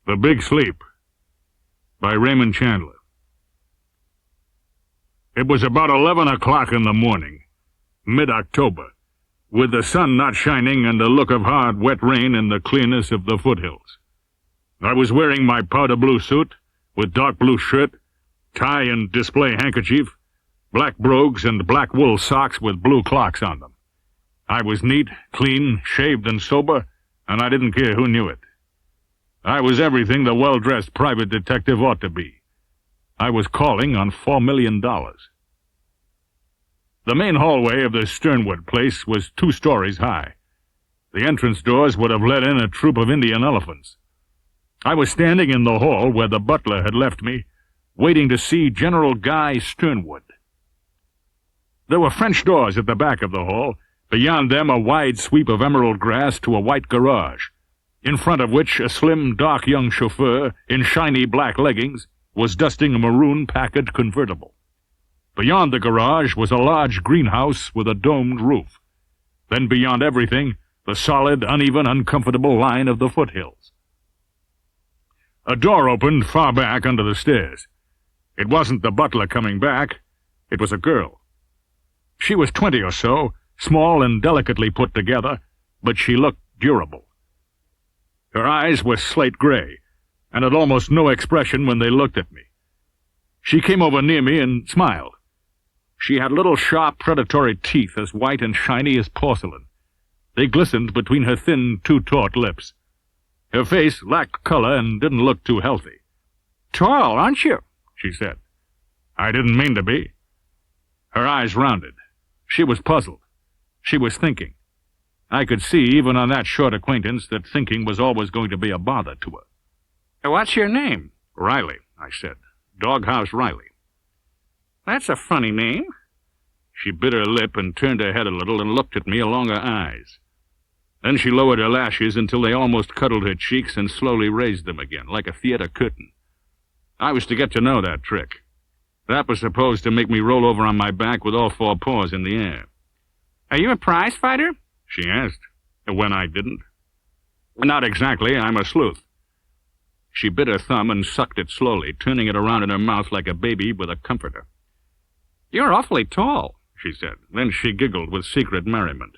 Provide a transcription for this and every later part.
The Big Sleep by Raymond Chandler. It was about 11 o'clock in the morning, mid-October, with the sun not shining and a look of hard, wet rain in the clearness of the foothills. I was wearing my powder blue suit, with dark blue shirt, tie and display handkerchief, black brogues, and black wool socks with blue clocks on them. I was neat, clean, shaved, and sober, and I didn't care who knew it. I was everything the well-dressed private detective ought to be. I was calling on $4 million. The main hallway of the Sternwood place was 2 stories high. The entrance doors would have let in a troop of Indian elephants. I was standing in the hall where the butler had left me, waiting to see General Guy Sternwood. There were French doors at the back of the hall, beyond them a wide sweep of emerald grass to a white garage, in front of which a slim, dark young chauffeur in shiny black leggings was dusting a maroon Packard convertible. Beyond the garage was a large greenhouse with a domed roof. Then beyond everything, the solid, uneven, uncomfortable line of the foothills. A door opened far back under the stairs. It wasn't the butler coming back. It was a girl. She was 20 or so, small and delicately put together, but she looked durable. Her eyes were slate gray, and had almost no expression when they looked at me. She came over near me and smiled. She had little sharp predatory teeth as white and shiny as porcelain. They glistened between her thin, too-taut lips. Her face lacked color and didn't look too healthy. "Tall, aren't you?" she said. I didn't mean to be. Her eyes rounded. She was puzzled. She was thinking. I could see, even on that short acquaintance, that thinking was always going to be a bother to her. "What's your name?" "Riley," I said. "Doghouse Riley." "That's a funny name." She bit her lip and turned her head a little and looked at me along her eyes. Then she lowered her lashes until they almost cuddled her cheeks and slowly raised them again, like a theater curtain. I was to get to know that trick. That was supposed to make me roll over on my back with all 4 paws in the air. "Are you a prize fighter?" she asked, when I didn't. "Not exactly. I'm a sleuth." She bit her thumb and sucked it slowly, turning it around in her mouth like a baby with a comforter. "You're awfully tall," she said. Then she giggled with secret merriment.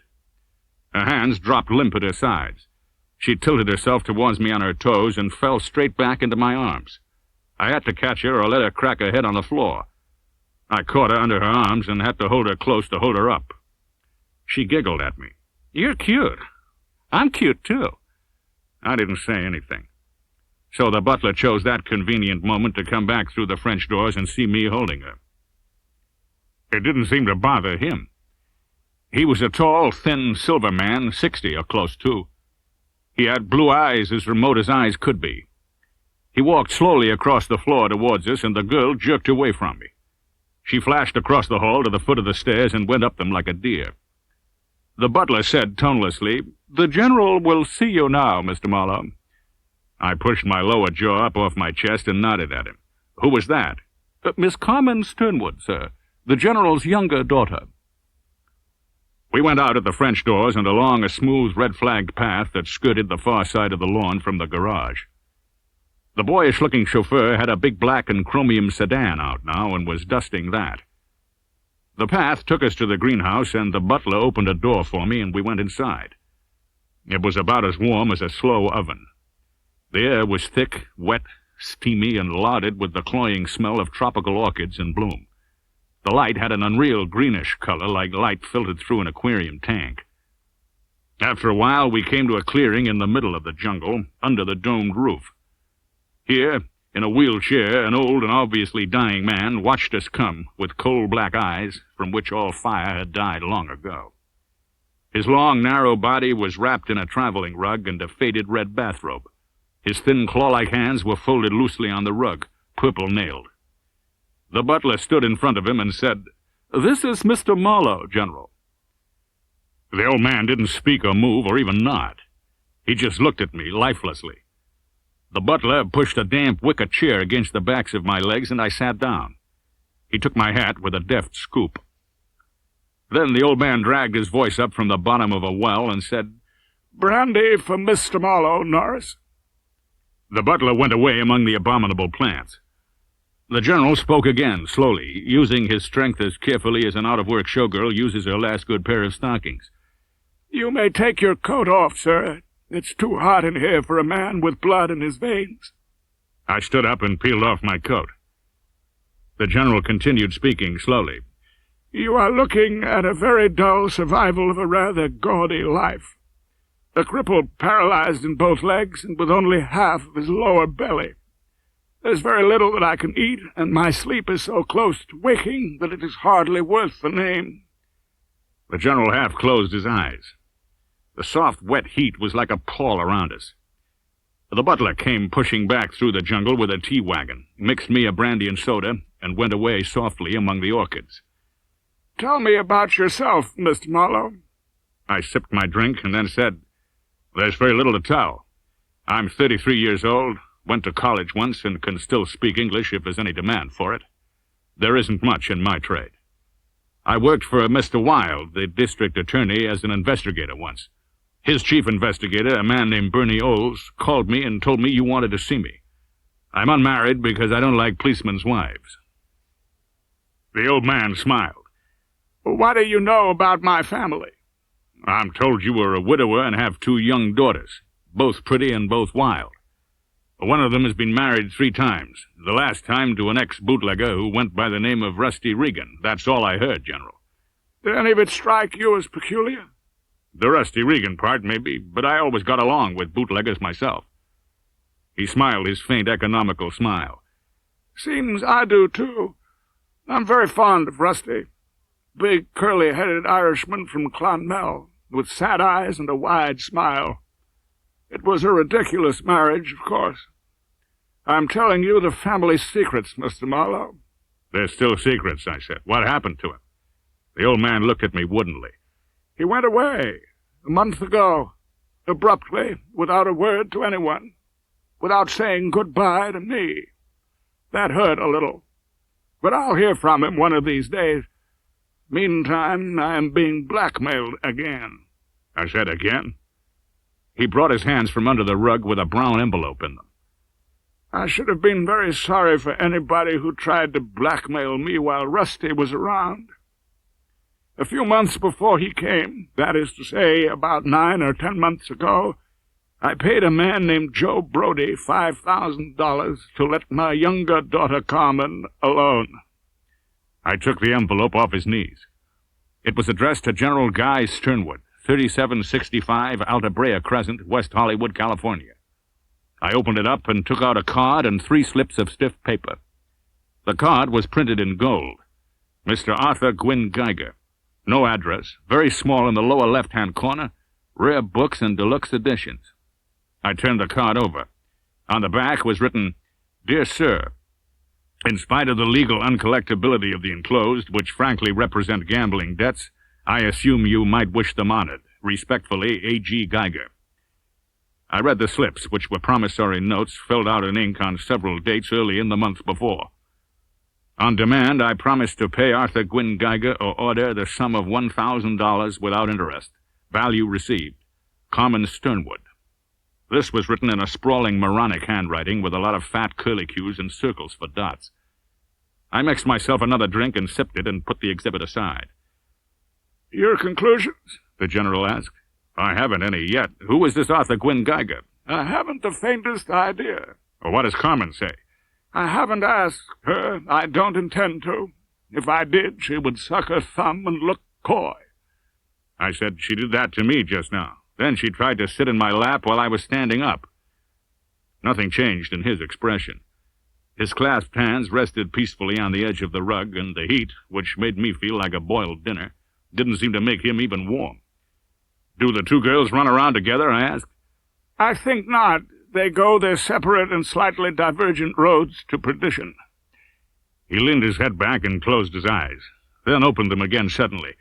Her hands dropped limp at her sides. She tilted herself towards me on her toes and fell straight back into my arms. I had to catch her or let her crack her head on the floor. I caught her under her arms and had to hold her close to hold her up. She giggled at me. "You're cute. I'm cute, too." I didn't say anything. So the butler chose that convenient moment to come back through the French doors and see me holding her. It didn't seem to bother him. He was a tall, thin, silver man, 60 or close to. He had blue eyes as remote as eyes could be. He walked slowly across the floor towards us, and the girl jerked away from me. She flashed across the hall to the foot of the stairs and went up them like a deer. The butler said tonelessly, "The General will see you now, Mr. Marlowe." I pushed my lower jaw up off my chest and nodded at him. "Who was that?" "Miss Carmen Sternwood, sir. The General's younger daughter." We went out at the French doors and along a smooth red-flagged path that skirted the far side of the lawn from the garage. The boyish-looking chauffeur had a big black and chromium sedan out now and was dusting that. The path took us to the greenhouse, and the butler opened a door for me, and we went inside. It was about as warm as a slow oven. The air was thick, wet, steamy, and lauded with the cloying smell of tropical orchids in bloom. The light had an unreal greenish color, like light filtered through an aquarium tank. After a while, we came to a clearing in the middle of the jungle, under the domed roof. Here, in a wheelchair, an old and obviously dying man watched us come, with coal black eyes, from which all fire had died long ago. His long, narrow body was wrapped in a traveling rug and a faded red bathrobe. His thin, claw-like hands were folded loosely on the rug, purple-nailed. The butler stood in front of him and said, "This is Mr. Marlowe, General." The old man didn't speak or move or even nod. He just looked at me lifelessly. The butler pushed a damp wicker chair against the backs of my legs, and I sat down. He took my hat with a deft scoop. Then the old man dragged his voice up from the bottom of a well and said, "Brandy for Mr. Marlowe, Norris." The butler went away among the abominable plants. The general spoke again, slowly, using his strength as carefully as an out-of-work showgirl uses her last good pair of stockings. "You may take your coat off, sir. It's too hot in here for a man with blood in his veins." I stood up and peeled off my coat. The general continued speaking slowly. "You are looking at a very dull survival of a rather gaudy life. A cripple paralyzed in both legs and with only half of his lower belly. There's very little that I can eat, and my sleep is so close to waking that it is hardly worth the name." The general half closed his eyes. The soft, wet heat was like a pall around us. The butler came pushing back through the jungle with a tea wagon, mixed me a brandy and soda, and went away softly among the orchids. "Tell me about yourself, Mr. Marlowe." I sipped my drink and then said, "There's very little to tell. I'm 33 years old, went to college once, and can still speak English if there's any demand for it. There isn't much in my trade. I worked for Mr. Wilde, the district attorney, as an investigator once. His chief investigator, a man named Bernie Oles, called me and told me you wanted to see me. I'm unmarried because I don't like policemen's wives." The old man smiled. "What do you know about my family?" "I'm told you were a widower and have 2 young daughters, both pretty and both wild. One of them has been married 3 times, the last time to an ex-bootlegger who went by the name of Rusty Regan. That's all I heard, General." "Did any of it strike you as peculiar?" "The Rusty Regan part, maybe, but I always got along with bootleggers myself." He smiled his faint economical smile. "Seems I do, too. I'm very fond of Rusty. Big, curly-headed Irishman from Clonmel, with sad eyes and a wide smile. It was a ridiculous marriage, of course. I'm telling you the family secrets, Mr. Marlowe." "They're still secrets," I said. "What happened to him?" The old man looked at me woodenly. "He went away a month ago, abruptly, without a word to anyone, without saying goodbye to me. That hurt a little. But I'll hear from him one of these days. Meantime, I am being blackmailed again." I said, "Again?" He brought his hands from under the rug with a brown envelope in them. "I should have been very sorry for anybody who tried to blackmail me while Rusty was around. A few months before he came, that is to say, about 9 or 10 months ago, I paid a man named Joe Brody $5,000 to let my younger daughter Carmen alone." I took the envelope off his knees. It was addressed to General Guy Sternwood, 3765 Alta Brea Crescent, West Hollywood, California. I opened it up and took out a card and 3 slips of stiff paper. The card was printed in gold. Mr. Arthur Gwynn Geiger. No address, very small in the lower left-hand corner, rare books and deluxe editions. I turned the card over. On the back was written, "Dear Sir, in spite of the legal uncollectability of the enclosed, which frankly represent gambling debts, I assume you might wish them honored. Respectfully, A.G. Geiger." I read the slips, which were promissory notes filled out in ink on several dates early in the month before. On demand, I promised to pay Arthur Gwynn Geiger or order the sum of $1,000 without interest. Value received. Carmen Sternwood. This was written in a sprawling moronic handwriting with a lot of fat curlicues and circles for dots. I mixed myself another drink and sipped it and put the exhibit aside. "Your conclusions?" the general asked. "I haven't any yet. Who is this Arthur Gwynn Geiger?" "I haven't the faintest idea." "Well, what does Carmen say?" "I haven't asked her. I don't intend to. If I did, she would suck her thumb and look coy." I said, "She did that to me just now. Then she tried to sit in my lap while I was standing up." Nothing changed in his expression. His clasped hands rested peacefully on the edge of the rug, and the heat, which made me feel like a boiled dinner, didn't seem to make him even warm. "Do the 2 girls run around together?" I asked. "I think not. They go their separate and slightly divergent roads to perdition." He leaned his head back and closed his eyes, then opened them again suddenly.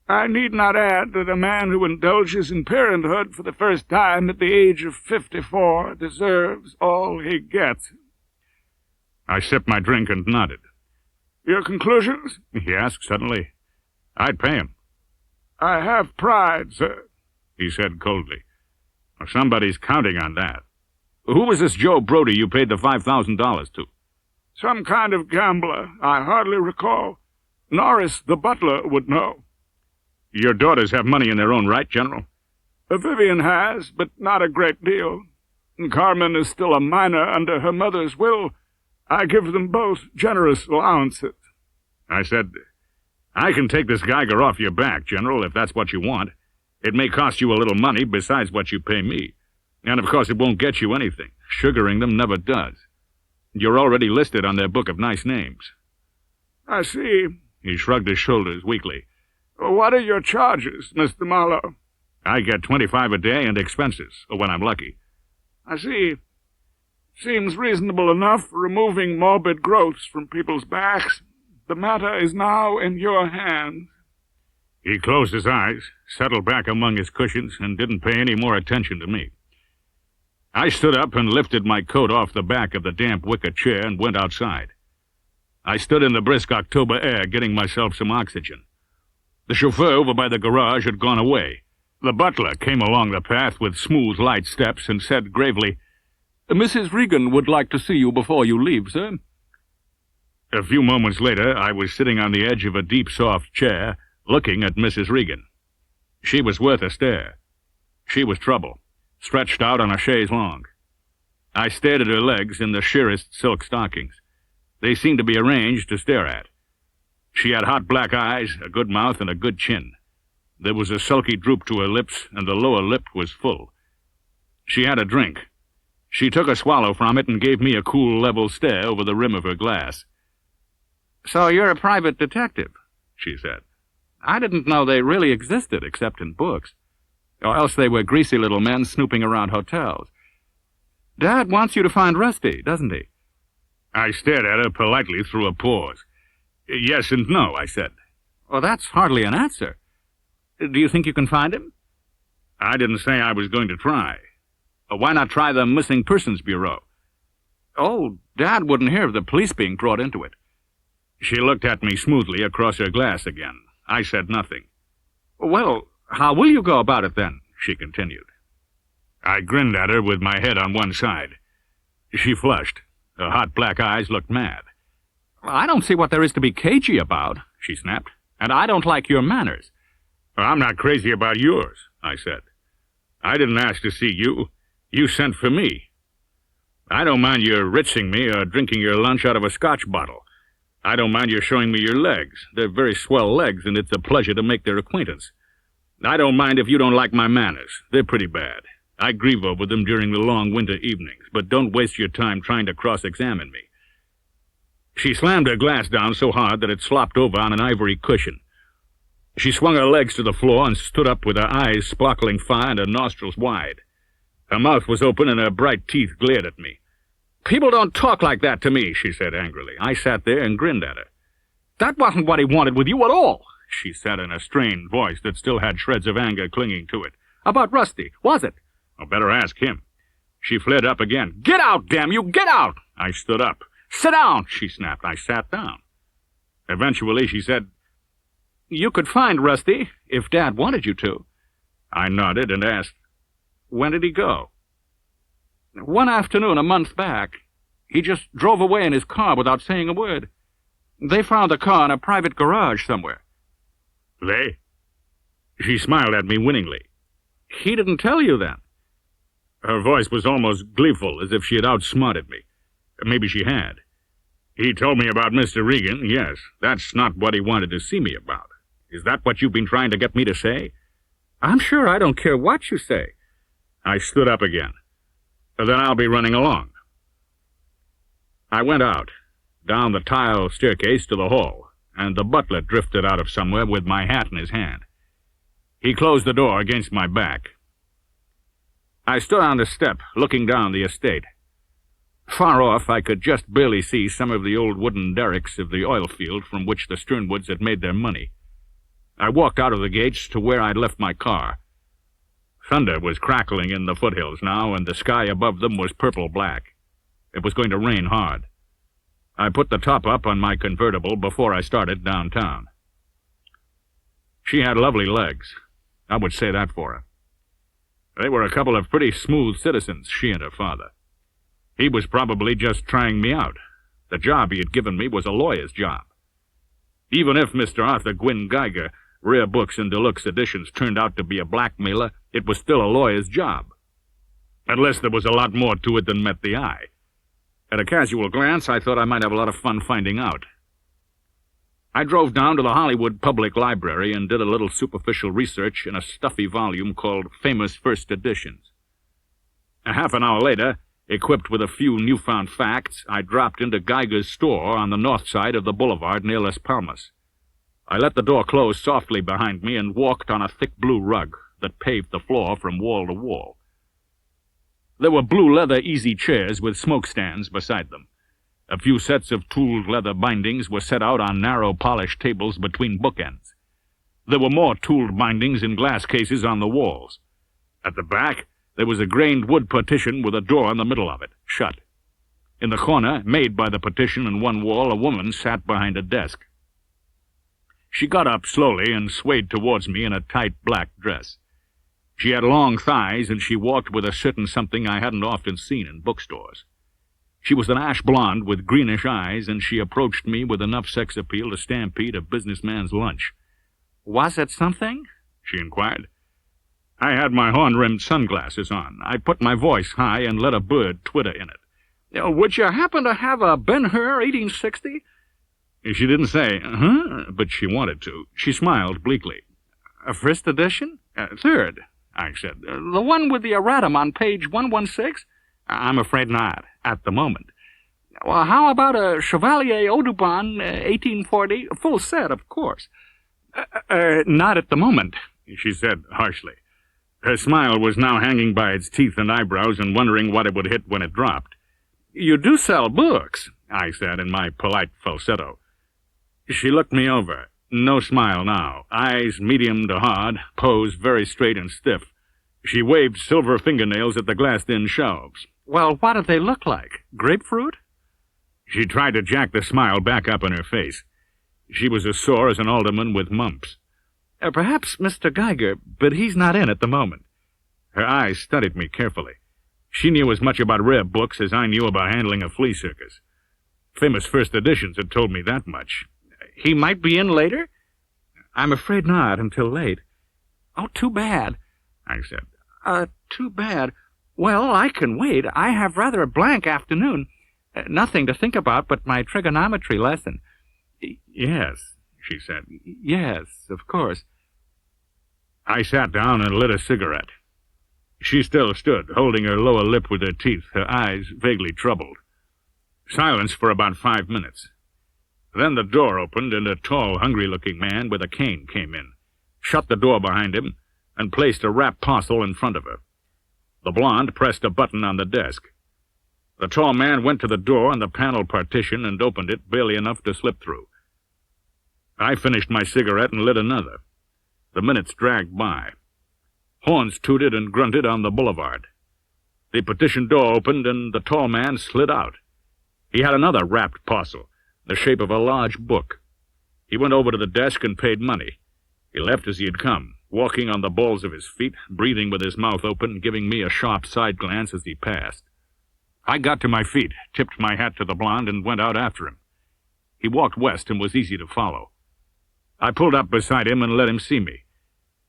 "I need not add that a man who indulges in parenthood for the first time at the age of 54 deserves all he gets." I sipped my drink and nodded. "Your conclusions?" he asked suddenly. "I'd pay him." "I have pride, sir," he said coldly. "Somebody's counting on that." Who was this Joe Brody you paid the $5,000 to? Some kind of gambler. I hardly recall. Norris, the butler, would know. Your daughters have money in their own right, General? Vivian has, but not a great deal. Carmen is still a minor under her mother's will. I give them both generous allowances. I said, I can take this Geiger off your back, General, if that's what you want. It may cost you a little money besides what you pay me. And, of course, it won't get you anything. Sugaring them never does. You're already listed on their book of nice names. I see. He shrugged his shoulders weakly. What are your charges, Mr. Marlowe? I get $25 a day and expenses, when I'm lucky. I see. Seems reasonable enough, removing morbid growths from people's backs. The matter is now in your hands. He closed his eyes, settled back among his cushions, and didn't pay any more attention to me. I stood up and lifted my coat off the back of the damp wicker chair and went outside. I stood in the brisk October air, getting myself some oxygen. The chauffeur over by the garage had gone away. The butler came along the path with smooth, light steps and said gravely, "Mrs. Regan would like to see you before you leave, sir." A few moments later, I was sitting on the edge of a deep, soft chair, looking at Mrs. Regan. She was worth a stare. She was trouble, stretched out on a chaise longue. I stared at her legs in the sheerest silk stockings. They seemed to be arranged to stare at. She had hot black eyes, a good mouth, and a good chin. There was a sulky droop to her lips, and the lower lip was full. She had a drink. She took a swallow from it and gave me a cool, level stare over the rim of her glass. "So you're a private detective," she said. "I didn't know they really existed except in books. Or else they were greasy little men snooping around hotels. Dad wants you to find Rusty, doesn't he?" I stared at her politely through a pause. "Yes and no," I said. "Well, that's hardly an answer. Do you think you can find him?" "I didn't say I was going to try. Why not try the Missing Persons Bureau?" "Oh, Dad wouldn't hear of the police being brought into it." She looked at me smoothly across her glass again. I said nothing. "Well, how will you go about it, then?" she continued. I grinned at her with my head on one side. She flushed. Her hot black eyes looked mad. "I don't see what there is to be cagey about," she snapped, "and I don't like your manners." "I'm not crazy about yours," I said. "I didn't ask to see you. You sent for me. I don't mind your ritzing me or drinking your lunch out of a scotch bottle. I don't mind your showing me your legs. They're very swell legs, and it's a pleasure to make their acquaintance. I don't mind if you don't like my manners. They're pretty bad. I grieve over them during the long winter evenings, but don't waste your time trying to cross-examine me." She slammed her glass down so hard that it slopped over on an ivory cushion. She swung her legs to the floor and stood up with her eyes sparkling fire and her nostrils wide. Her mouth was open and her bright teeth glared at me. "People don't talk like that to me," she said angrily. I sat there and grinned at her. "That wasn't what he wanted with you at all," she said in a strained voice that still had shreds of anger clinging to it. "About Rusty, was it?" "I'll better ask him." She flared up again. "Get out, damn you! Get out!" I stood up. "Sit down!" she snapped. I sat down. Eventually she said, "You could find Rusty if Dad wanted you to." I nodded and asked, "When did he go?" "One afternoon a month back. He just drove away in his car without saying a word. They found the car in a private garage somewhere." "They?" She smiled at me winningly. "He didn't tell you then?" Her voice was almost gleeful, as if she had outsmarted me. Maybe she had. "He told me about Mr. Regan, yes. That's not what he wanted to see me about. Is that what you've been trying to get me to say?" "I'm sure I don't care what you say." I stood up again. "Then I'll be running along." I went out, down the tile staircase to the hall, and the butler drifted out of somewhere with my hat in his hand. He closed the door against my back. I stood on the step, looking down the estate. Far off, I could just barely see some of the old wooden derricks of the oil field from which the Sternwoods had made their money. I walked out of the gates to where I'd left my car. Thunder was crackling in the foothills now, and the sky above them was purple-black. It was going to rain hard. I put the top up on my convertible before I started downtown. She had lovely legs. I would say that for her. They were a couple of pretty smooth citizens, she and her father. He was probably just trying me out. The job he had given me was a lawyer's job. Even if Mr. Arthur Gwynne Geiger, Rare Books and Deluxe Editions, turned out to be a blackmailer, it was still a lawyer's job. Unless there was a lot more to it than met the eye. At a casual glance, I thought I might have a lot of fun finding out. I drove down to the Hollywood Public Library and did a little superficial research in a stuffy volume called Famous First Editions. A half an hour later, equipped with a few newfound facts, I dropped into Geiger's store on the north side of the boulevard near Las Palmas. I let the door close softly behind me and walked on a thick blue rug that paved the floor from wall to wall. There were blue leather easy chairs with smoke stands beside them. A few sets of tooled leather bindings were set out on narrow polished tables between bookends. There were more tooled bindings in glass cases on the walls. At the back, there was a grained wood partition with a door in the middle of it, shut. In the corner, made by the partition in one wall, a woman sat behind a desk. She got up slowly and swayed towards me in a tight black dress. She had long thighs, and she walked with a certain something I hadn't often seen in bookstores. She was an ash blonde with greenish eyes, and she approached me with enough sex appeal to stampede a businessman's lunch. "Was it something?" she inquired. I had my horn-rimmed sunglasses on. I put my voice high and let a bird twitter in it. "Would you happen to have a Ben-Hur 1860? She didn't say, but she wanted to. She smiled bleakly. "A first edition?" "Third," I said. "The one with the erratum on page 116? "I'm afraid not, at the moment." "Well, how about a Chevalier Audubon, 1840? Full set, of course." Not at the moment," she said harshly. Her smile was now hanging by its teeth and eyebrows and wondering what it would hit when it dropped. "You do sell books," I said in my polite falsetto. She looked me over. No smile now. Eyes medium to hard, pose very straight and stiff. She waved silver fingernails at the glassed-in shelves. "Well, what do they look like? Grapefruit?" She tried to jack the smile back up in her face. She was as sore as an alderman with mumps. "Perhaps Mr. Geiger, but he's not in at the moment." Her eyes studied me carefully. She knew as much about rare books as I knew about handling a flea circus. Famous First Editions had told me that much. "He might be in later?" "I'm afraid not until late." "Oh, too bad," I said. Too bad. Well, I can wait. I have rather a blank afternoon. Nothing to think about but my trigonometry lesson." "Yes," she said. "Yes, of course." I sat down and lit a cigarette. She still stood, holding her lower lip with her teeth, her eyes vaguely troubled. Silence for about 5 minutes. Then the door opened, and a tall, hungry-looking man with a cane came in, shut the door behind him, and placed a wrapped parcel in front of her. The blonde pressed a button on the desk. The tall man went to the door in the panel partition and opened it barely enough to slip through. I finished my cigarette and lit another. The minutes dragged by. Horns tooted and grunted on the boulevard. The partition door opened, and the tall man slid out. He had another wrapped parcel, the shape of a large book. He went over to the desk and paid money. He left as he had come, walking on the balls of his feet, breathing with his mouth open, giving me a sharp side glance as he passed. I got to my feet, tipped my hat to the blonde, and went out after him. He walked west and was easy to follow. I pulled up beside him and let him see me.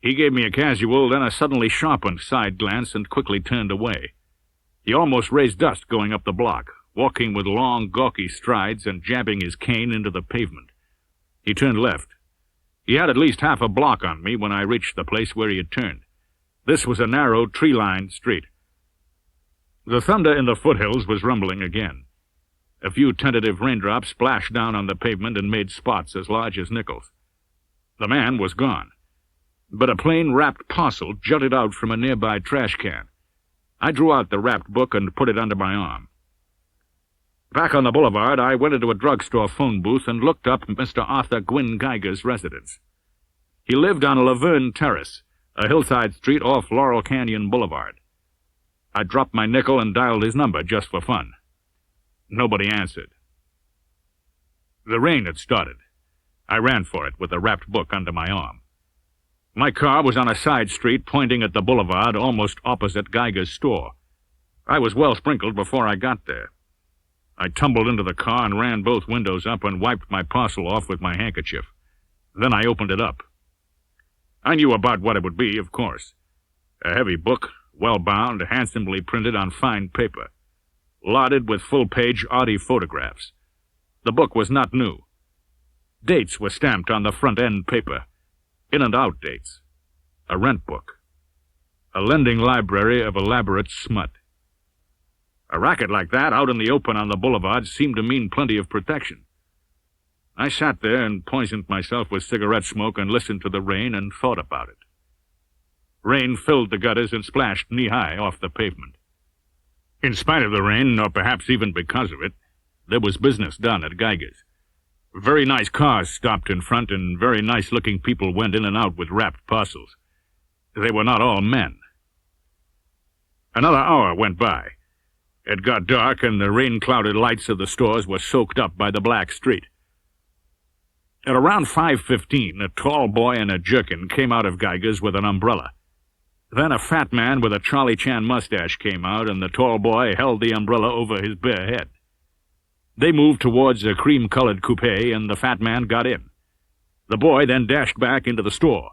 He gave me a casual, then a suddenly sharpened side glance and quickly turned away. He almost raised dust going up the block, walking with long, gawky strides and jabbing his cane into the pavement. He turned left. He had at least half a block on me when I reached the place where he had turned. This was a narrow, tree-lined street. The thunder in the foothills was rumbling again. A few tentative raindrops splashed down on the pavement and made spots as large as nickels. The man was gone, but a plain wrapped parcel jutted out from a nearby trash can. I drew out the wrapped book and put it under my arm. Back on the boulevard, I went into a drugstore phone booth and looked up Mr. Arthur Gwynne Geiger's residence. He lived on Laverne Terrace, a hillside street off Laurel Canyon Boulevard. I dropped my nickel and dialed his number just for fun. Nobody answered. The rain had started. I ran for it with the wrapped book under my arm. My car was on a side street pointing at the boulevard almost opposite Geiger's store. I was well sprinkled before I got there. I tumbled into the car and ran both windows up and wiped my parcel off with my handkerchief. Then I opened it up. I knew about what it would be, of course. A heavy book, well-bound, handsomely printed on fine paper, lauded with full-page Audi photographs. The book was not new. Dates were stamped on the front-end paper, in and out dates. A rent book. A lending library of elaborate smut. A racket like that out in the open on the boulevard seemed to mean plenty of protection. I sat there and poisoned myself with cigarette smoke and listened to the rain and thought about it. Rain filled the gutters and splashed knee-high off the pavement. In spite of the rain, or perhaps even because of it, there was business done at Geiger's. Very nice cars stopped in front, and very nice-looking people went in and out with wrapped parcels. They were not all men. Another hour went by. It got dark, and the rain-clouded lights of the stores were soaked up by the black street. At around 5:15, a tall boy in a jerkin came out of Geiger's with an umbrella. Then a fat man with a Charlie Chan mustache came out, and the tall boy held the umbrella over his bare head. They moved towards a cream-colored coupe, and the fat man got in. The boy then dashed back into the store.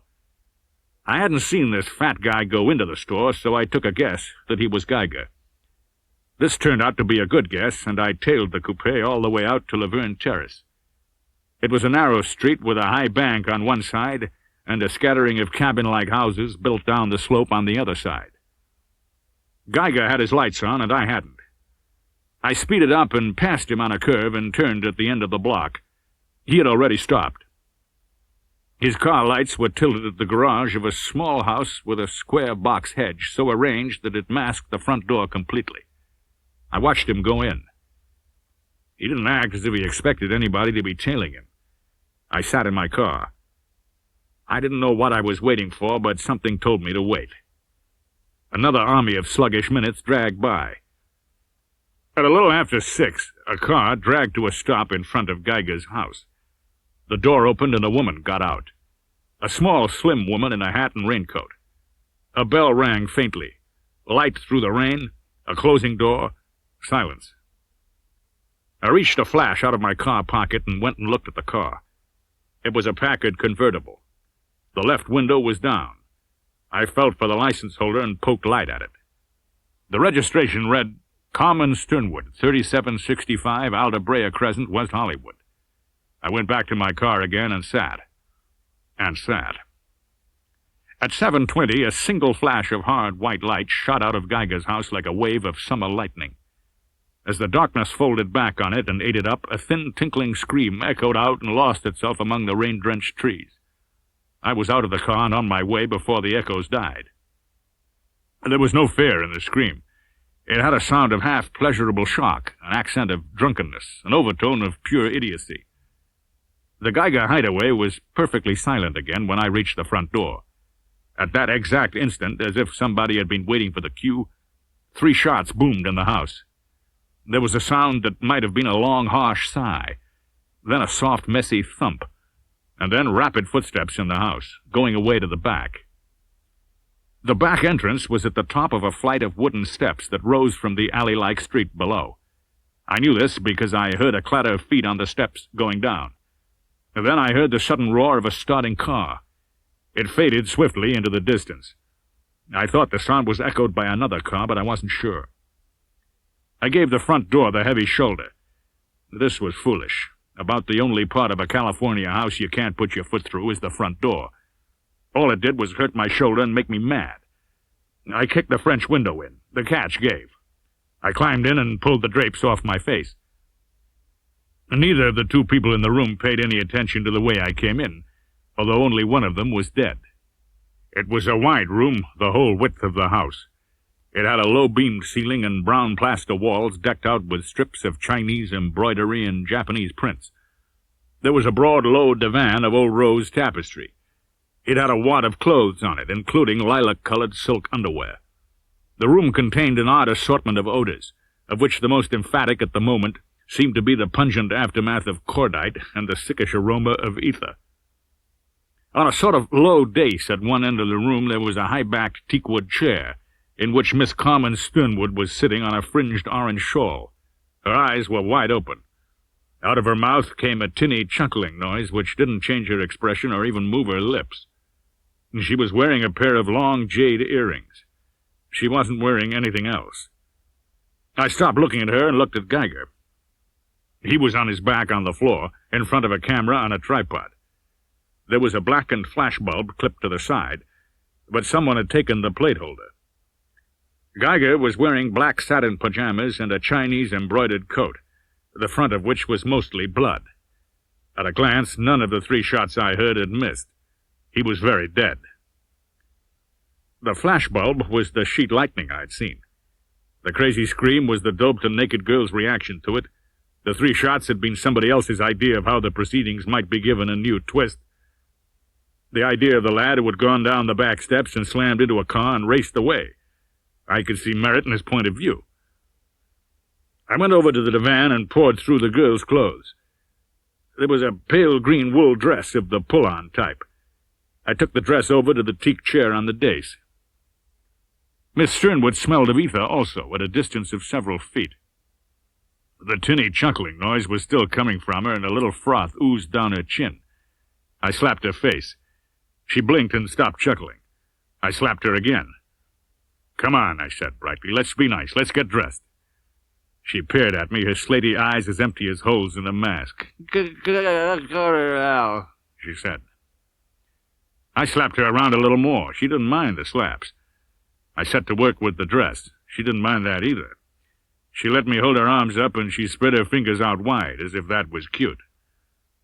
I hadn't seen this fat guy go into the store, so I took a guess that he was Geiger. This turned out to be a good guess, and I tailed the coupe all the way out to Laverne Terrace. It was a narrow street with a high bank on one side and a scattering of cabin-like houses built down the slope on the other side. Geiger had his lights on, and I hadn't. I speeded up and passed him on a curve and turned at the end of the block. He had already stopped. His car lights were tilted at the garage of a small house with a square box hedge so arranged that it masked the front door completely. I watched him go in. He didn't act as if he expected anybody to be tailing him. I sat in my car. I didn't know what I was waiting for, but something told me to wait. Another army of sluggish minutes dragged by. At a little after 6, a car dragged to a stop in front of Geiger's house. The door opened and a woman got out. A small, slim woman in a hat and raincoat. A bell rang faintly. Light through the rain, a closing door, silence. I reached a flash out of my car pocket and went and looked at the car. It was a Packard convertible. The left window was down. I felt for the license holder and poked light at it. The registration read, Carmen Sternwood, 3765 Alda Brea Crescent, West Hollywood. I went back to my car again and sat. And sat. At 7:20, a single flash of hard white light shot out of Geiger's house like a wave of summer lightning. As the darkness folded back on it and ate it up, a thin, tinkling scream echoed out and lost itself among the rain-drenched trees. I was out of the car and on my way before the echoes died. There was no fear in the scream. It had a sound of half-pleasurable shock, an accent of drunkenness, an overtone of pure idiocy. The Geiger hideaway was perfectly silent again when I reached the front door. At that exact instant, as if somebody had been waiting for the cue, 3 shots boomed in the house. There was a sound that might have been a long, harsh sigh, then a soft, messy thump, and then rapid footsteps in the house, going away to the back. The back entrance was at the top of a flight of wooden steps that rose from the alley-like street below. I knew this because I heard a clatter of feet on the steps going down. And then I heard the sudden roar of a starting car. It faded swiftly into the distance. I thought the sound was echoed by another car, but I wasn't sure. I gave the front door the heavy shoulder. This was foolish. About the only part of a California house you can't put your foot through is the front door. All it did was hurt my shoulder and make me mad. I kicked the French window in. The catch gave. I climbed in and pulled the drapes off my face. Neither of the 2 people in the room paid any attention to the way I came in, although only one of them was dead. It was a wide room, the whole width of the house. It had a low-beamed ceiling and brown plaster walls decked out with strips of Chinese embroidery and Japanese prints. There was a broad, low divan of old rose tapestry. It had a wad of clothes on it, including lilac-colored silk underwear. The room contained an odd assortment of odors, of which the most emphatic at the moment seemed to be the pungent aftermath of cordite and the sickish aroma of ether. On a sort of low dais at one end of the room there was a high-backed teakwood chair. in which Miss Carmen Sternwood was sitting on a fringed orange shawl. Her eyes were wide open. Out of her mouth came a tinny chuckling noise which didn't change her expression or even move her lips. She was wearing a pair of long jade earrings. She wasn't wearing anything else. I stopped looking at her and looked at Geiger. He was on his back on the floor, in front of a camera on a tripod. There was a blackened flash bulb clipped to the side, but someone had taken the plate holder. Geiger was wearing black satin pajamas and a Chinese embroidered coat, the front of which was mostly blood. At a glance, none of the 3 shots I heard had missed. He was very dead. The flash bulb was the sheet lightning I'd seen. The crazy scream was the doped and naked girl's reaction to it. The 3 shots had been somebody else's idea of how the proceedings might be given a new twist. The idea of the lad who had gone down the back steps and slammed into a car and raced away. I could see merit in his point of view. I went over to the divan and poured through the girl's clothes. There was a pale green wool dress of the pull-on type. I took the dress over to the teak chair on the dais. Miss Sternwood smelled of ether also, at a distance of several feet. The tinny chuckling noise was still coming from her, and a little froth oozed down her chin. I slapped her face. She blinked and stopped chuckling. I slapped her again. "Come on," I said brightly. "Let's be nice. Let's get dressed." She peered at me, her slaty eyes as empty as holes in a mask. "She said. I slapped her around a little more. She didn't mind the slaps. I set to work with the dress. She didn't mind that either. She let me hold her arms up, and she spread her fingers out wide, as if that was cute.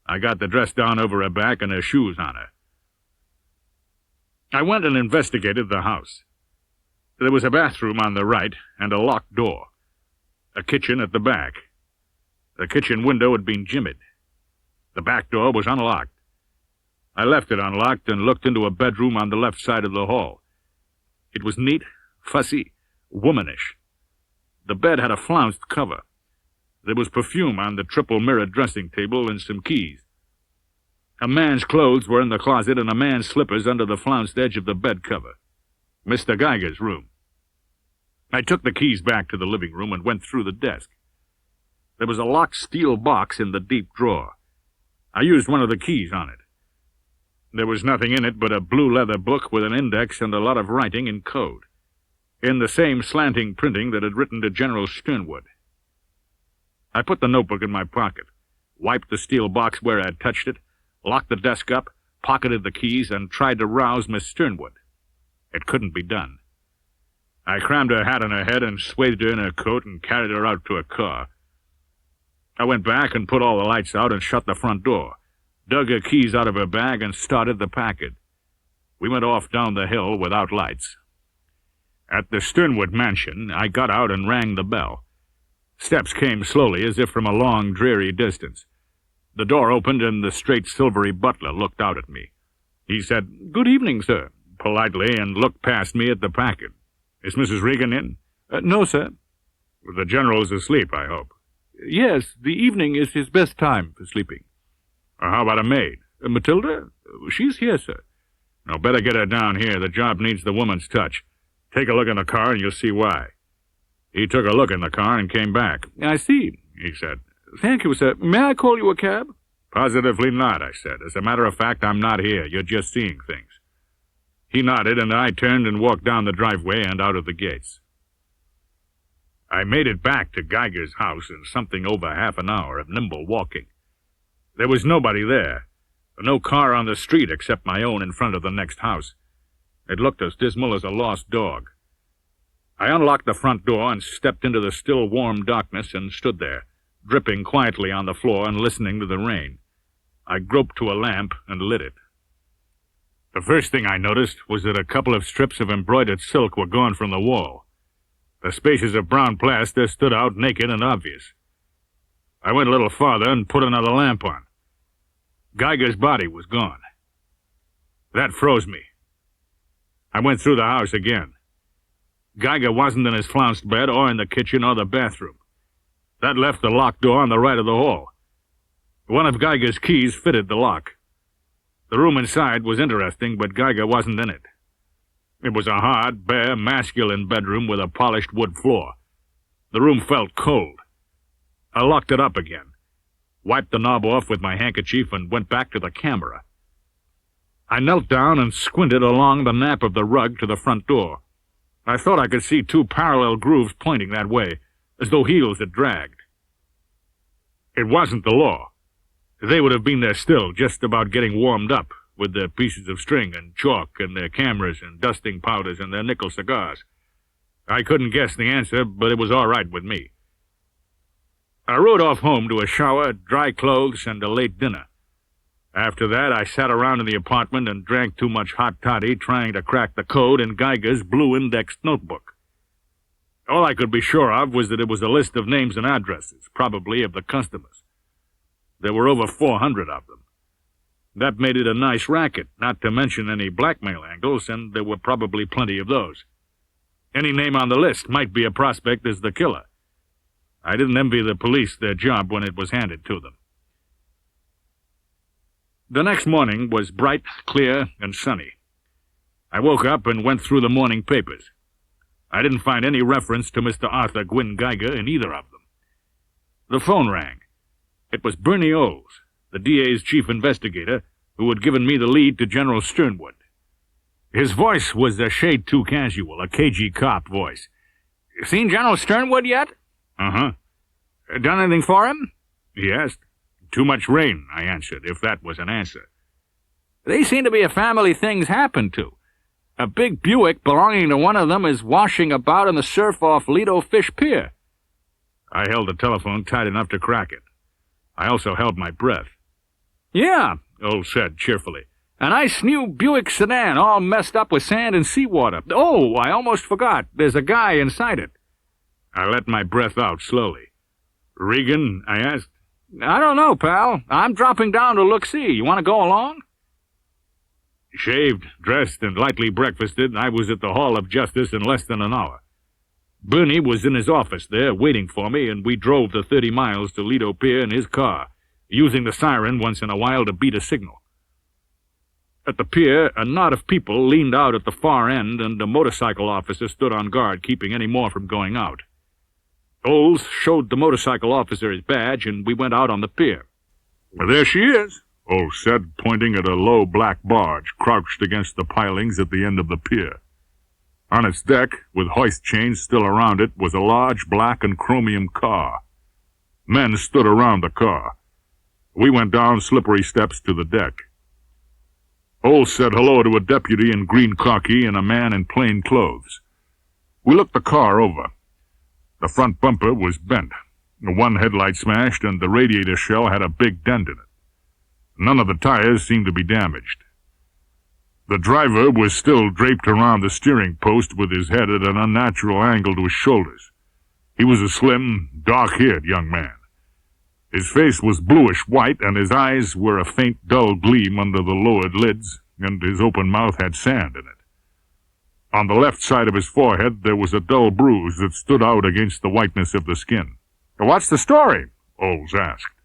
I got the dress down over her back and her shoes on her. I went and investigated the house. There was a bathroom on the right and a locked door. A kitchen at the back. The kitchen window had been jimmied. The back door was unlocked. I left it unlocked and looked into a bedroom on the left side of the hall. It was neat, fussy, womanish. The bed had a flounced cover. There was perfume on the triple-mirrored dressing table and some keys. A man's clothes were in the closet and a man's slippers under the flounced edge of the bed cover. Mr. Geiger's room. I took the keys back to the living room and went through the desk. There was a locked steel box in the deep drawer. I used one of the keys on it. There was nothing in it but a blue leather book with an index and a lot of writing in code, in the same slanting printing that had written to General Sternwood. I put the notebook in my pocket, wiped the steel box where I'd touched it, locked the desk up, pocketed the keys, and tried to rouse Miss Sternwood. It couldn't be done. I crammed her hat on her head and swathed her in her coat and carried her out to a car. I went back and put all the lights out and shut the front door, dug her keys out of her bag, and started the Packard. We went off down the hill without lights. At the Sternwood mansion, I got out and rang the bell. Steps came slowly, as if from a long, dreary distance. The door opened, and the straight, silvery butler looked out at me. He said, "Good evening, sir," politely, and looked past me at the Packard. "Is Mrs. Regan in?" "No, sir." "The General's asleep, I hope." "Yes, the evening is his best time for sleeping." "How about a maid?" "Matilda? She's here, sir." "No, better get her down here. The job needs the woman's touch. Take a look in the car, and you'll see why." He took a look in the car and came back. "I see," he said. "Thank you, sir. May I call you a cab?" "Positively not," I said. "As a matter of fact, I'm not here. You're just seeing things." He nodded, and I turned and walked down the driveway and out of the gates. I made it back to Geiger's house in something over half an hour of nimble walking. There was nobody there. No car on the street except my own in front of the next house. It looked as dismal as a lost dog. I unlocked the front door and stepped into the still warm darkness and stood there, dripping quietly on the floor and listening to the rain. I groped to a lamp and lit it. The first thing I noticed was that a couple of strips of embroidered silk were gone from the wall. The spaces of brown plaster stood out naked and obvious. I went a little farther and put another lamp on. Geiger's body was gone. That froze me. I went through the house again. Geiger wasn't in his flounced bed or in the kitchen or the bathroom. That left the locked door on the right of the hall. One of Geiger's keys fitted the lock. The room inside was interesting, but Geiger wasn't in it. It was a hard, bare, masculine bedroom with a polished wood floor. The room felt cold. I locked it up again, wiped the knob off with my handkerchief, and went back to the camera. I knelt down and squinted along the nap of the rug to the front door. I thought I could see 2 parallel grooves pointing that way, as though heels had dragged. It wasn't the law. They would have been there still, just about getting warmed up, with their pieces of string and chalk and their cameras and dusting powders and their nickel cigars. I couldn't guess the answer, but it was all right with me. I rode off home to a shower, dry clothes, and a late dinner. After that, I sat around in the apartment and drank too much hot toddy trying to crack the code in Geiger's blue-indexed notebook. All I could be sure of was that it was a list of names and addresses, probably of the customers. There were over 400 of them. That made it a nice racket, not to mention any blackmail angles, and there were probably plenty of those. Any name on the list might be a prospect as the killer. I didn't envy the police their job when it was handed to them. The next morning was bright, clear, and sunny. I woke up and went through the morning papers. I didn't find any reference to Mr. Arthur Gwynne Geiger in either of them. The phone rang. It was Bernie Olds, the DA's chief investigator, who had given me the lead to General Sternwood. His voice was a shade too casual, a cagey cop voice. "Seen General Sternwood yet?" "Uh-huh." "Done anything for him?" he asked. "Too much rain," I answered, if that was an answer. "They seem to be a family things happen to. A big Buick belonging to one of them is washing about in the surf off Lido Fish Pier." I held the telephone tight enough to crack it. I also held my breath. "Yeah," Olds said cheerfully. "A nice new Buick sedan, all messed up with sand and seawater. Oh, I almost forgot. There's a guy inside it." I let my breath out slowly. "Regan?" I asked. "I don't know, pal. I'm dropping down to look-see. You want to go along?" Shaved, dressed, and lightly breakfasted, I was at the Hall of Justice in less than an hour. Bernie was in his office there, waiting for me, and we drove the 30 miles to Lido Pier in his car, using the siren once in a while to beat a signal. At the pier, a knot of people leaned out at the far end, and a motorcycle officer stood on guard, keeping any more from going out. Olds showed the motorcycle officer his badge, and we went out on the pier. "Well, there she is," Olds said, pointing at a low black barge crouched against the pilings at the end of the pier. On its deck, with hoist chains still around it, was a large black and chromium car. Men stood around the car. We went down slippery steps to the deck. Olds said hello to a deputy in green khaki and a man in plain clothes. We looked the car over. The front bumper was bent. One headlight smashed, and the radiator shell had a big dent in it. None of the tires seemed to be damaged. The driver was still draped around the steering post with his head at an unnatural angle to his shoulders. He was a slim, dark-haired young man. His face was bluish-white, and his eyes were a faint, dull gleam under the lowered lids, and his open mouth had sand in it. On the left side of his forehead there was a dull bruise that stood out against the whiteness of the skin. "What's the story?" Olds asked.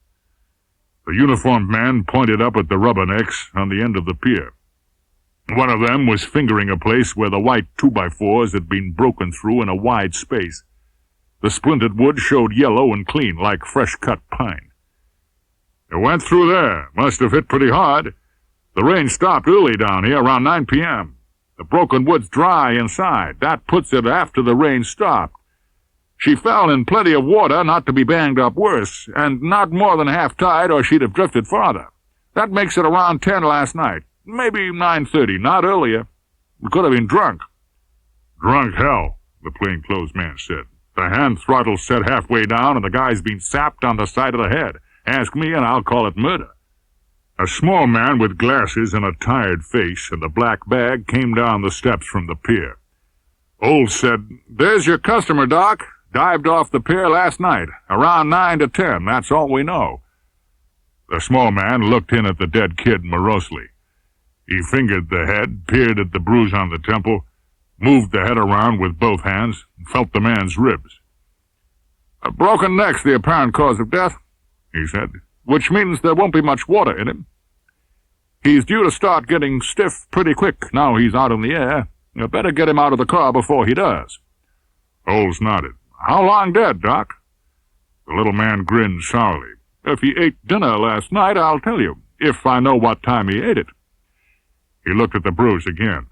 The uniformed man pointed up at the rubbernecks on the end of the pier. One of them was fingering a place where the white 2x4s had been broken through in a wide space. The splintered wood showed yellow and clean, like fresh-cut pine. "It went through there. Must have hit pretty hard. The rain stopped early down here, around 9 p.m. The broken wood's dry inside. That puts it after the rain stopped. She fell in plenty of water not to be banged up worse, and not more than half-tide or she'd have drifted farther. That makes it around 10 last night. Maybe 9:30, not earlier. We could have been drunk." "Drunk hell," the plainclothes man said. "The hand throttle's set halfway down, and the guy's been sapped on the side of the head. Ask me, and I'll call it murder." A small man with glasses and a tired face and a black bag came down the steps from the pier. Olds said, "There's your customer, Doc. Dived off the pier last night, around 9 to 10. That's all we know." The small man looked in at the dead kid morosely. He fingered the head, peered at the bruise on the temple, moved the head around with both hands, and felt the man's ribs. "A broken neck's the apparent cause of death," he said, "which means there won't be much water in him. He's due to start getting stiff pretty quick now he's out in the air. You better get him out of the car before he does." Oles nodded. "How long dead, Doc?" The little man grinned sourly. "If he ate dinner last night, I'll tell you, if I know what time he ate it." He looked at the bruise again.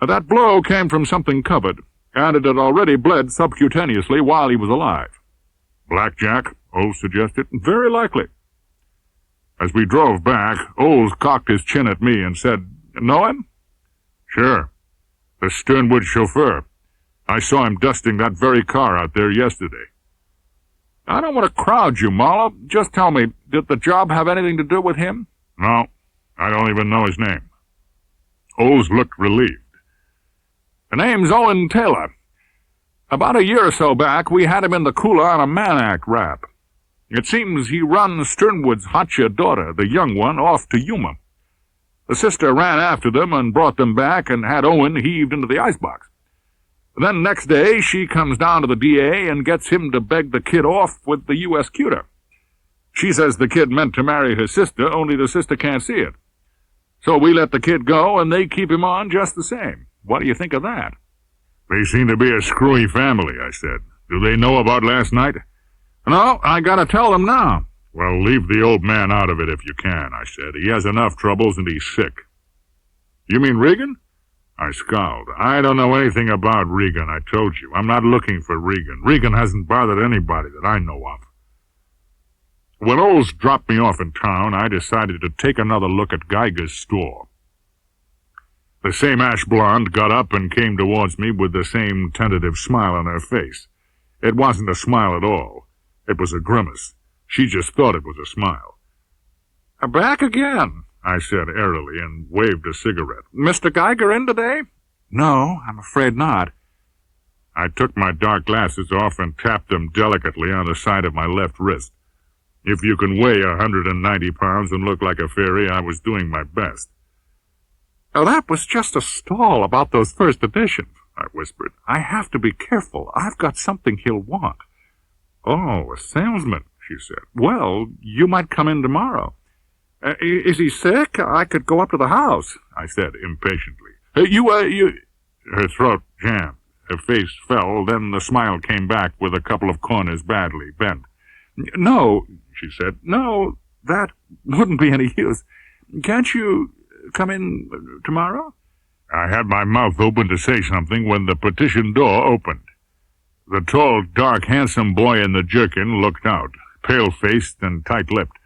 "That blow came from something covered, and it had already bled subcutaneously while he was alive." "Blackjack?" Oles suggested. "Very likely." As we drove back, Oles cocked his chin at me and said, "Know him?" "Sure. The Sternwood chauffeur. I saw him dusting that very car out there yesterday." "I don't want to crowd you, Marlowe. Just tell me, did the job have anything to do with him?" "No. I don't even know his name." Oles looked relieved. "The name's Owen Taylor. About a year or so back, we had him in the cooler on a Mannack rap. It seems he run Sternwood's hotshot daughter, the young one, off to Yuma. The sister ran after them and brought them back and had Owen heaved into the icebox. Then next day, she comes down to the DA and gets him to beg the kid off with the U.S. cuter. She says the kid meant to marry her sister, only the sister can't see it. So we let the kid go, and they keep him on just the same. What do you think of that?" "They seem to be a screwy family," I said. "Do they know about last night?" "No, I gotta tell them now." "Well, leave the old man out of it if you can," I said. "He has enough troubles and he's sick." "You mean Regan?" I scowled. "I don't know anything about Regan, I told you. I'm not looking for Regan. Regan hasn't bothered anybody that I know of." When Oles dropped me off in town, I decided to take another look at Geiger's store. The same ash blonde got up and came towards me with the same tentative smile on her face. It wasn't a smile at all. It was a grimace. She just thought it was a smile. "Back again," I said airily, and waved a cigarette. "Mr. Geiger in today?" "No, I'm afraid not." I took my dark glasses off and tapped them delicately on the side of my left wrist. If you can weigh 190 pounds and look like a fairy, I was doing my best. "Oh, that was just a stall about those first editions," I whispered. "I have to be careful. I've got something he'll want." "Oh, a salesman," she said. "Well, you might come in tomorrow." Is he sick? I could go up to the house," I said impatiently. You... Her throat jammed. Her face fell, then the smile came back with a couple of corners badly bent. "No," she said. "No, that wouldn't be any use. Can't you come in tomorrow?" I had my mouth open to say something when the partition door opened. The tall, dark, handsome boy in the jerkin looked out, pale-faced and tight-lipped,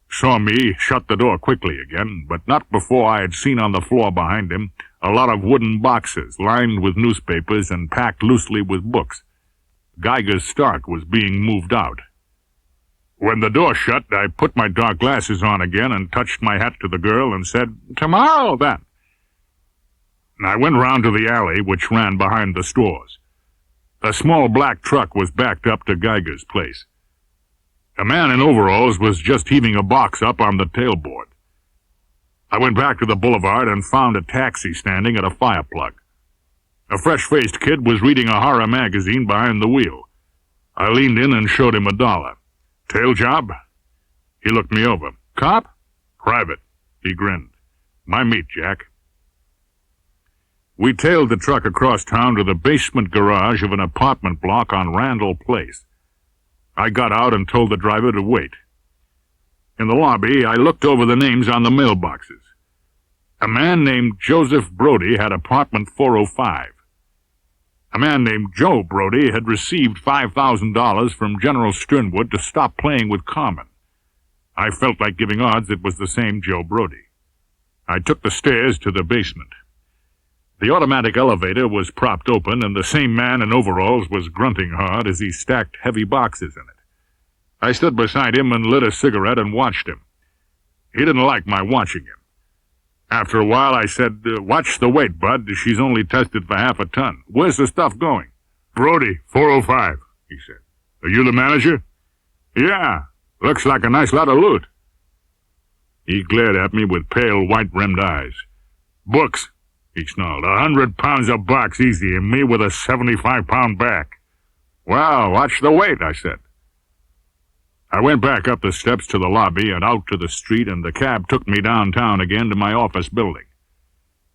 saw me, shut the door quickly again, but not before I had seen on the floor behind him a lot of wooden boxes lined with newspapers and packed loosely with books. Geiger's stock was being moved out. When the door shut, I put my dark glasses on again and touched my hat to the girl and said, "Tomorrow, then." I went round to the alley which ran behind the stores. A small black truck was backed up to Geiger's place. A man in overalls was just heaving a box up on the tailboard. I went back to the boulevard and found a taxi standing at a fire plug. A fresh-faced kid was reading a horror magazine behind the wheel. I leaned in and showed him $1. "Tail job?" He looked me over. "Cop?" "Private." He grinned. "My meat, Jack." We tailed the truck across town to the basement garage of an apartment block on Randall Place. I got out and told the driver to wait. In the lobby, I looked over the names on the mailboxes. A man named Joseph Brody had apartment 405. A man named Joe Brody had received $5,000 from General Sternwood to stop playing with Carmen. I felt like giving odds it was the same Joe Brody. I took the stairs to the basement. The automatic elevator was propped open, and the same man in overalls was grunting hard as he stacked heavy boxes in it. I stood beside him and lit a cigarette and watched him. He didn't like my watching him. After a while, I said, "Watch the weight, bud. She's only tested for half a ton. Where's the stuff going?" "Brody, 405, he said. "Are you the manager?" "Yeah. Looks like a nice lot of loot." He glared at me with pale, white-rimmed eyes. "Books," he snarled. 100 pounds a box easy, and me with a 75-pound back. "Well, watch the weight," I said. I went back up the steps to the lobby and out to the street, and the cab took me downtown again to my office building.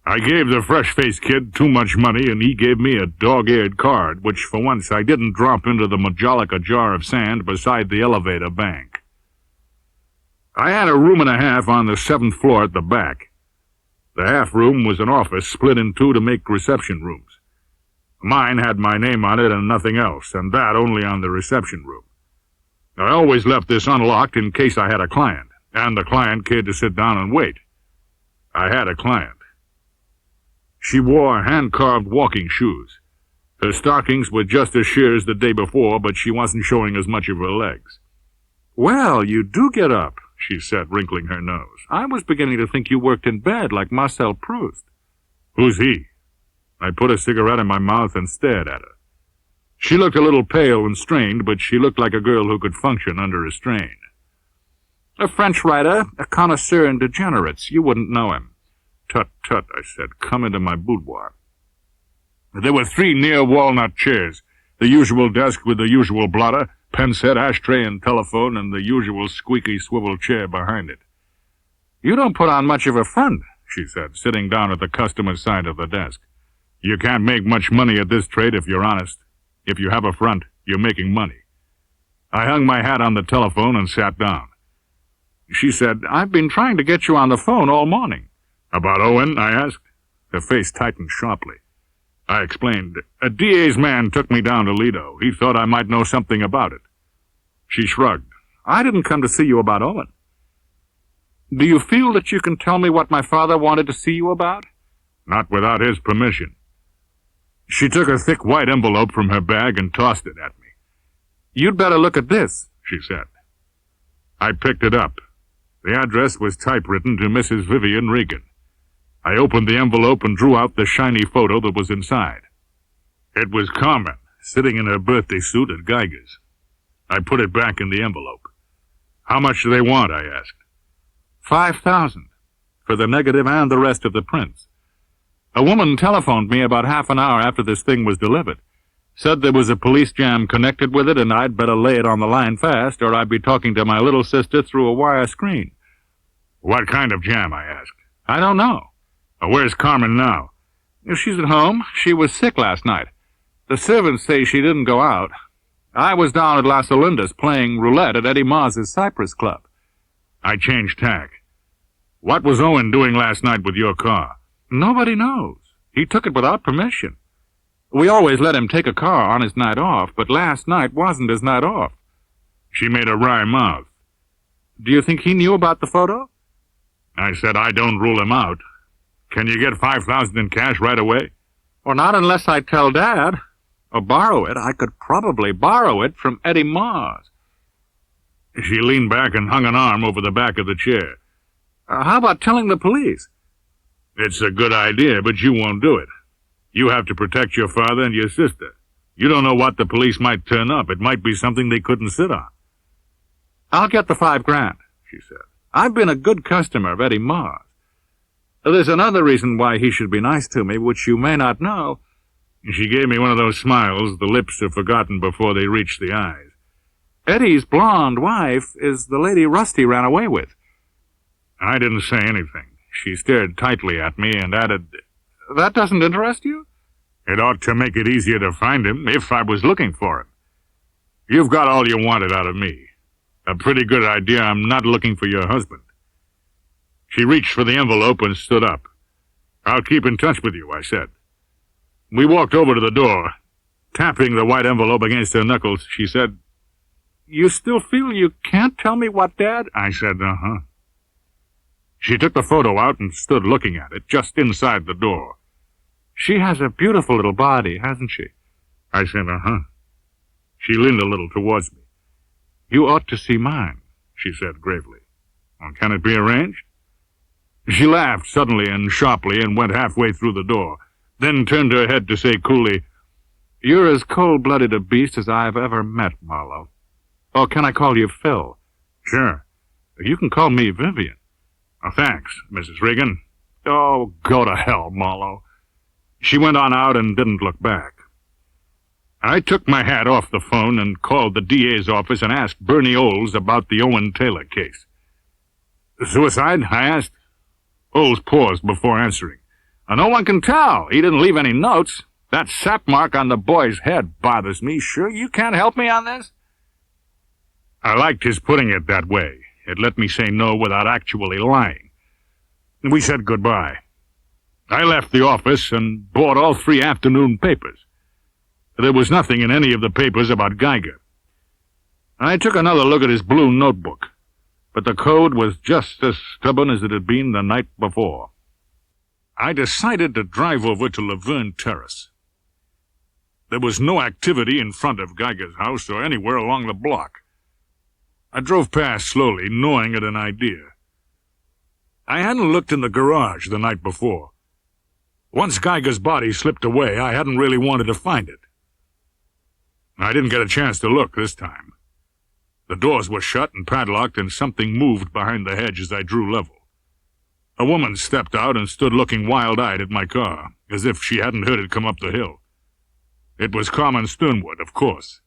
I gave the fresh-faced kid too much money, and he gave me a dog-eared card, which for once I didn't drop into the Majolica jar of sand beside the elevator bank. I had a room and a half on the 7th floor at the back. The half room was an office split in two to make reception rooms. Mine had my name on it and nothing else, and that only on the reception room. I always left this unlocked in case I had a client, and the client cared to sit down and wait. I had a client. She wore hand-carved walking shoes. Her stockings were just as sheer as the day before, but she wasn't showing as much of her legs. "Well, you do get up," she said, wrinkling her nose. "I was beginning to think you worked in bed like Marcel Proust." "Who's he?" I put a cigarette in my mouth and stared at her. She looked a little pale and strained, but she looked like a girl who could function under a strain. "A French writer, a connoisseur in degenerates. You wouldn't know him." "Tut, tut," I said. "Come into my boudoir." There were 3 near walnut chairs, the usual desk with the usual blotter, pen set, ashtray, and telephone, and the usual squeaky swivel chair behind it. "You don't put on much of a front," she said, sitting down at the customer's side of the desk. "You can't make much money at this trade if you're honest. If you have a front, you're making money." I hung my hat on the telephone and sat down. She said, "I've been trying to get you on the phone all morning." "About Owen?" I asked. Her face tightened sharply. I explained. "A DA's man took me down to Lido. He thought I might know something about it." She shrugged. "I didn't come to see you about Owen." "Do you feel that you can tell me what my father wanted to see you about?" "Not without his permission." She took a thick white envelope from her bag and tossed it at me. "You'd better look at this," she said. I picked it up. The address was typewritten to Mrs. Vivian Regan. I opened the envelope and drew out the shiny photo that was inside. It was Carmen, sitting in her birthday suit at Geiger's. I put it back in the envelope. "How much do they want?" I asked. $5,000, for the negative and the rest of the prints. A woman telephoned me about half an hour after this thing was delivered. Said there was a police jam connected with it and I'd better lay it on the line fast or I'd be talking to my little sister through a wire screen. "What kind of jam?" I asked. "I don't know." "Where's Carmen now?" "She's at home. She was sick last night. The servants say she didn't go out. I was down at Las Olindas playing roulette at Eddie Mars's Cypress Club." I changed tack. "What was Owen doing last night with your car?" "Nobody knows. He took it without permission. We always let him take a car on his night off, but last night wasn't his night off." She made a wry mouth. "Do you think he knew about the photo?" I said, "I don't rule him out. Can you get $5,000 in cash right away?" "Or not unless I tell Dad. Or borrow it. I could probably borrow it from Eddie Mars." She leaned back and hung an arm over the back of the chair. How about telling the police?" "It's a good idea, but you won't do it. You have to protect your father and your sister. You don't know what the police might turn up. It might be something they couldn't sit on." "I'll get the $5,000, she said. "I've been a good customer of Eddie Mars. There's another reason why he should be nice to me, which you may not know." She gave me one of those smiles the lips have forgotten before they reach the eyes. "Eddie's blonde wife is the lady Rusty ran away with." I didn't say anything. She stared tightly at me and added, "That doesn't interest you?" "It ought to make it easier to find him if I was looking for him. You've got all you wanted out of me. A pretty good idea I'm not looking for your husband." She reached for the envelope and stood up. "I'll keep in touch with you," I said. We walked over to the door. Tapping the white envelope against her knuckles, she said, "You still feel you can't tell me what Dad—" I said, "Uh-huh." She took the photo out and stood looking at it, just inside the door. "She has a beautiful little body, hasn't she?" I said, "Uh-huh." She leaned a little towards me. "You ought to see mine," she said gravely. "Well, can it be arranged?" She laughed suddenly and sharply and went halfway through the door, then turned her head to say coolly, "You're as cold-blooded a beast as I've ever met, Marlowe. Or can I call you Phil?" "Sure." "You can call me Vivian." "Oh, thanks, Mrs. Regan." "Oh, go to hell, Marlowe." She went on out and didn't look back. I took my hat off the phone and called the DA's office and asked Bernie Olds about the Owen Taylor case. "Suicide?" I asked. Olds paused before answering. No one can tell. He didn't leave any notes. That sap mark on the boy's head bothers me. Sure you can't help me on this? I liked his putting it that way. It let me say no without actually lying. We said goodbye. I left the office and bought all 3 afternoon papers. There was nothing in any of the papers about Geiger. I took another look at his blue notebook, but the code was just as stubborn as it had been the night before. I decided to drive over to Laverne Terrace. There was no activity in front of Geiger's house or anywhere along the block. I drove past slowly, gnawing at an idea. I hadn't looked in the garage the night before. Once Geiger's body slipped away, I hadn't really wanted to find it. I didn't get a chance to look this time. The doors were shut and padlocked, and something moved behind the hedge as I drew level. A woman stepped out and stood looking wild-eyed at my car, as if she hadn't heard it come up the hill. It was Carmen Sternwood, of course.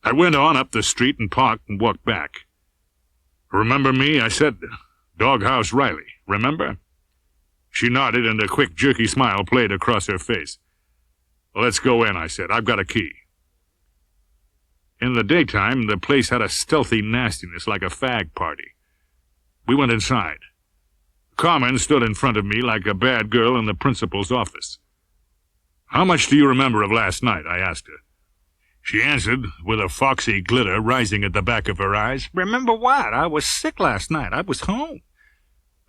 I went on up the street and parked and walked back. "Remember me?" I said. "Doghouse Riley, remember?" She nodded, and a quick, jerky smile played across her face. "Let's go in," I said. "I've got a key." In the daytime, the place had a stealthy nastiness like a fag party. We went inside. Carmen stood in front of me like a bad girl in the principal's office. "How much do you remember of last night?" I asked her. She answered, with a foxy glitter rising at the back of her eyes, "Remember what? I was sick last night. I was home."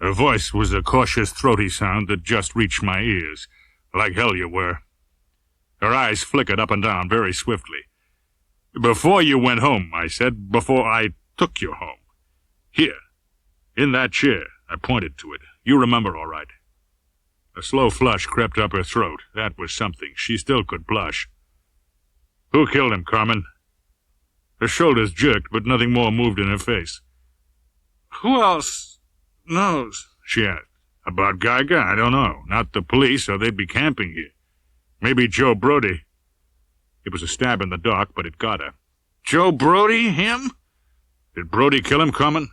Her voice was a cautious, throaty sound that just reached my ears. "Like hell you were." Her eyes flickered up and down very swiftly. "Before you went home," I said, "before I took you home. Here, in that chair." I pointed to it. "You remember all right." A slow flush crept up her throat. That was something. She still could blush. "Who killed him, Carmen?" Her shoulders jerked, but nothing more moved in her face. "Who else knows?" she asked. "About Geiger? I don't know. Not the police, or they'd be camping here. Maybe Joe Brody." It was a stab in the dark, but it got her. "Joe Brody? Him? Did Brody kill him, Carmen?"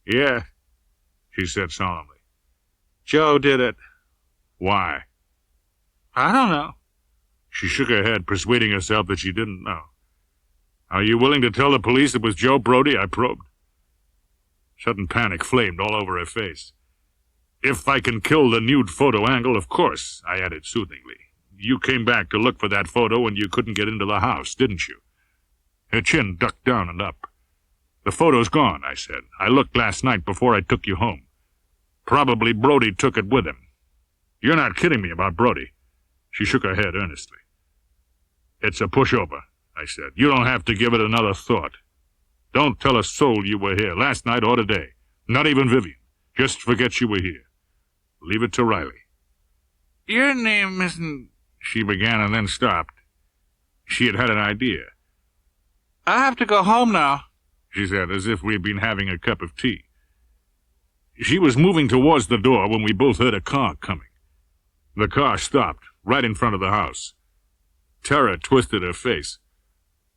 "Yeah," she said solemnly. "Joe did it." "Why?" "I don't know." She shook her head, persuading herself that she didn't know. "Are you willing to tell the police it was Joe Brody?" I probed. Sudden panic flamed all over her face. "If I can kill the nude photo angle, of course," I added soothingly. "You came back to look for that photo and you couldn't get into the house, didn't you?" Her chin ducked down and up. "The photo's gone," I said. "I looked last night before I took you home. Probably Brody took it with him." "You're not kidding me about Brody." She shook her head earnestly. "It's a pushover," I said. "You don't have to give it another thought. Don't tell a soul you were here, last night or today. Not even Vivian. Just forget you were here. Leave it to Riley." "Your name isn't—" she began and then stopped. She had had an idea. "I have to go home now," she said, as if we had been having a cup of tea. She was moving towards the door when we both heard a car coming. The car stopped, right in front of the house. Terror twisted her face.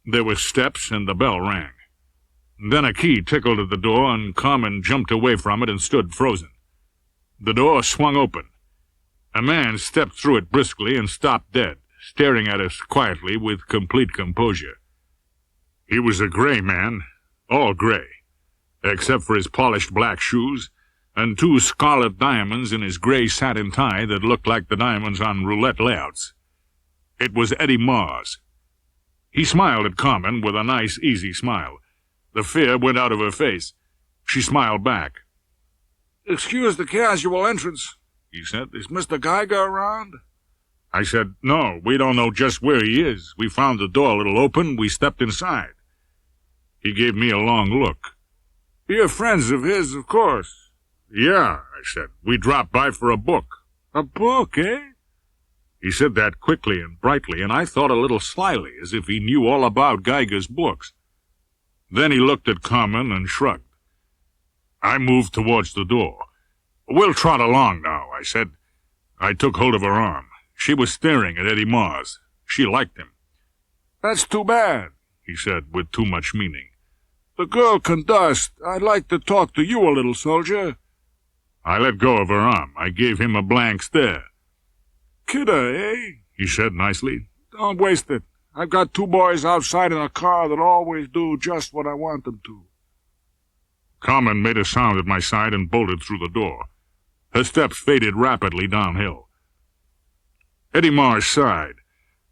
There were steps, and the bell rang. Then a key tickled at the door, and Carmen jumped away from it and stood frozen. The door swung open. A man stepped through it briskly and stopped dead, staring at us quietly with complete composure. He was a gray man, all gray, except for his polished black shoes and 2 scarlet diamonds in his gray satin tie that looked like the diamonds on roulette layouts. It was Eddie Mars. He smiled at Carmen with a nice, easy smile. The fear went out of her face. She smiled back. "Excuse the casual entrance," he said. "Is Mr. Geiger around?" I said, "No, we don't know just where he is. We found the door a little open. We stepped inside." He gave me a long look. "You're friends of his, of course." "Yeah," I said. "We dropped by for a book." "A book, eh?" He said that quickly and brightly, and I thought a little slyly, as if he knew all about Geiger's books. Then he looked at Carmen and shrugged. I moved towards the door. "We'll trot along now," I said. I took hold of her arm. She was staring at Eddie Mars. She liked him. "That's too bad," he said with too much meaning. "The girl can dust. I'd like to talk to you a little, soldier." I let go of her arm. I gave him a blank stare. "Kidder, eh?" he said nicely. "Don't waste it. I've got 2 boys outside in a car that always do just what I want them to." Carmen made a sound at my side and bolted through the door. Her steps faded rapidly downhill. Eddie Mars sighed.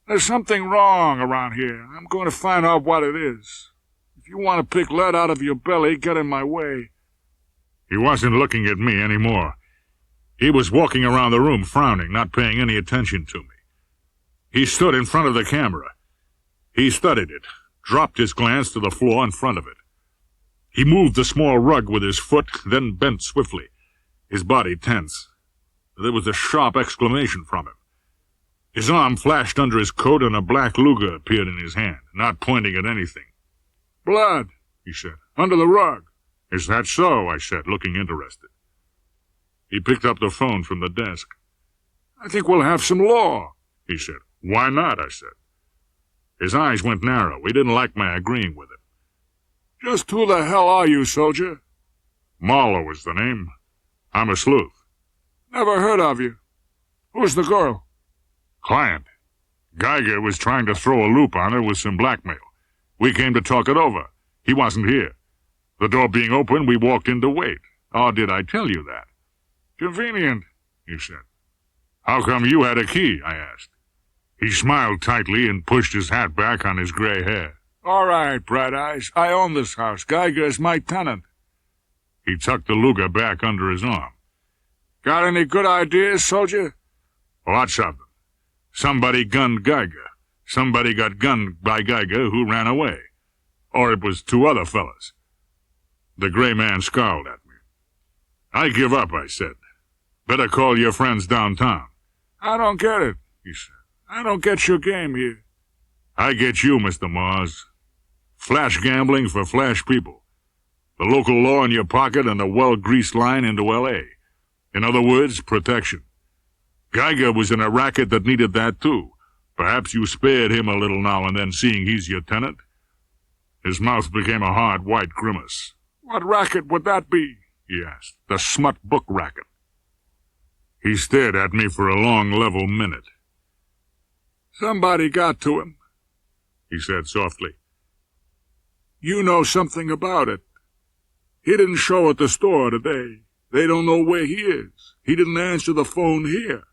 "There's something wrong around here. I'm going to find out what it is. If you want to pick lead out of your belly, get in my way." He wasn't looking at me anymore. He was walking around the room, frowning, not paying any attention to me. He stood in front of the camera. He studied it, dropped his glance to the floor in front of it. He moved the small rug with his foot, then bent swiftly, his body tense. There was a sharp exclamation from him. His arm flashed under his coat and a black Luger appeared in his hand, not pointing at anything. "Blood," he said, "under the rug." "Is that so?" I said, looking interested. He picked up the phone from the desk. "I think we'll have some law," he said. "Why not?" I said. His eyes went narrow. He didn't like my agreeing with him. "Just who the hell are you, soldier?" Marlowe is the name. I'm a sleuth. "Never heard of you. Who's the girl?" "Client. Geiger was trying to throw a loop on her with some blackmail. We came to talk it over. He wasn't here. The door being open, we walked in to wait. Or did I tell you that?" "Convenient," he said. "How come you had a key?" I asked. He smiled tightly and pushed his hat back on his gray hair. "All right, Bright Eyes. I own this house. Geiger is my tenant." He tucked the Luger back under his arm. "Got any good ideas, soldier?" "Lots of them. Somebody gunned Geiger. Somebody got gunned by Geiger who ran away. Or it was 2 other fellas." The gray man scowled at me. "I give up," I said. "Better call your friends downtown." "I don't get it," he said. "I don't get your game here." "I get you, Mr. Mars. Flash gambling for flash people. The local law in your pocket and a well-greased line into L.A. In other words, protection. Geiger was in a racket that needed that too. Perhaps you spared him a little now and then, seeing he's your tenant." His mouth became a hard white grimace. "What racket would that be?" he asked. "The smut book racket." He stared at me for a long, level minute. "Somebody got to him," he said softly. "You know something about it. He didn't show at the store today. They don't know where he is. He didn't answer the phone here.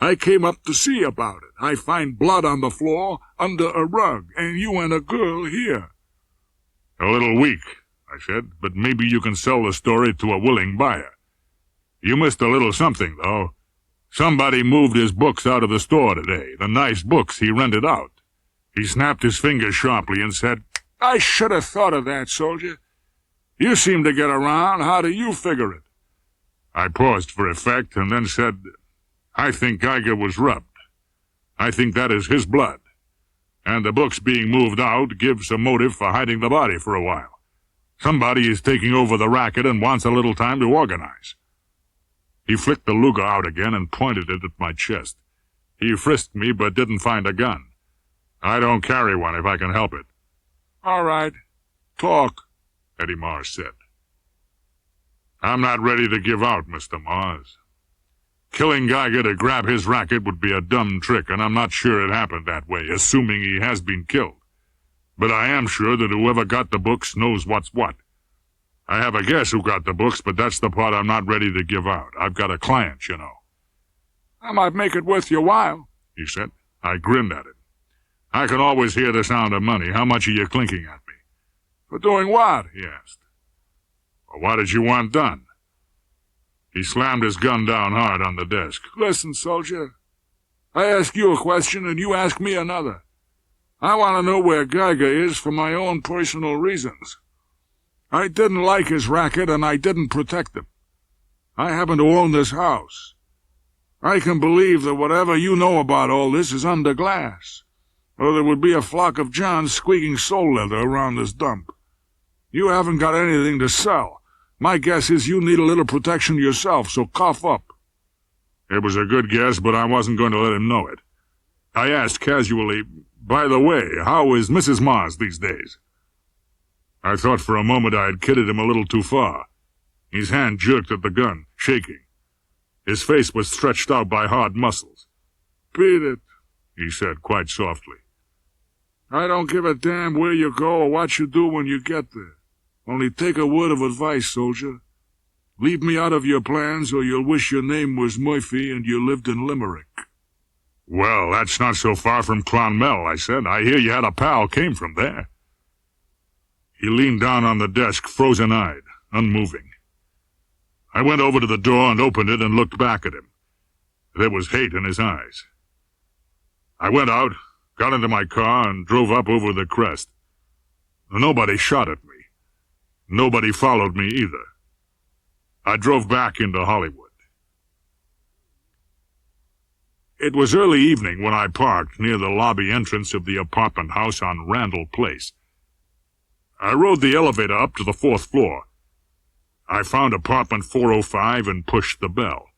I came up to see about it. I find blood on the floor under a rug, and you and a girl here." "A little weak," I said, "but maybe you can sell the story to a willing buyer. You missed a little something, though. Somebody moved his books out of the store today, the nice books he rented out." He snapped his fingers sharply and said, "I should have thought of that, soldier. You seem to get around. How do you figure it?" I paused for effect and then said, "I think Geiger was rubbed. I think that is his blood. And the books being moved out gives a motive for hiding the body for a while. Somebody is taking over the racket and wants a little time to organize." He flicked the Luger out again and pointed it at my chest. He frisked me but didn't find a gun. "I don't carry one if I can help it." "All right. Talk," Eddie Mars said. "I'm not ready to give out, Mr. Mars. Killing Geiger to grab his racket would be a dumb trick, and I'm not sure it happened that way, assuming he has been killed. But I am sure that whoever got the books knows what's what. I have a guess who got the books, but that's the part I'm not ready to give out. I've got a client, you know." "I might make it worth your while," he said. I grinned at him. "I can always hear the sound of money. How much are you clinking at me?" "For doing what?" he asked. "Well, what did you want done?" He slammed his gun down hard on the desk. "Listen, soldier. I ask you a question and you ask me another. I want to know where Geiger is for my own personal reasons. I didn't like his racket and I didn't protect him. I happen to own this house. I can believe that whatever you know about all this is under glass, or there would be a flock of Johns squeaking sole leather around this dump. You haven't got anything to sell. My guess is you need a little protection yourself, so cough up." It was a good guess, but I wasn't going to let him know it. I asked casually, "By the way, how is Mrs. Mars these days?" I thought for a moment I had kidded him a little too far. His hand jerked at the gun, shaking. His face was stretched out by hard muscles. "Beat it," he said quite softly. "I don't give a damn where you go or what you do when you get there. Only take a word of advice, soldier. Leave me out of your plans or you'll wish your name was Murphy and you lived in Limerick." "Well, that's not so far from Clonmel," I said. "I hear you had a pal came from there." He leaned down on the desk, frozen-eyed, unmoving. I went over to the door and opened it and looked back at him. There was hate in his eyes. I went out, got into my car, and drove up over the crest. Nobody shot at me. Nobody followed me either. I drove back into Hollywood. It was early evening when I parked near the lobby entrance of the apartment house on Randall Place. I rode the elevator up to the 4th floor. I found apartment 405 and pushed the bell.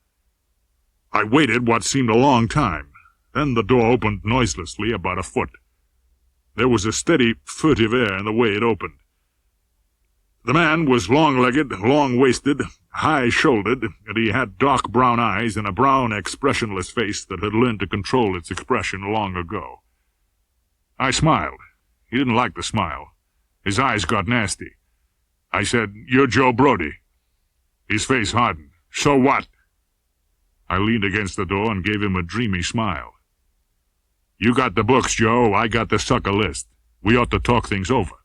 I waited what seemed a long time. Then the door opened noiselessly about a foot. There was a steady, furtive air in the way it opened. The man was long-legged, long-waisted, high-shouldered, and he had dark brown eyes and a brown, expressionless face that had learned to control its expression long ago. I smiled. He didn't like the smile. His eyes got nasty. I said, "You're Joe Brody." His face hardened. "So what?" I leaned against the door and gave him a dreamy smile. "You got the books, Joe. I got the sucker list. We ought to talk things over."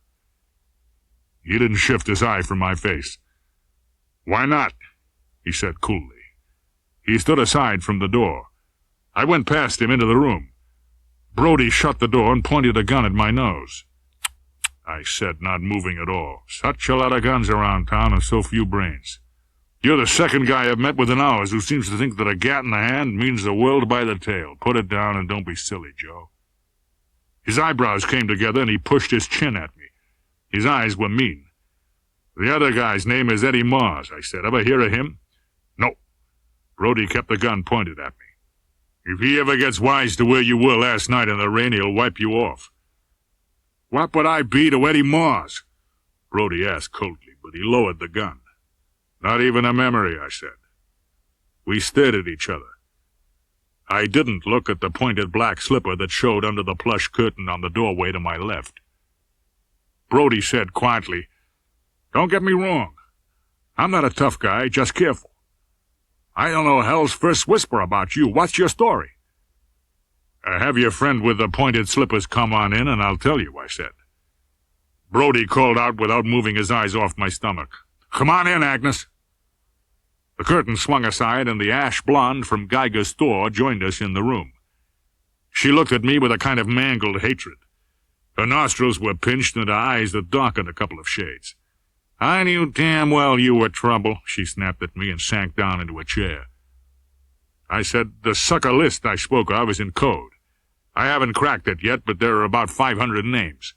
He didn't shift his eye from my face. "Why not?" he said coolly. He stood aside from the door. I went past him into the room. Brody shut the door and pointed a gun at my nose. I said, not moving at all. "Such a lot of guns around town and so few brains. You're the second guy I've met within hours who seems to think that a gat in the hand means the world by the tail. Put it down and don't be silly, Joe." His eyebrows came together and he pushed his chin at me. His eyes were mean. "The other guy's name is Eddie Mars," I said. "Ever hear of him?" "No." Brody kept the gun pointed at me. "If he ever gets wise to where you were last night in the rain, he'll wipe you off." "What would I be to Eddie Mars?" Brody asked coldly, but he lowered the gun. "Not even a memory," I said. We stared at each other. I didn't look at the pointed black slipper that showed under the plush curtain on the doorway to my left. Brody said quietly, "Don't get me wrong. I'm not a tough guy, just careful. I don't know hell's first whisper about you. What's your story?" "Have your friend with the pointed slippers come on in and I'll tell you," I said. Brody called out without moving his eyes off my stomach. "Come on in, Agnes." The curtain swung aside and the ash blonde from Geiger's store joined us in the room. She looked at me with a kind of mangled hatred. Her nostrils were pinched and her eyes had darkened a couple of shades. "I knew damn well you were trouble," she snapped at me and sank down into a chair. I said, "The sucker list I spoke of is in code. I haven't cracked it yet, but there are about 500 names.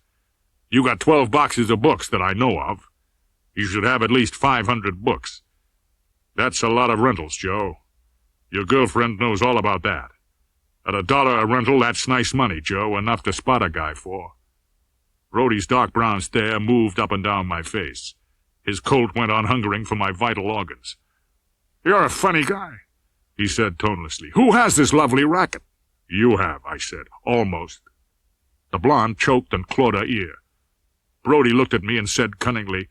You got 12 boxes of books that I know of. You should have at least 500 books. That's a lot of rentals, Joe. Your girlfriend knows all about that. At $1 a rental, that's nice money, Joe, enough to spot a guy for." Brody's dark brown stare moved up and down my face. His colt went on hungering for my vital organs. "You're a funny guy," he said tonelessly. "Who has this lovely racket?" "You have," I said. "Almost." The blonde choked and clawed her ear. Brody looked at me and said cunningly,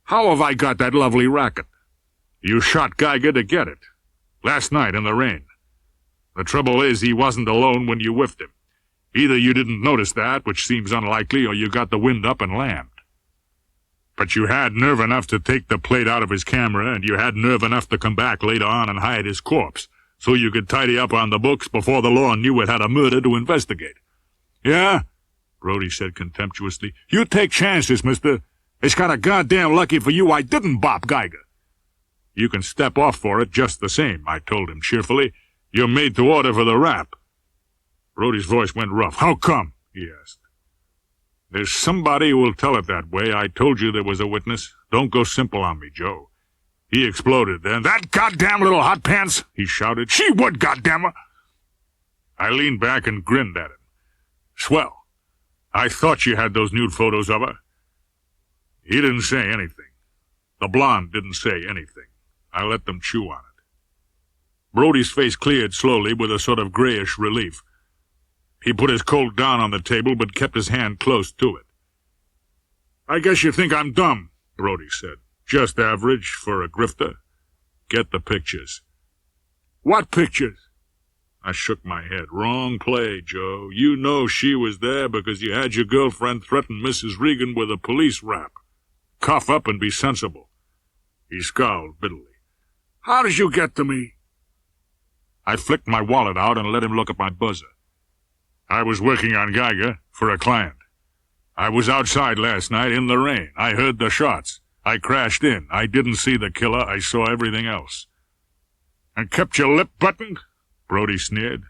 "How have I got that lovely racket?" "You shot Geiger to get it. Last night in the rain. The trouble is he wasn't alone when you whiffed him. Either you didn't notice that, which seems unlikely, or you got the wind up and lammed. But you had nerve enough to take the plate out of his camera, and you had nerve enough to come back later on and hide his corpse, so you could tidy up on the books before the law knew it had a murder to investigate." "Yeah?" Brody said contemptuously. "You take chances, mister. It's kind of goddamn lucky for you I didn't bop Geiger." "You can step off for it just the same," I told him cheerfully. "You're made to order for the rap." Brody's voice went rough. "How come?" he asked. "There's somebody who will tell it that way. I told you there was a witness. Don't go simple on me, Joe." He exploded then. "That goddamn little hot pants!" he shouted. "She would, goddamn her!" I leaned back and grinned at him. "Swell. I thought you had those nude photos of her." He didn't say anything. The blonde didn't say anything. I let them chew on it. Brody's face cleared slowly with a sort of grayish relief. He put his Colt down on the table, but kept his hand close to it. "I guess you think I'm dumb," Brody said. "Just average for a grifter. Get the pictures." "What pictures?" I shook my head. "Wrong play, Joe. You know she was there because you had your girlfriend threaten Mrs. Regan with a police rap. Cough up and be sensible." He scowled bitterly. "How did you get to me?" I flicked my wallet out and let him look at my buzzer. "I was working on Geiger for a client. I was outside last night in the rain. I heard the shots. I crashed in. I didn't see the killer. I saw everything else." "And kept your lip buttoned?" Brody sneered.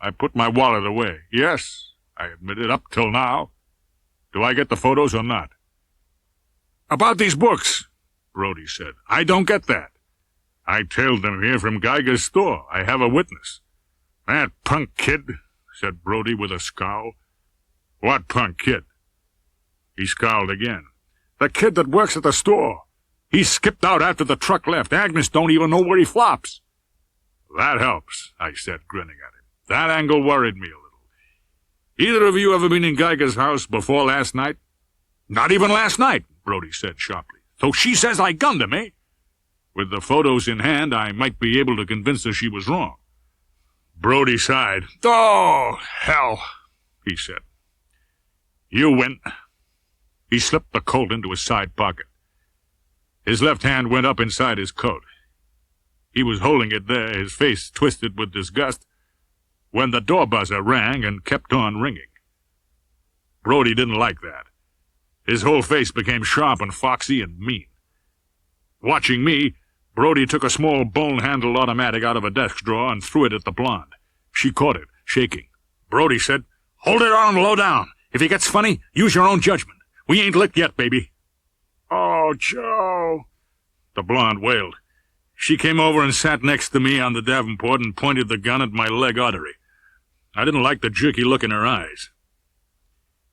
I put my wallet away. "Yes," I admitted, "up till now. Do I get the photos or not?" "About these books," Brody said. "I don't get that." "I tailed them here from Geiger's store. I have a witness." "That punk kid," said Brody with a scowl. "What punk kid?" He scowled again. "The kid that works at the store. He skipped out after the truck left. Agnes don't even know where he flops." "That helps," I said, grinning at him. "That angle worried me a little. Either of you ever been in Geiger's house before last night?" "Not even last night," Brody said sharply. "So she says I gunned him, eh?" With the photos in hand, I might be able to convince her she was wrong. Brody sighed. "Oh, hell," he said. "You win." He slipped the Colt into his side pocket. His left hand went up inside his coat. He was holding it there, his face twisted with disgust, when the door buzzer rang and kept on ringing. Brody didn't like that. His whole face became sharp and foxy and mean. Watching me, Brody took a small bone-handled automatic out of a desk drawer and threw it at the blonde. She caught it, shaking. Brody said, "Hold it on low down. If he gets funny, use your own judgment. We ain't licked yet, baby." "Oh, Joe," the blonde wailed. She came over and sat next to me on the davenport and pointed the gun at my leg artery. I didn't like the jerky look in her eyes.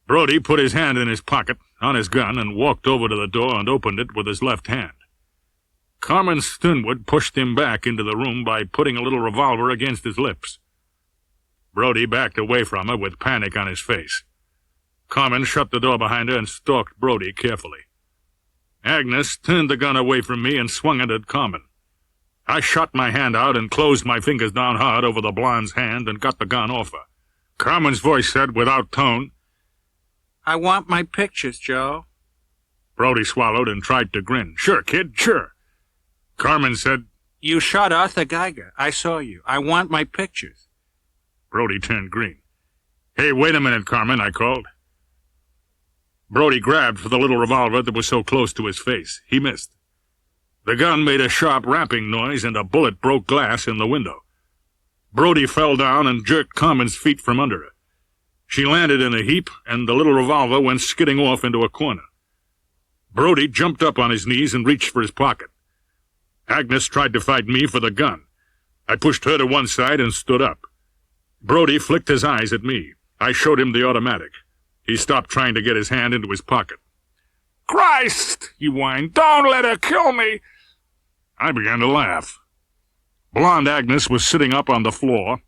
Brody put his hand in his pocket, on his gun, and walked over to the door and opened it with his left hand. Carmen Stunwood pushed him back into the room by putting a little revolver against his lips. Brody backed away from her with panic on his face. Carmen shut the door behind her and stalked Brody carefully. Agnes turned the gun away from me and swung it at Carmen. I shot my hand out and closed my fingers down hard over the blonde's hand and got the gun off her. Carmen's voice said, without tone, "I want my pictures, Joe." Brody swallowed and tried to grin. "Sure, kid, sure." Carmen said, "You shot Arthur Geiger. I saw you. I want my pictures." Brody turned green. "Hey, wait a minute, Carmen," I called. Brody grabbed for the little revolver that was so close to his face. He missed. The gun made a sharp rapping noise, and a bullet broke glass in the window. Brody fell down and jerked Carmen's feet from under her. She landed in a heap, and the little revolver went skidding off into a corner. Brody jumped up on his knees and reached for his pocket. Agnes tried to fight me for the gun. I pushed her to one side and stood up. Brody flicked his eyes at me. I showed him the automatic. He stopped trying to get his hand into his pocket. "Christ!" he whined. "Don't let her kill me!" I began to laugh. Blonde Agnes was sitting up on the floor.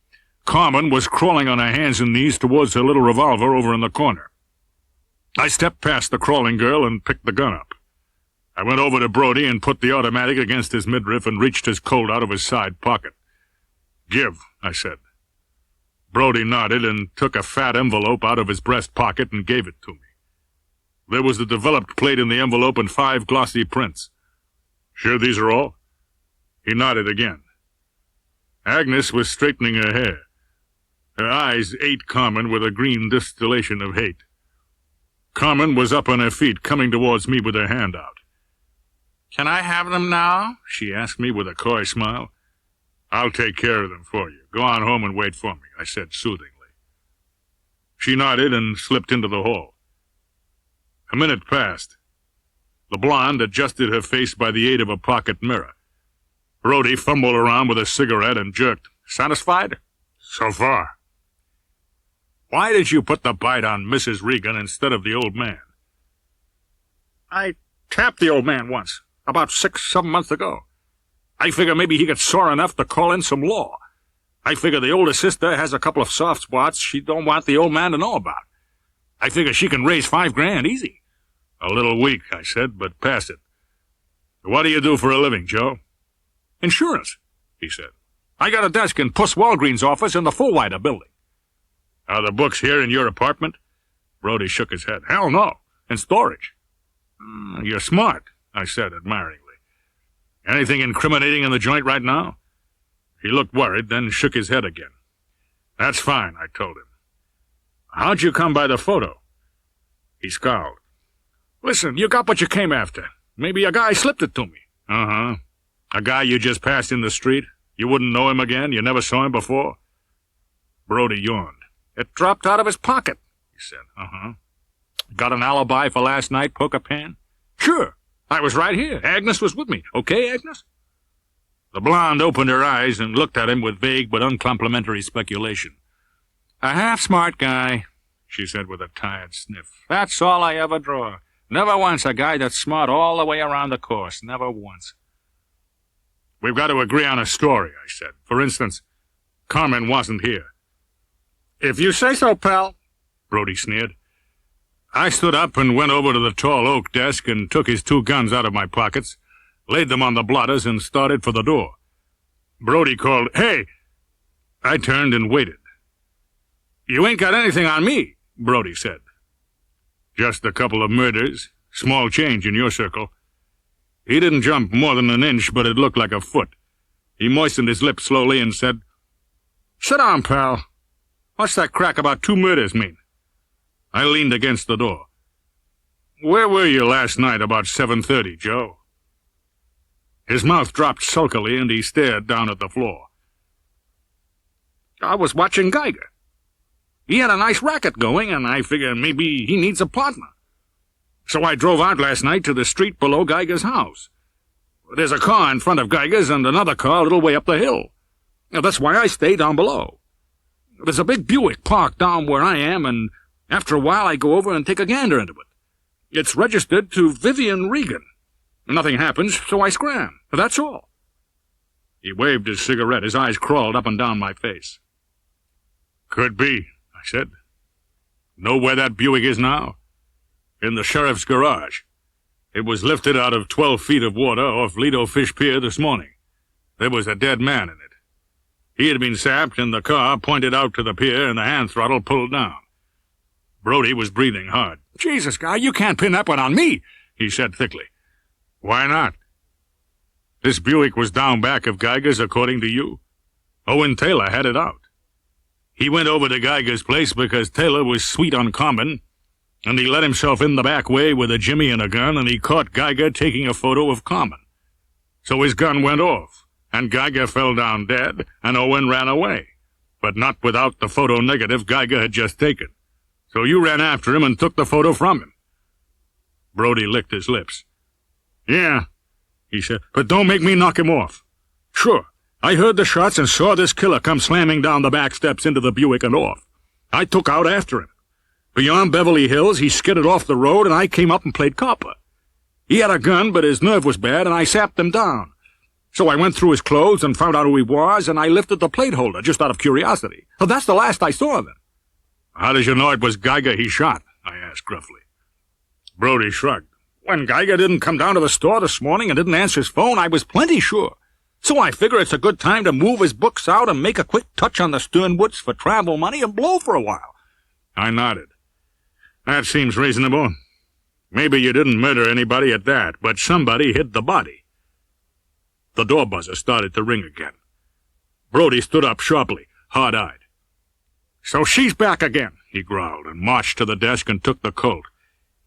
Carmen was crawling on her hands and knees towards her little revolver over in the corner. I stepped past the crawling girl and picked the gun up. I went over to Brody and put the automatic against his midriff and reached his Colt out of his side pocket. "Give," I said. Brody nodded and took a fat envelope out of his breast pocket and gave it to me. There was the developed plate in the envelope and 5 glossy prints. "Sure these are all?" He nodded again. Agnes was straightening her hair. Her eyes ate Carmen with a green distillation of hate. Carmen was up on her feet, coming towards me with her hand out. "Can I have them now?" she asked me with a coy smile. "I'll take care of them for you. Go on home and wait for me," I said soothingly. She nodded and slipped into the hall. A minute passed. The blonde adjusted her face by the aid of a pocket mirror. Brody fumbled around with a cigarette and jerked. "Satisfied?" "So far." "Why did you put the bite on Mrs. Regan instead of the old man?" "I tapped the old man once. about 6-7 months ago. I figure maybe he gets sore enough to call in some law. I figure the older sister has a couple of soft spots she don't want the old man to know about. I figure she can raise $5,000 easy. A little weak, I said, but pass it. What do you do for a living, Joe? Insurance, he said. I got a desk in Puss Walgreen's office in the Fullwider building. Are the books here in your apartment? Brody shook his head. Hell no. In storage. You're smart, I said admiringly. Anything incriminating in the joint right now? He looked worried, then shook his head again. That's fine, I told him. How'd you come by the photo? He scowled. Listen, you got what you came after. Maybe a guy slipped it to me. Uh-huh. A guy you just passed in the street? You wouldn't know him again? You never saw him before? Brody yawned. It dropped out of his pocket, he said. Uh-huh. Got an alibi for last night, poker pan? Sure. I was right here. Agnes was with me. Okay, Agnes? The blonde opened her eyes and looked at him with vague but uncomplimentary speculation. A half-smart guy, she said with a tired sniff. That's all I ever draw. Never once a guy that's smart all the way around the course. Never once. We've got to agree on a story, I said. For instance, Carmen wasn't here. If you say so, pal, Brody sneered. I stood up and went over to the tall oak desk and took his 2 guns out of my pockets, laid them on the blotters, and started for the door. Brody called, "Hey!" I turned and waited. You ain't got anything on me, Brody said. Just a couple of murders, small change in your circle. He didn't jump more than an inch, but it looked like a foot. He moistened his lips slowly and said, Sit down, pal. What's that crack about 2 murders mean? I leaned against the door. Where were you last night about 7:30, Joe? His mouth dropped sulkily, and he stared down at the floor. I was watching Geiger. He had a nice racket going, and I figured maybe he needs a partner. So I drove out last night to the street below Geiger's house. There's a car in front of Geiger's and another car a little way up the hill. That's why I stay down below. There's a big Buick parked down where I am, and after a while I go over and take a gander into it. It's registered to Vivian Regan. Nothing happens, so I scram. That's all. He waved his cigarette. His eyes crawled up and down my face. Could be, I said. Know where that Buick is now? In the sheriff's garage. It was lifted out of 12 feet of water off Lido Fish Pier this morning. There was a dead man in it. He had been sapped, and the car pointed out to the pier, and the hand throttle pulled down. Brody was breathing hard. Jesus, guy, you can't pin that one on me, he said thickly. Why not? This Buick was down back of Geiger's, according to you. Owen Taylor had it out. He went over to Geiger's place because Taylor was sweet on Carmen, and he let himself in the back way with a jimmy and a gun, and he caught Geiger taking a photo of Carmen. So his gun went off, and Geiger fell down dead, and Owen ran away, but not without the photo negative Geiger had just taken. So you ran after him and took the photo from him. Brody licked his lips. Yeah, he said, but don't make me knock him off. Sure, I heard the shots and saw this killer come slamming down the back steps into the Buick and off. I took out after him. Beyond Beverly Hills, he skidded off the road, and I came up and played copper. He had a gun, but his nerve was bad, and I sapped him down. So I went through his clothes and found out who he was, and I lifted the plate holder just out of curiosity. So that's the last I saw of him. How did you know it was Geiger he shot? I asked gruffly. Brody shrugged. When Geiger didn't come down to the store this morning and didn't answer his phone, I was plenty sure. So I figure it's a good time to move his books out and make a quick touch on the Sternwoods for travel money and blow for a while. I nodded. That seems reasonable. Maybe you didn't murder anybody at that, but somebody hid the body. The door buzzer started to ring again. Brody stood up sharply, hard-eyed. So she's back again, he growled, and marched to the desk and took the Colt.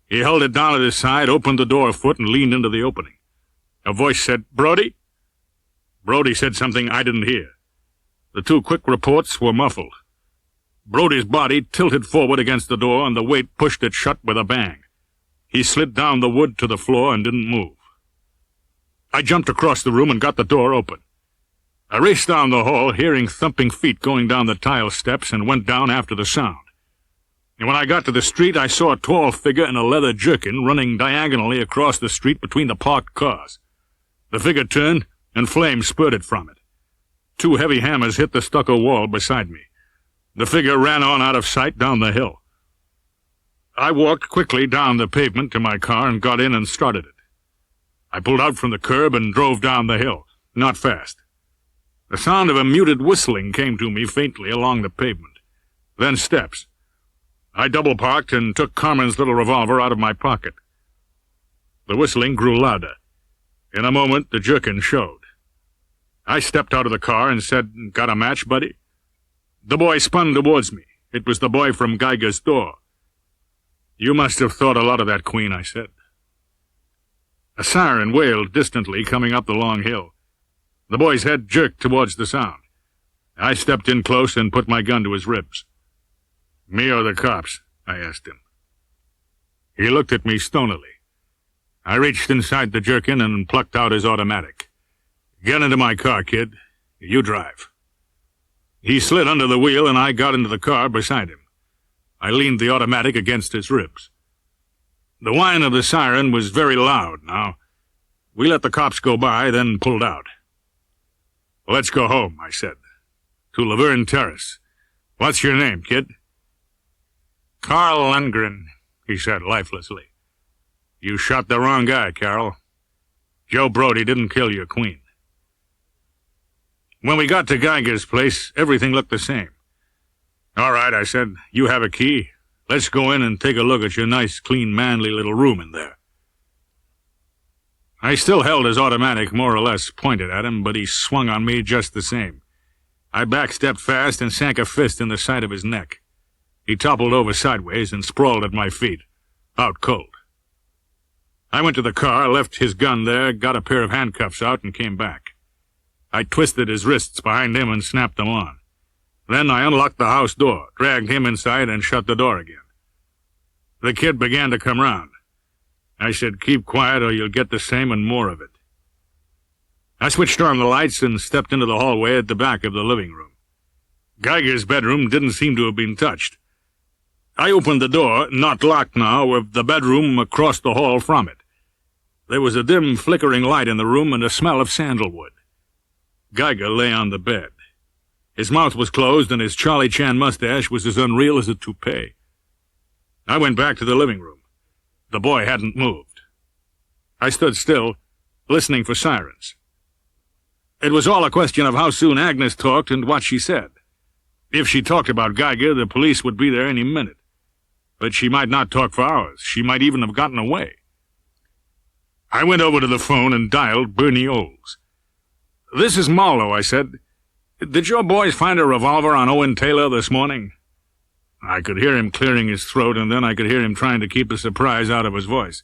He held it down at his side, opened the door a foot, and leaned into the opening. A voice said, Brody? Brody said something I didn't hear. The 2 quick reports were muffled. Brody's body tilted forward against the door, and the weight pushed it shut with a bang. He slid down the wood to the floor and didn't move. I jumped across the room and got the door open. I raced down the hall, hearing thumping feet going down the tile steps, and went down after the sound. And when I got to the street, I saw a tall figure in a leather jerkin running diagonally across the street between the parked cars. The figure turned, and flame spurted from it. 2 heavy hammers hit the stucco wall beside me. The figure ran on out of sight down the hill. I walked quickly down the pavement to my car and got in and started it. I pulled out from the curb and drove down the hill, not fast. The sound of a muted whistling came to me faintly along the pavement. Then steps. I double-parked and took Carmen's little revolver out of my pocket. The whistling grew louder. In a moment, the jerkin showed. I stepped out of the car and said, "Got a match, buddy?" The boy spun towards me. It was the boy from Geiger's store. "You must have thought a lot of that, Queen," I said. A siren wailed distantly coming up the long hill. The boy's head jerked towards the sound. I stepped in close and put my gun to his ribs. "Me or the cops?" I asked him. He looked at me stonily. I reached inside the jerkin and plucked out his automatic. "Get into my car, kid. You drive." He slid under the wheel, and I got into the car beside him. I leaned the automatic against his ribs. The whine of the siren was very loud now. We let the cops go by, then pulled out. "Let's go home," I said. "To Laverne Terrace. What's your name, kid?" "Carl Lundgren," he said lifelessly. "You shot the wrong guy, Carol. Joe Brody didn't kill your Queen." When we got to Geiger's place, everything looked the same. "All right," I said. "You have a key. Let's go in and take a look at your nice, clean, manly little room in there." I still held his automatic more or less pointed at him, but he swung on me just the same. I backstepped fast and sank a fist in the side of his neck. He toppled over sideways and sprawled at my feet, out cold. I went to the car, left his gun there, got a pair of handcuffs out, and came back. I twisted his wrists behind him and snapped them on. Then I unlocked the house door, dragged him inside, and shut the door again. The kid began to come round. I said, "Keep quiet or you'll get the same and more of it." I switched on the lights and stepped into the hallway at the back of the living room. Geiger's bedroom didn't seem to have been touched. I opened the door, not locked now, with the bedroom across the hall from it. There was a dim, flickering light in the room and a smell of sandalwood. Geiger lay on the bed. His mouth was closed and his Charlie Chan mustache was as unreal as a toupee. I went back to the living room. The boy hadn't moved. I stood still, listening for sirens. It was all a question of how soon Agnes talked and what she said. If she talked about Geiger, the police would be there any minute. But she might not talk for hours. She might even have gotten away. I went over to the phone and dialed Bernie Olds. "This is Marlowe," I said. "Did your boys find a revolver on Owen Taylor this morning?" I could hear him clearing his throat, and then I could hear him trying to keep the surprise out of his voice.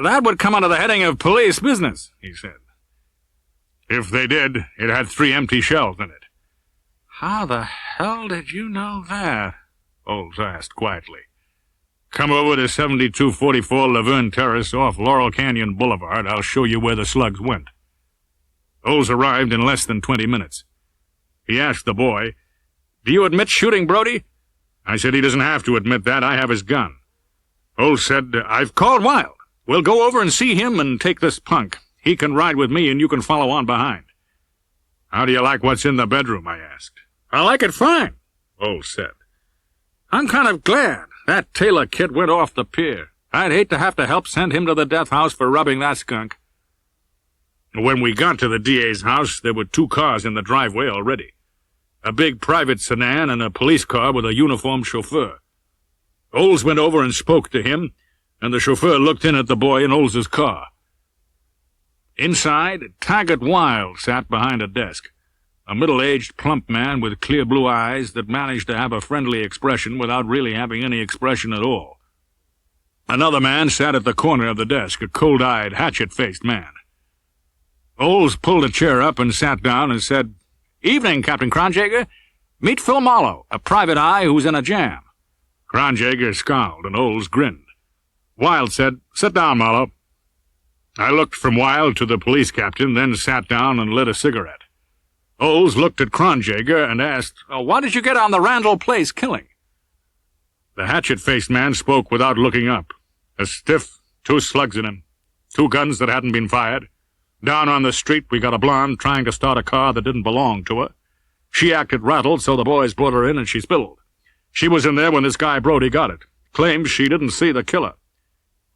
"That would come under the heading of police business," he said. "If they did, it had 3 empty shells in it." "How the hell did you know that?" Olds asked quietly. "Come over to 7244 Laverne Terrace off Laurel Canyon Boulevard. I'll show you where the slugs went." Olds arrived in less than 20 minutes. He asked the boy, "Do you admit shooting Brody?" I said he doesn't have to admit that. I have his gun. Olds said, "I've called Wild. We'll go over and see him and take this punk. He can ride with me and you can follow on behind." "How do you like what's in the bedroom?" I asked. "I like it fine," Olds said. "I'm kind of glad that Taylor kid went off the pier. I'd hate to have to help send him to the death house for rubbing that skunk." When we got to the DA's house, there were 2 cars in the driveway already. A big private sedan and a police car with a uniformed chauffeur. Olds went over and spoke to him, and the chauffeur looked in at the boy in Olds's car. Inside, Taggart Wild sat behind a desk, a middle-aged, plump man with clear blue eyes that managed to have a friendly expression without really having any expression at all. Another man sat at the corner of the desk, a cold-eyed, hatchet-faced man. Olds pulled a chair up and sat down and said, "Evening, Captain Kronjager. Meet Phil Marlowe, a private eye who's in a jam." Kronjager scowled, and Olds grinned. Wild said, "Sit down, Marlowe." I looked from Wild to the police captain, then sat down and lit a cigarette. Olds looked at Kronjager and asked, "Why did you get on the Randall Place killing?" The hatchet-faced man spoke without looking up. A stiff, 2 slugs in him, 2 guns that hadn't been fired. Down on the street, we got a blonde trying to start a car that didn't belong to her. She acted rattled, so the boys brought her in and she spilled. She was in there when this guy Brody got it. Claims she didn't see the killer.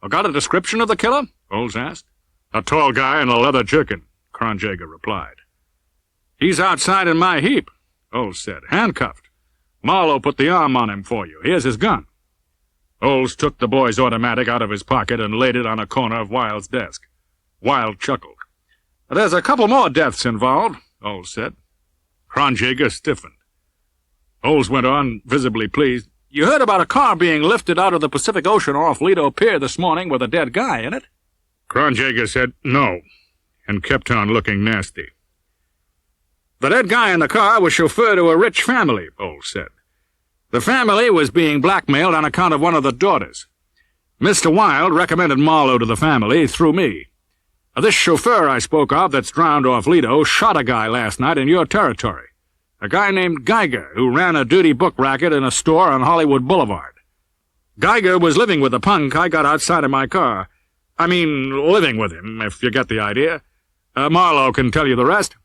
Got a description of the killer? Olds asked. A tall guy in a leather jerkin, Kronjager replied. He's outside in my heap, Olds said, handcuffed. Marlowe put the arm on him for you. Here's his gun. Olds took the boy's automatic out of his pocket and laid it on a corner of Wild's desk. Wild chuckled. There's a couple more deaths involved, Olds said. Kronjager stiffened. Olds went on, visibly pleased. You heard about a car being lifted out of the Pacific Ocean off Lido Pier this morning with a dead guy in it? Kronjager said no, and kept on looking nasty. The dead guy in the car was chauffeur to a rich family, Olds said. The family was being blackmailed on account of one of the daughters. Mr. Wild recommended Marlowe to the family through me. This chauffeur I spoke of that's drowned off Lido shot a guy last night in your territory. A guy named Geiger, who ran a dirty book racket in a store on Hollywood Boulevard. Geiger was living with the punk I got outside of my car. I mean, living with him, if you get the idea. Marlowe can tell you the rest.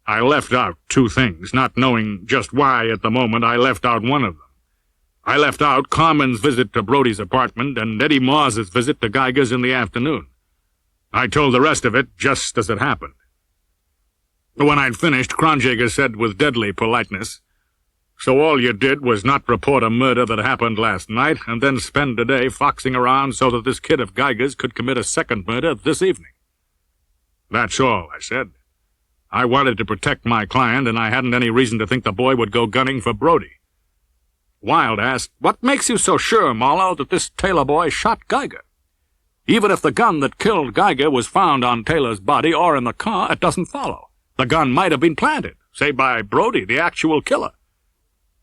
I left out two things, not knowing just why at the moment I left out one of them. I left out Carmen's visit to Brody's apartment and Eddie Maws's visit to Geiger's in the afternoon. I told the rest of it just as it happened. When I'd finished, Kronjager said with deadly politeness, So all you did was not report a murder that happened last night and then spend the day foxing around so that this kid of Geiger's could commit a second murder this evening. That's all, I said. I wanted to protect my client, and I hadn't any reason to think the boy would go gunning for Brody. Wild asked, What makes you so sure, Marlowe, that this Taylor boy shot Geiger? Even if the gun that killed Geiger was found on Taylor's body or in the car, it doesn't follow. The gun might have been planted, say by Brody, the actual killer.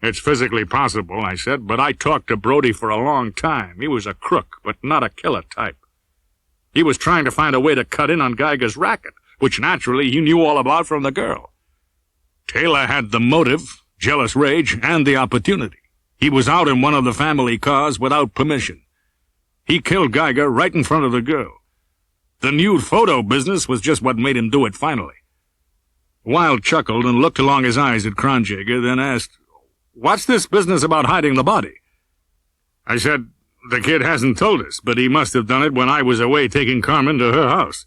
It's physically possible, I said, but I talked to Brody for a long time. He was a crook, but not a killer type. He was trying to find a way to cut in on Geiger's racket, which naturally he knew all about from the girl. Taylor had the motive, jealous rage, and the opportunity. He was out in one of the family cars without permission. He killed Geiger right in front of the girl. The nude photo business was just what made him do it finally. Wild chuckled and looked along his eyes at Kronjager, then asked, What's this business about hiding the body? I said, The kid hasn't told us, but he must have done it when I was away taking Carmen to her house.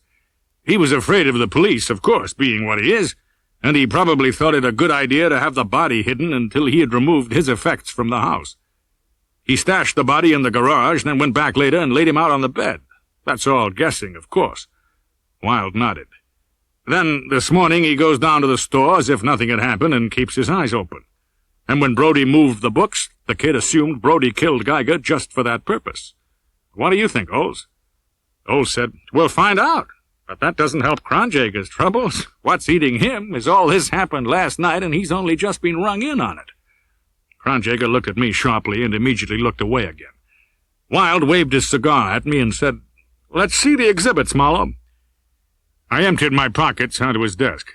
He was afraid of the police, of course, being what he is, and he probably thought it a good idea to have the body hidden until he had removed his effects from the house. He stashed the body in the garage, then went back later and laid him out on the bed. That's all guessing, of course. Wild nodded. Then, this morning, he goes down to the store as if nothing had happened and keeps his eyes open. And when Brody moved the books, the kid assumed Brody killed Geiger just for that purpose. What do you think, Olds? Olds said, We'll find out. But that doesn't help Kronjager's troubles. What's eating him is all this happened last night, and he's only just been rung in on it. Kronjager looked at me sharply and immediately looked away again. Wild waved his cigar at me and said, Let's see the exhibits, Marlowe. I emptied my pockets onto his desk.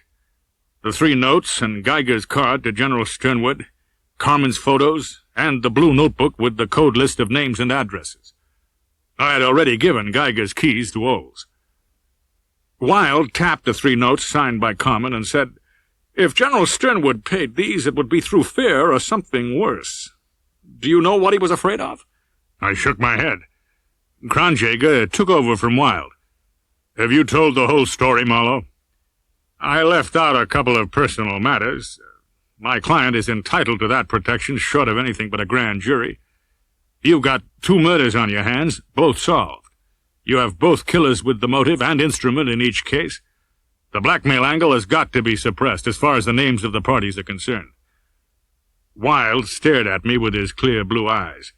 The 3 notes and Geiger's card to General Sternwood, Carmen's photos, and the blue notebook with the code list of names and addresses. I had already given Geiger's keys to Olds. Wild tapped the 3 notes signed by Carmen and said, If General Sternwood paid these, it would be through fear or something worse. Do you know what he was afraid of? I shook my head. Kronjager took over from Wild. Have you told the whole story, Marlowe? I left out a couple of personal matters. My client is entitled to that protection short of anything but a grand jury. You've got 2 murders on your hands, both solved. You have both killers with the motive and instrument in each case. The blackmail angle has got to be suppressed as far as the names of the parties are concerned. Wild stared at me with his clear blue eyes.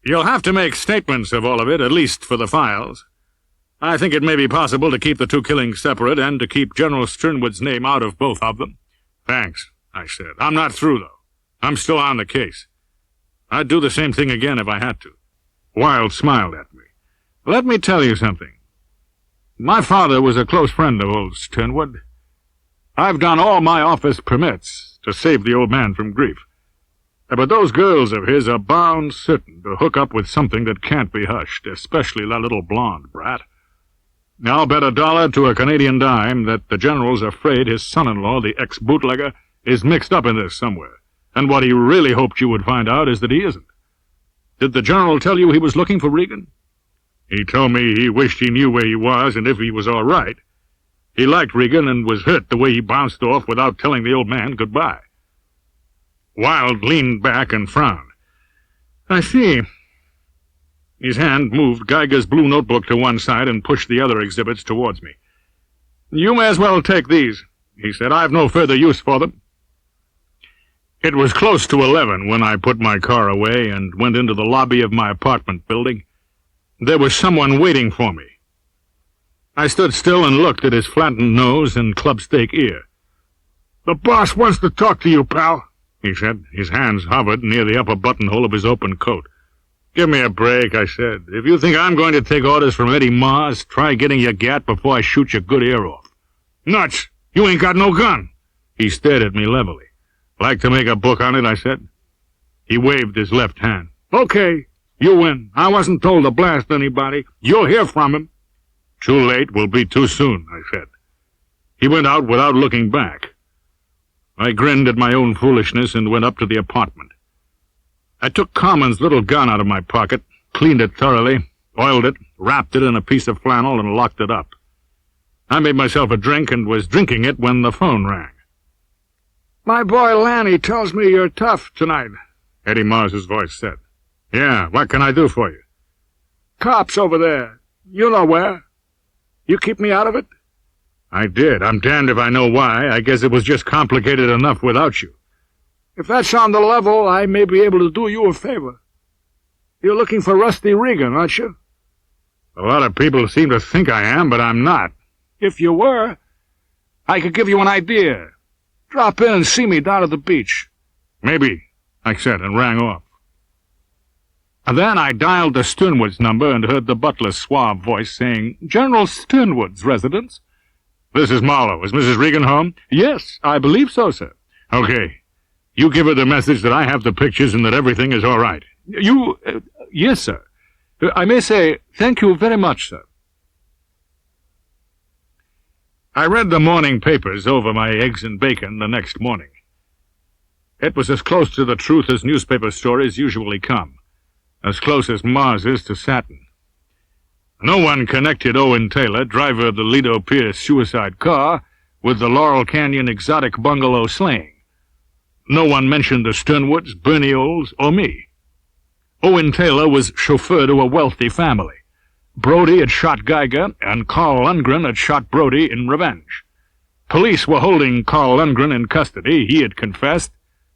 You'll have to make statements of all of it, at least for the files. I think it may be possible to keep the 2 killings separate and to keep General Sternwood's name out of both of them. Thanks, I said. I'm not through, though. I'm still on the case. I'd do the same thing again if I had to. Wild smiled at me. Let me tell you something. My father was a close friend of old Sternwood. I've done all my office permits to save the old man from grief. But those girls of his are bound certain to hook up with something that can't be hushed, especially that little blonde brat. I'll bet $1 to a Canadian dime that the general's afraid his son-in-law, the ex-bootlegger, is mixed up in this somewhere, and what he really hoped you would find out is that he isn't. Did the general tell you he was looking for Regan? He told me he wished he knew where he was and if he was all right. He liked Regan and was hurt the way he bounced off without telling the old man goodbye. Wilde leaned back and frowned. I see. His hand moved Geiger's blue notebook to one side and pushed the other exhibits towards me. You may as well take these, he said. I've no further use for them. It was close to 11 when I put my car away and went into the lobby of my apartment building. There was someone waiting for me. I stood still and looked at his flattened nose and club-steak ear. The boss wants to talk to you, pal, he said. His hands hovered near the upper buttonhole of his open coat. Give me a break, I said. If you think I'm going to take orders from Eddie Mars, try getting your gat before I shoot your good ear off. Nuts! You ain't got no gun! He stared at me levelly. Like to make a book on it, I said. He waved his left hand. Okay, you win. I wasn't told to blast anybody. You'll hear from him. Too late will be too soon, I said. He went out without looking back. I grinned at my own foolishness and went up to the apartment. I took Carmen's little gun out of my pocket, cleaned it thoroughly, oiled it, wrapped it in a piece of flannel, and locked it up. I made myself a drink and was drinking it when the phone rang. My boy Lanny tells me you're tough tonight, Eddie Mars's voice said. Yeah, what can I do for you? Cops over there. You know where. You keep me out of it? I did. I'm damned if I know why. I guess it was just complicated enough without you. If that's on the level, I may be able to do you a favor. You're looking for Rusty Regan, aren't you? A lot of people seem to think I am, but I'm not. If you were, I could give you an idea. Drop in and see me down at the beach. Maybe, I said, and rang off. And then I dialed the Sternwood's number and heard the butler's suave voice saying, General Sternwood's residence. This is Marlowe. Is Mrs. Regan home? Yes, I believe so, sir. Okay. You give her the message that I have the pictures and that everything is all right. Yes, sir. I may say, thank you very much, sir. I read the morning papers over my eggs and bacon the next morning. It was as close to the truth as newspaper stories usually come, as close as Mars is to Saturn. No one connected Owen Taylor, driver of the Lido Pierce suicide car, with the Laurel Canyon exotic bungalow slaying. No one mentioned the Sternwoods, Berniols, or me. Owen Taylor was chauffeur to a wealthy family. Brody had shot Geiger, and Carl Lundgren had shot Brody in revenge. Police were holding Carl Lundgren in custody. He had confessed.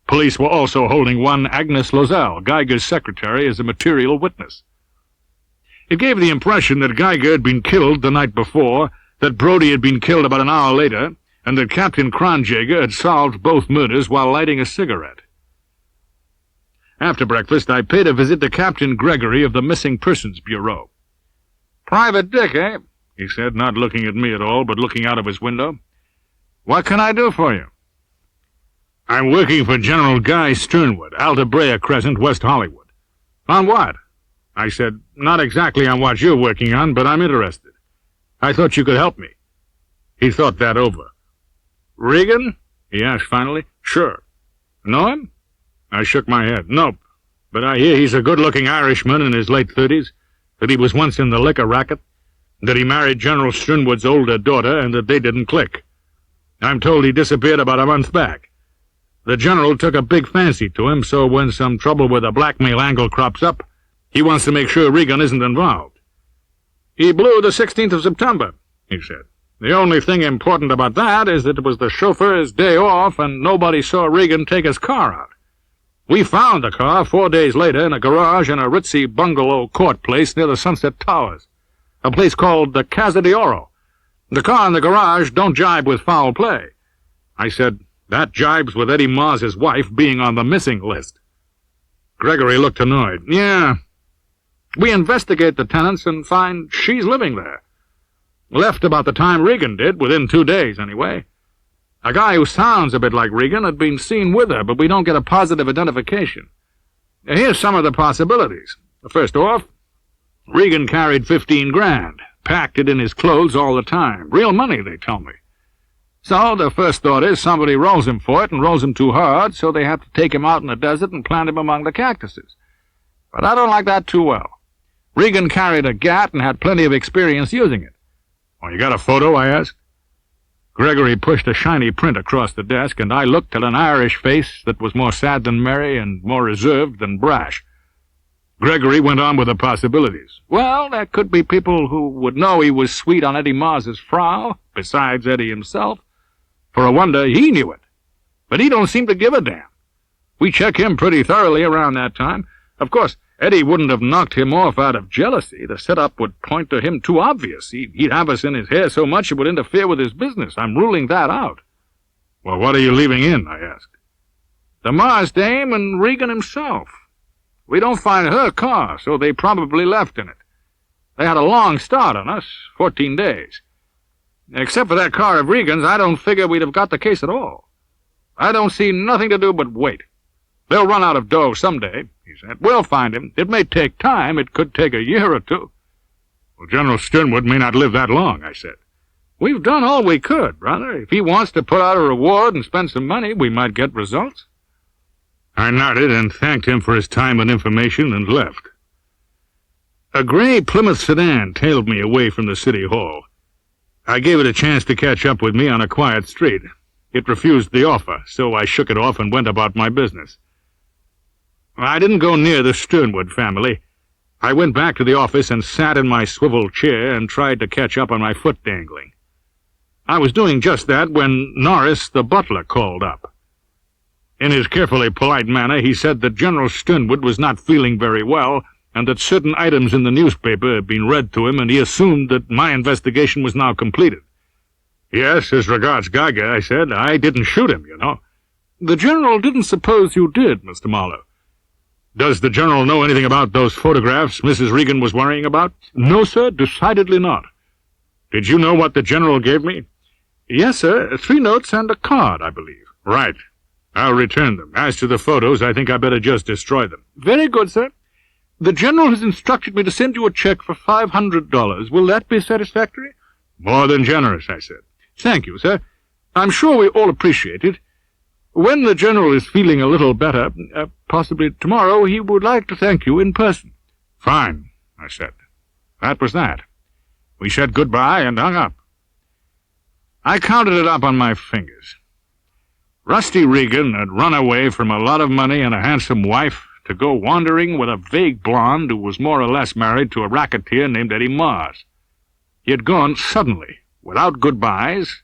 Police were also holding one Agnes Lozelle, Geiger's secretary, as a material witness. It gave the impression that Geiger had been killed the night before, that Brody had been killed about an hour later, and that Captain Kronjager had solved both murders while lighting a cigarette. After breakfast, I paid a visit to Captain Gregory of the Missing Persons Bureau. Private Dick, eh? He said, not looking at me at all, but looking out of his window. What can I do for you? I'm working for General Guy Sternwood, Alta Brea Crescent, West Hollywood. On what? I said, not exactly on what you're working on, but I'm interested. I thought you could help me. He thought that over. Regan? He asked finally. Sure. Know him? I shook my head. Nope. But I hear he's a good-looking Irishman in his late 30s, that he was once in the liquor racket, that he married General Sternwood's older daughter, and that they didn't click. I'm told he disappeared about a month back. The general took a big fancy to him, so when some trouble with a blackmail angle crops up, he wants to make sure Regan isn't involved. He blew the 16th of September, he said. The only thing important about that is that it was the chauffeur's day off and nobody saw Regan take his car out. We found the car 4 days later in a garage in a ritzy bungalow court place near the Sunset Towers, a place called the Casa de Oro. The car in the garage don't jibe with foul play. I said, that jibes with Eddie Mars's wife being on the missing list. Gregory looked annoyed. Yeah. We investigate the tenants and find she's living there. Left about the time Regan did, within 2 days anyway. A guy who sounds a bit like Regan had been seen with her, but we don't get a positive identification. Here's some of the possibilities. First off, Regan carried 15 grand. packed it in his clothes all the time. Real money, they tell me. So the first thought is somebody rolls him for it and rolls him too hard, so they have to take him out in the desert and plant him among the cactuses. But I don't like that too well. Regan carried a gat and had plenty of experience using it. "Well, you got a photo?" I asked. Gregory pushed a shiny print across the desk, and I looked at an Irish face that was more sad than merry and more reserved than brash. Gregory went on with the possibilities. "Well, there could be people who would know he was sweet on Eddie Mars's Frau, besides Eddie himself. For a wonder, he knew it. But he don't seem to give a damn. We check him pretty thoroughly around that time. Of course, Eddie wouldn't have knocked him off out of jealousy. The setup would point to him too obvious. He'd have us in his hair so much it would interfere with his business. I'm ruling that out." "Well, what are you leaving in?" I asked. "The Mars dame and Regan himself. We don't find her car, so they probably left in it. They had a long start on us, 14 days. Except for that car of Regan's, I don't figure we'd have got the case at all. I don't see nothing to do but wait. They'll run out of dough someday," he said. "We'll find him. It may take time. It could take a year or two." "Well, General Sternwood may not live that long," I said. "We've done all we could, brother. If he wants to put out a reward and spend some money, we might get results." I nodded and thanked him for his time and information and left. A gray Plymouth sedan tailed me away from the city hall. I gave it a chance to catch up with me on a quiet street. It refused the offer, so I shook it off and went about my business. I didn't go near the Sternwood family. I went back to the office and sat in my swivel chair and tried to catch up on my foot dangling. I was doing just that when Norris, the butler, called up. In his carefully polite manner, he said that General Sternwood was not feeling very well, and that certain items in the newspaper had been read to him, and he assumed that my investigation was now completed. "Yes, as regards Geiger," I said. "I didn't shoot him, you know." "The General didn't suppose you did, Mr. Marlowe." "Does the General know anything about those photographs Mrs. Regan was worrying about?" "No, sir, decidedly not." "Did you know what the General gave me?" "Yes, sir, 3 notes and a card, I believe." "Right. I'll return them. As to the photos, I think I better just destroy them." "Very good, sir. The General has instructed me to send you a check for $500. Will that be satisfactory?" "More than generous," I said. "Thank you, sir. I'm sure we all appreciate it. When the General is feeling a little better, possibly tomorrow, he would like to thank you in person." "Fine," I said. That was that. We said goodbye and hung up. I counted it up on my fingers. Rusty Regan had run away from a lot of money and a handsome wife to go wandering with a vague blonde who was more or less married to a racketeer named Eddie Mars. He had gone suddenly, without goodbyes,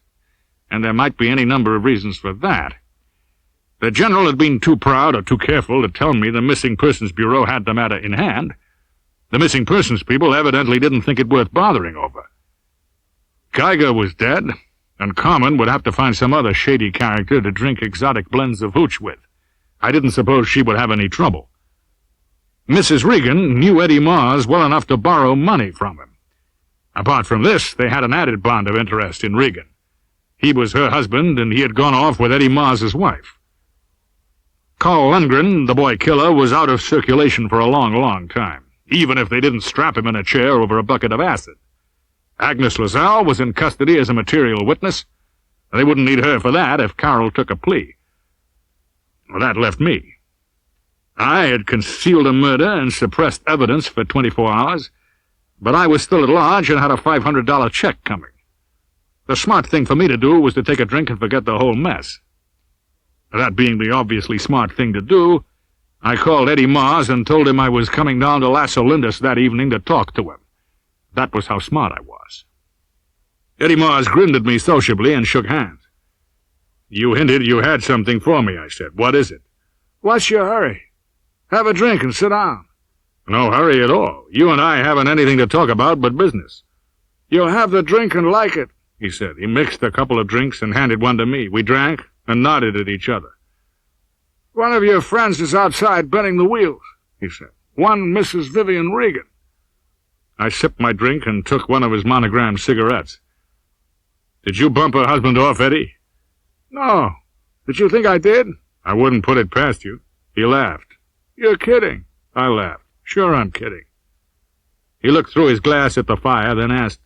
and there might be any number of reasons for that. The General had been too proud or too careful to tell me the Missing Persons Bureau had the matter in hand. The Missing Persons people evidently didn't think it worth bothering over. Geiger was dead, and Carmen would have to find some other shady character to drink exotic blends of hooch with. I didn't suppose she would have any trouble. Mrs. Regan knew Eddie Mars well enough to borrow money from him. Apart from this, they had an added bond of interest in Regan. He was her husband, and he had gone off with Eddie Mars's wife. Carl Lundgren, the boy killer, was out of circulation for a long, long time, even if they didn't strap him in a chair over a bucket of acid. Agnes LaSalle was in custody as a material witness. They wouldn't need her for that if Carol took a plea. Well, that left me. I had concealed a murder and suppressed evidence for 24 hours, but I was still at large and had a $500 check coming. The smart thing for me to do was to take a drink and forget the whole mess. That being the obviously smart thing to do, I called Eddie Mars and told him I was coming down to Las Olindas that evening to talk to him. That was how smart I was. Eddie Mars grinned at me sociably and shook hands. "You hinted you had something for me," I said. "What is it?" "What's your hurry? Have a drink and sit down." "No hurry at all. You and I haven't anything to talk about but business." "You'll have the drink and like it," he said. He mixed a couple of drinks and handed one to me. We drank and nodded at each other. "One of your friends is outside bending the wheels," he said. "One Mrs. Vivian Regan." I sipped my drink and took one of his monogrammed cigarettes. "Did you bump her husband off, Eddie?" "No. Did you think I did?" "I wouldn't put it past you." He laughed. "You're kidding." I laughed. "Sure I'm kidding." He looked through his glass at the fire, then asked,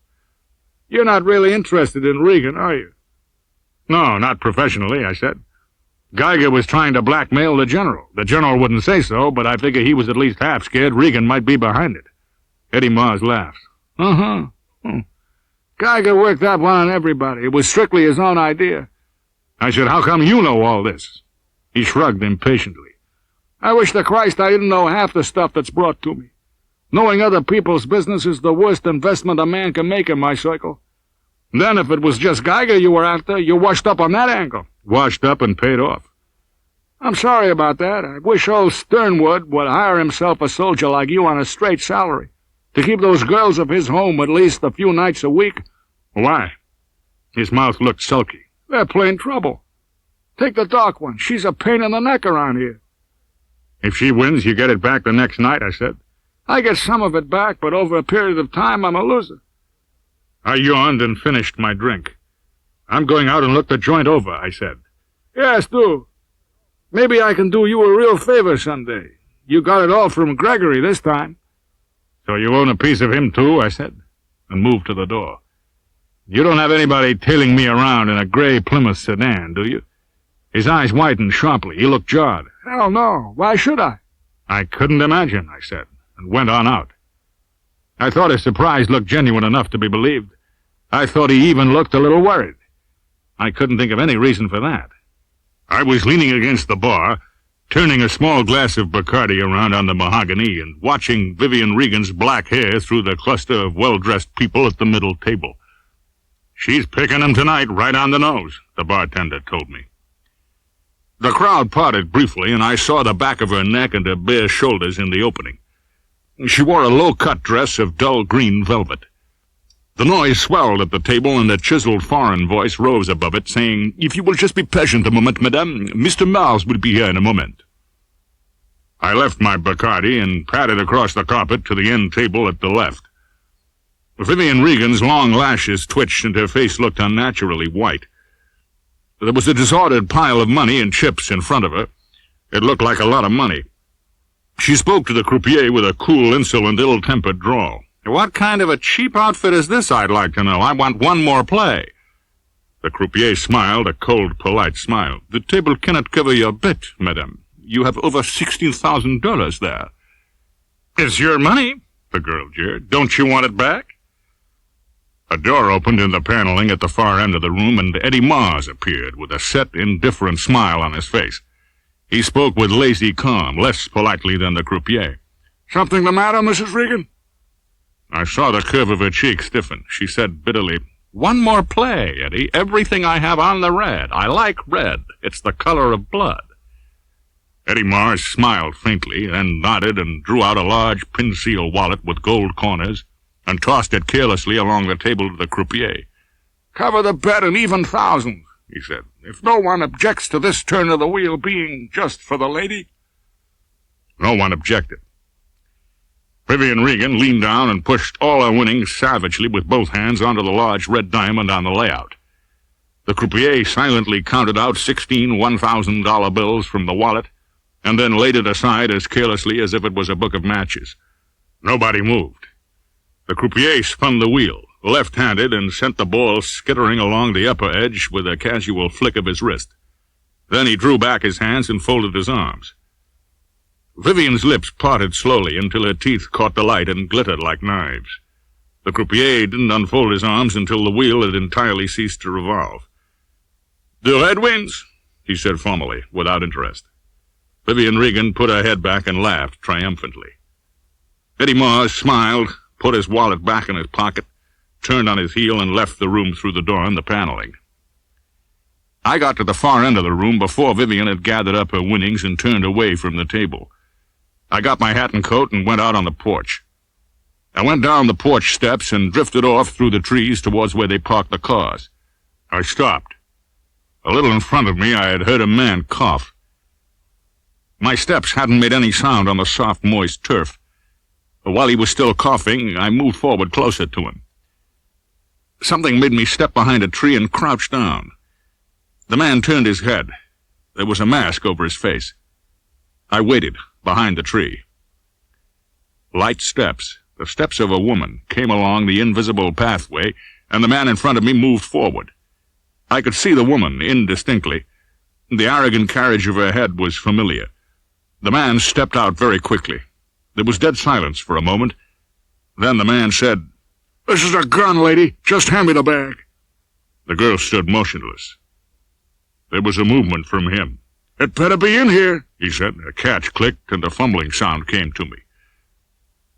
You're not really interested in Regan, are you? No, not professionally, I said. Geiger was trying to blackmail the general. The general wouldn't say so, but I figure he was at least half scared Regan might be behind it. Eddie Mars laughed. Geiger worked that one on everybody. It was strictly his own idea. I said, how come you know all this? He shrugged impatiently. I wish to Christ I didn't know half the stuff that's brought to me. Knowing other people's business is the worst investment a man can make in my circle. Then if it was just Geiger you were after, you washed up on that angle. Washed up and paid off. I'm sorry about that. I wish old Sternwood would hire himself a soldier like you on a straight salary, to keep those girls of his home at least a few nights a week. Why? His mouth looked sulky. They're plain trouble. Take the dark one. She's a pain in the neck around here. If she wins, you get it back the next night, I said. I get some of it back, but over a period of time I'm a loser. I yawned and finished my drink. I'm going out and look the joint over, I said. Yes, do. Maybe I can do you a real favor someday. You got it all from Gregory this time. So you own a piece of him, too, I said, and moved to the door. You don't have anybody tailing me around in a gray Plymouth sedan, do you? His eyes widened sharply. He looked jarred. Hell no. Why should I? I couldn't imagine, I said, and went on out. I thought his surprise looked genuine enough to be believed. I thought he even looked a little worried. I couldn't think of any reason for that. I was leaning against the bar, turning a small glass of Bacardi around on the mahogany and watching Vivian Regan's black hair through the cluster of well-dressed people at the middle table. She's picking 'em tonight right on the nose, the bartender told me. The crowd parted briefly, and I saw the back of her neck and her bare shoulders in the opening. She wore a low-cut dress of dull green velvet. The noise swelled at the table, and a chiseled foreign voice rose above it, saying, "If you will just be patient a moment, madame, Mr. Mars will be here in a moment." I left my Bacardi and padded across the carpet to the end table at the left. Vivian Regan's long lashes twitched, and her face looked unnaturally white. There was a disordered pile of money and chips in front of her. It looked like a lot of money. She spoke to the croupier with a cool, insolent, ill-tempered drawl. "What kind of a cheap outfit is this, I'd like to know? I want one more play." The croupier smiled, a cold, polite smile. "The table cannot cover your bet, madame. You have over $16,000 there." "It's your money," the girl jeered. "Don't you want it back?" A door opened in the paneling at the far end of the room, and Eddie Mars appeared with a set, indifferent smile on his face. He spoke with lazy calm, less politely than the croupier. "Something the matter, Mrs. Regan?" I saw the curve of her cheek stiffen. She said bitterly, "One more play, Eddie. Everything I have on the red. I like red. It's the color of blood." Eddie Mars smiled faintly, then nodded and drew out a large pin-seal wallet with gold corners and tossed it carelessly along the table to the croupier. "Cover the bet in even thousands," he said, "if no one objects to this turn of the wheel being just for the lady." No one objected. Vivian Regan leaned down and pushed all her winnings savagely with both hands onto the large red diamond on the layout. The croupier silently counted out 16 $1,000 bills from the wallet and then laid it aside as carelessly as if it was a book of matches. Nobody moved. The croupier spun the wheel, left-handed, and sent the ball skittering along the upper edge with a casual flick of his wrist. Then he drew back his hands and folded his arms. Vivian's lips parted slowly until her teeth caught the light and glittered like knives. The croupier didn't unfold his arms until the wheel had entirely ceased to revolve. "The red wins," he said formally, without interest. Vivian Regan put her head back and laughed triumphantly. Eddie Mars smiled, put his wallet back in his pocket, turned on his heel, and left the room through the door in the paneling. I got to the far end of the room before Vivian had gathered up her winnings and turned away from the table. I got my hat and coat and went out on the porch. I went down the porch steps and drifted off through the trees towards where they parked the cars. I stopped. A little in front of me I had heard a man cough. My steps hadn't made any sound on the soft, moist turf. But while he was still coughing, I moved forward closer to him. Something made me step behind a tree and crouch down. The man turned his head. There was a mask over his face. I waited behind the tree. Light steps, the steps of a woman, came along the invisible pathway and the man in front of me moved forward. I could see the woman indistinctly. The arrogant carriage of her head was familiar. The man stepped out very quickly. There was dead silence for a moment. Then the man said, "This is a gun, lady. Just hand me the bag." The girl stood motionless. There was a movement from him. "It better be in here," he said. A catch clicked, and a fumbling sound came to me.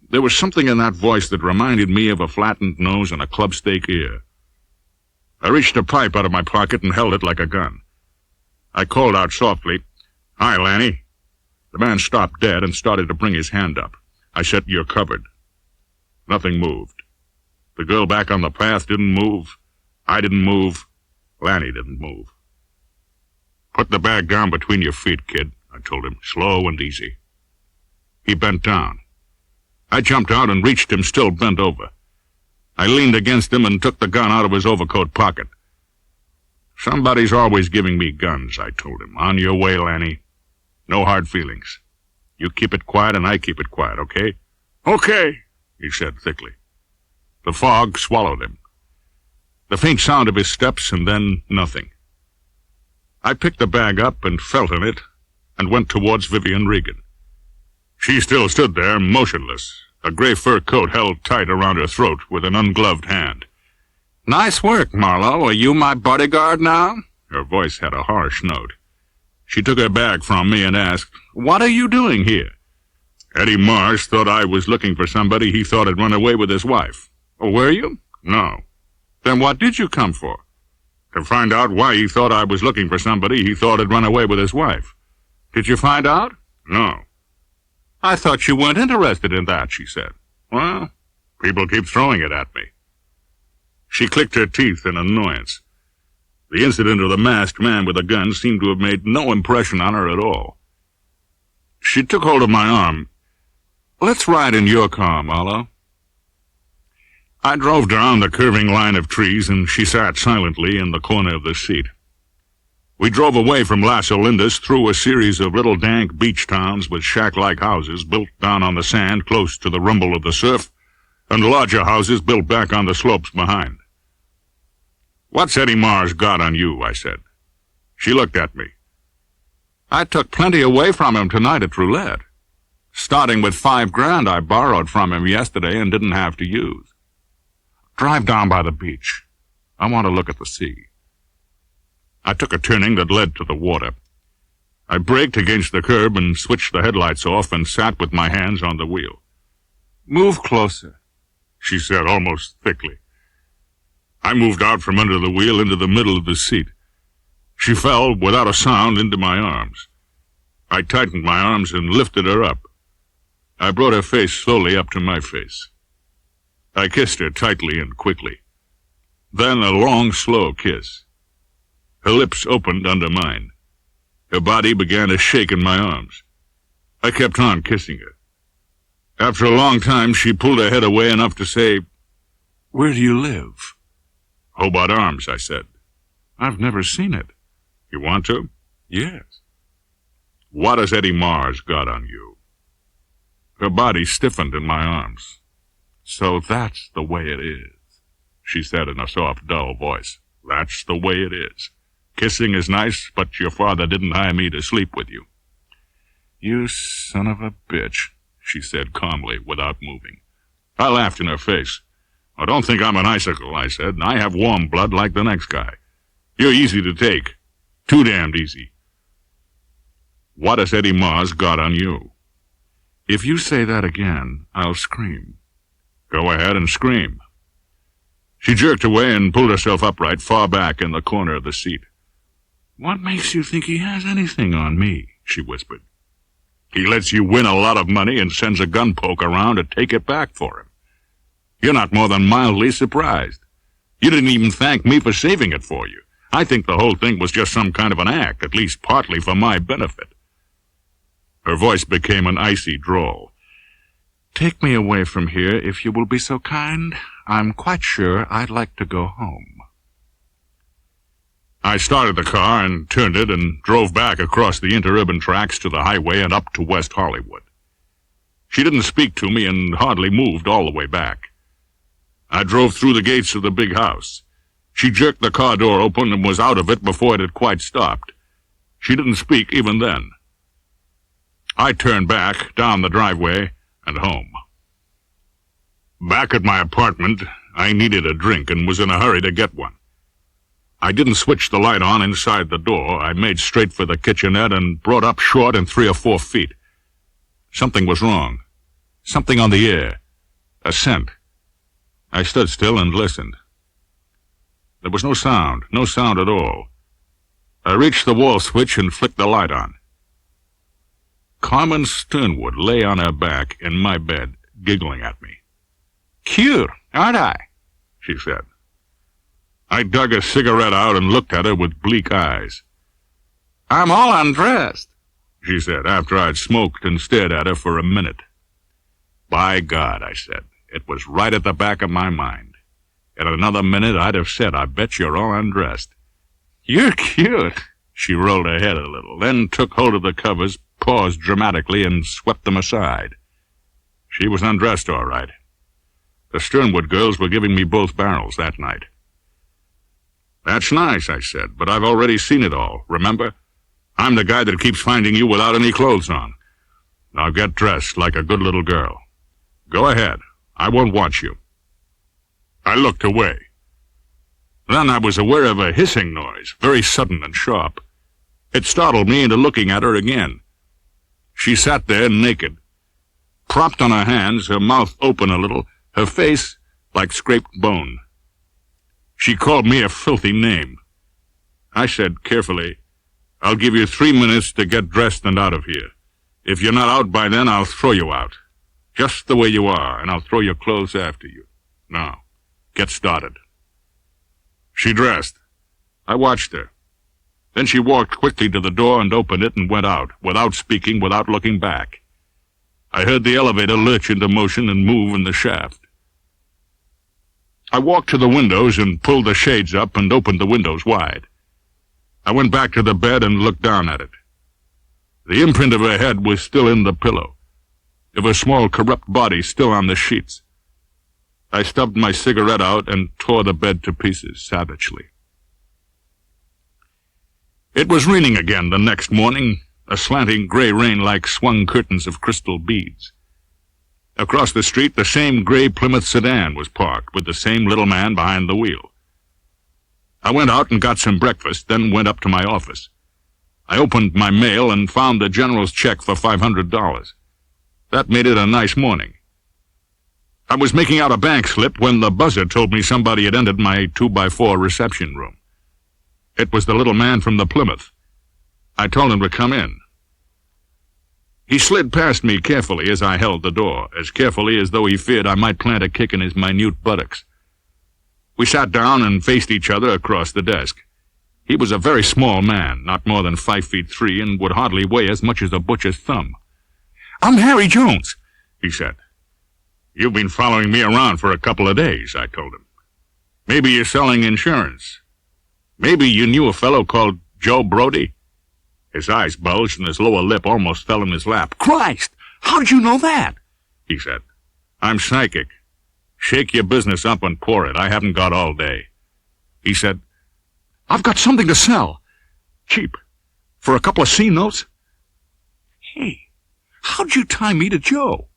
There was something in that voice that reminded me of a flattened nose and a club-stake ear. I reached a pipe out of my pocket and held it like a gun. I called out softly, "Hi, Lanny." The man stopped dead and started to bring his hand up. I said, "You're covered." Nothing moved. The girl back on the path didn't move. I didn't move. Lanny didn't move. "Put the bag down between your feet, kid," I told him, slow and easy. He bent down. I jumped out and reached him, still bent over. I leaned against him and took the gun out of his overcoat pocket. "Somebody's always giving me guns," I told him. "On your way, Lanny. No hard feelings. You keep it quiet and I keep it quiet, okay?" "Okay," he said thickly. The fog swallowed him. The faint sound of his steps, and then nothing. I picked the bag up and felt in it and went towards Vivian Regan. She still stood there, motionless, a gray fur coat held tight around her throat with an ungloved hand. "Nice work, Marlowe. Are you my bodyguard now?" Her voice had a harsh note. She took her bag from me and asked, "What are you doing here?" "Eddie Mars thought I was looking for somebody he thought had run away with his wife." "Oh, were you?" "No." "Then what did you come for?" "To find out why he thought I was looking for somebody he thought had run away with his wife." "Did you find out?" "No." "I thought you weren't interested in that," she said. "Well, people keep throwing it at me." She clicked her teeth in annoyance. The incident of the masked man with a gun seemed to have made no impression on her at all. She took hold of my arm. "Let's ride in your car, Marlowe." I drove down the curving line of trees, and she sat silently in the corner of the seat. We drove away from Las Olindas through a series of little dank beach towns with shack-like houses built down on the sand close to the rumble of the surf, and larger houses built back on the slopes behind. "What's Eddie Mars got on you?" I said. She looked at me. "I took plenty away from him tonight at roulette, starting with $5,000 I borrowed from him yesterday and didn't have to use. Drive down by the beach. I want to look at the sea." I took a turning that led to the water. I braked against the curb and switched the headlights off and sat with my hands on the wheel. "Move closer," she said almost thickly. I moved out from under the wheel into the middle of the seat. She fell without a sound into my arms. I tightened my arms and lifted her up. I brought her face slowly up to my face. I kissed her tightly and quickly. Then a long, slow kiss. Her lips opened under mine. Her body began to shake in my arms. I kept on kissing her. After a long time, she pulled her head away enough to say, "Where do you live?" "Hobart Arms," I said. "I've never seen it." "You want to?" "Yes." "What has Eddie Mars got on you?" Her body stiffened in my arms. "So that's the way it is," she said in a soft, dull voice. "That's the way it is. Kissing is nice, but your father didn't hire me to sleep with you." "You son of a bitch," she said calmly, without moving. I laughed in her face. "Oh, don't think I'm an icicle," I said. "I have warm blood like the next guy. You're easy to take. Too damned easy." "What has Eddie Mars got on you?" "If you say that again, I'll scream." "Go ahead and scream." She jerked away and pulled herself upright, far back in the corner of the seat. "What makes you think he has anything on me?" she whispered. "He lets you win a lot of money and sends a gun poke around to take it back for him. You're not more than mildly surprised. You didn't even thank me for saving it for you. I think the whole thing was just some kind of an act, at least partly for my benefit." Her voice became an icy drawl. "Take me away from here, if you will be so kind. I'm quite sure I'd like to go home." I started the car and turned it and drove back across the interurban tracks to the highway and up to West Hollywood. She didn't speak to me and hardly moved all the way back. I drove through the gates of the big house. She jerked the car door open and was out of it before it had quite stopped. She didn't speak even then. I turned back, down the driveway, and home. Back at my apartment, I needed a drink and was in a hurry to get one. I didn't switch the light on inside the door. I made straight for the kitchenette and brought up short in 3 or 4 feet. Something was wrong. Something on the air. A scent. I stood still and listened. There was no sound at all. I reached the wall switch and flicked the light on. Carmen Sternwood lay on her back in my bed, giggling at me. "Cute, aren't I?" she said. I dug a cigarette out and looked at her with bleak eyes. "I'm all undressed," she said, after I'd smoked and stared at her for a minute. By God, I said, it was right at the back of my mind. In another minute, I'd have said, I bet you're all undressed. "You're cute." She rolled her head a little, then took hold of the covers, paused dramatically, and swept them aside. She was undressed, all right. The Sternwood girls were giving me both barrels that night. "That's nice," I said, "but I've already seen it all, remember? I'm the guy that keeps finding you without any clothes on. Now get dressed like a good little girl. Go ahead. I won't watch you." I looked away. Then I was aware of a hissing noise, very sudden and sharp. It startled me into looking at her again. She sat there naked, propped on her hands, her mouth open a little, her face like scraped bone. She called me a filthy name. I said carefully, "I'll give you 3 minutes to get dressed and out of here. If you're not out by then, I'll throw you out. Just the way you are, and I'll throw your clothes after you. Now, get started." She dressed. I watched her. Then she walked quickly to the door and opened it and went out, without speaking, without looking back. I heard the elevator lurch into motion and move in the shaft. I walked to the windows and pulled the shades up and opened the windows wide. I went back to the bed and looked down at it. The imprint of her head was still in the pillow, of her small, corrupt body still on the sheets. I stubbed my cigarette out and tore the bed to pieces savagely. It was raining again the next morning, a slanting gray rain like swung curtains of crystal beads. Across the street, the same gray Plymouth sedan was parked, with the same little man behind the wheel. I went out and got some breakfast, then went up to my office. I opened my mail and found the General's check for $500. That made it a nice morning. I was making out a bank slip when the buzzer told me somebody had entered my 2x4 reception room. It was the little man from the Plymouth. I told him to come in. He slid past me carefully as I held the door, as carefully as though he feared I might plant a kick in his minute buttocks. We sat down and faced each other across the desk. He was a very small man, not more than 5'3", and would hardly weigh as much as a butcher's thumb. "I'm Harry Jones," he said. "You've been following me around for a couple of days," I told him. "Maybe you're selling insurance. Maybe you knew a fellow called Joe Brody." His eyes bulged and his lower lip almost fell in his lap. "Christ! How did you know that?" he said. "I'm psychic. Shake your business up and pour it. I haven't got all day." He said, "I've got something to sell. Cheap. For a couple of C-notes." "Hey, how'd you tie me to Joe?"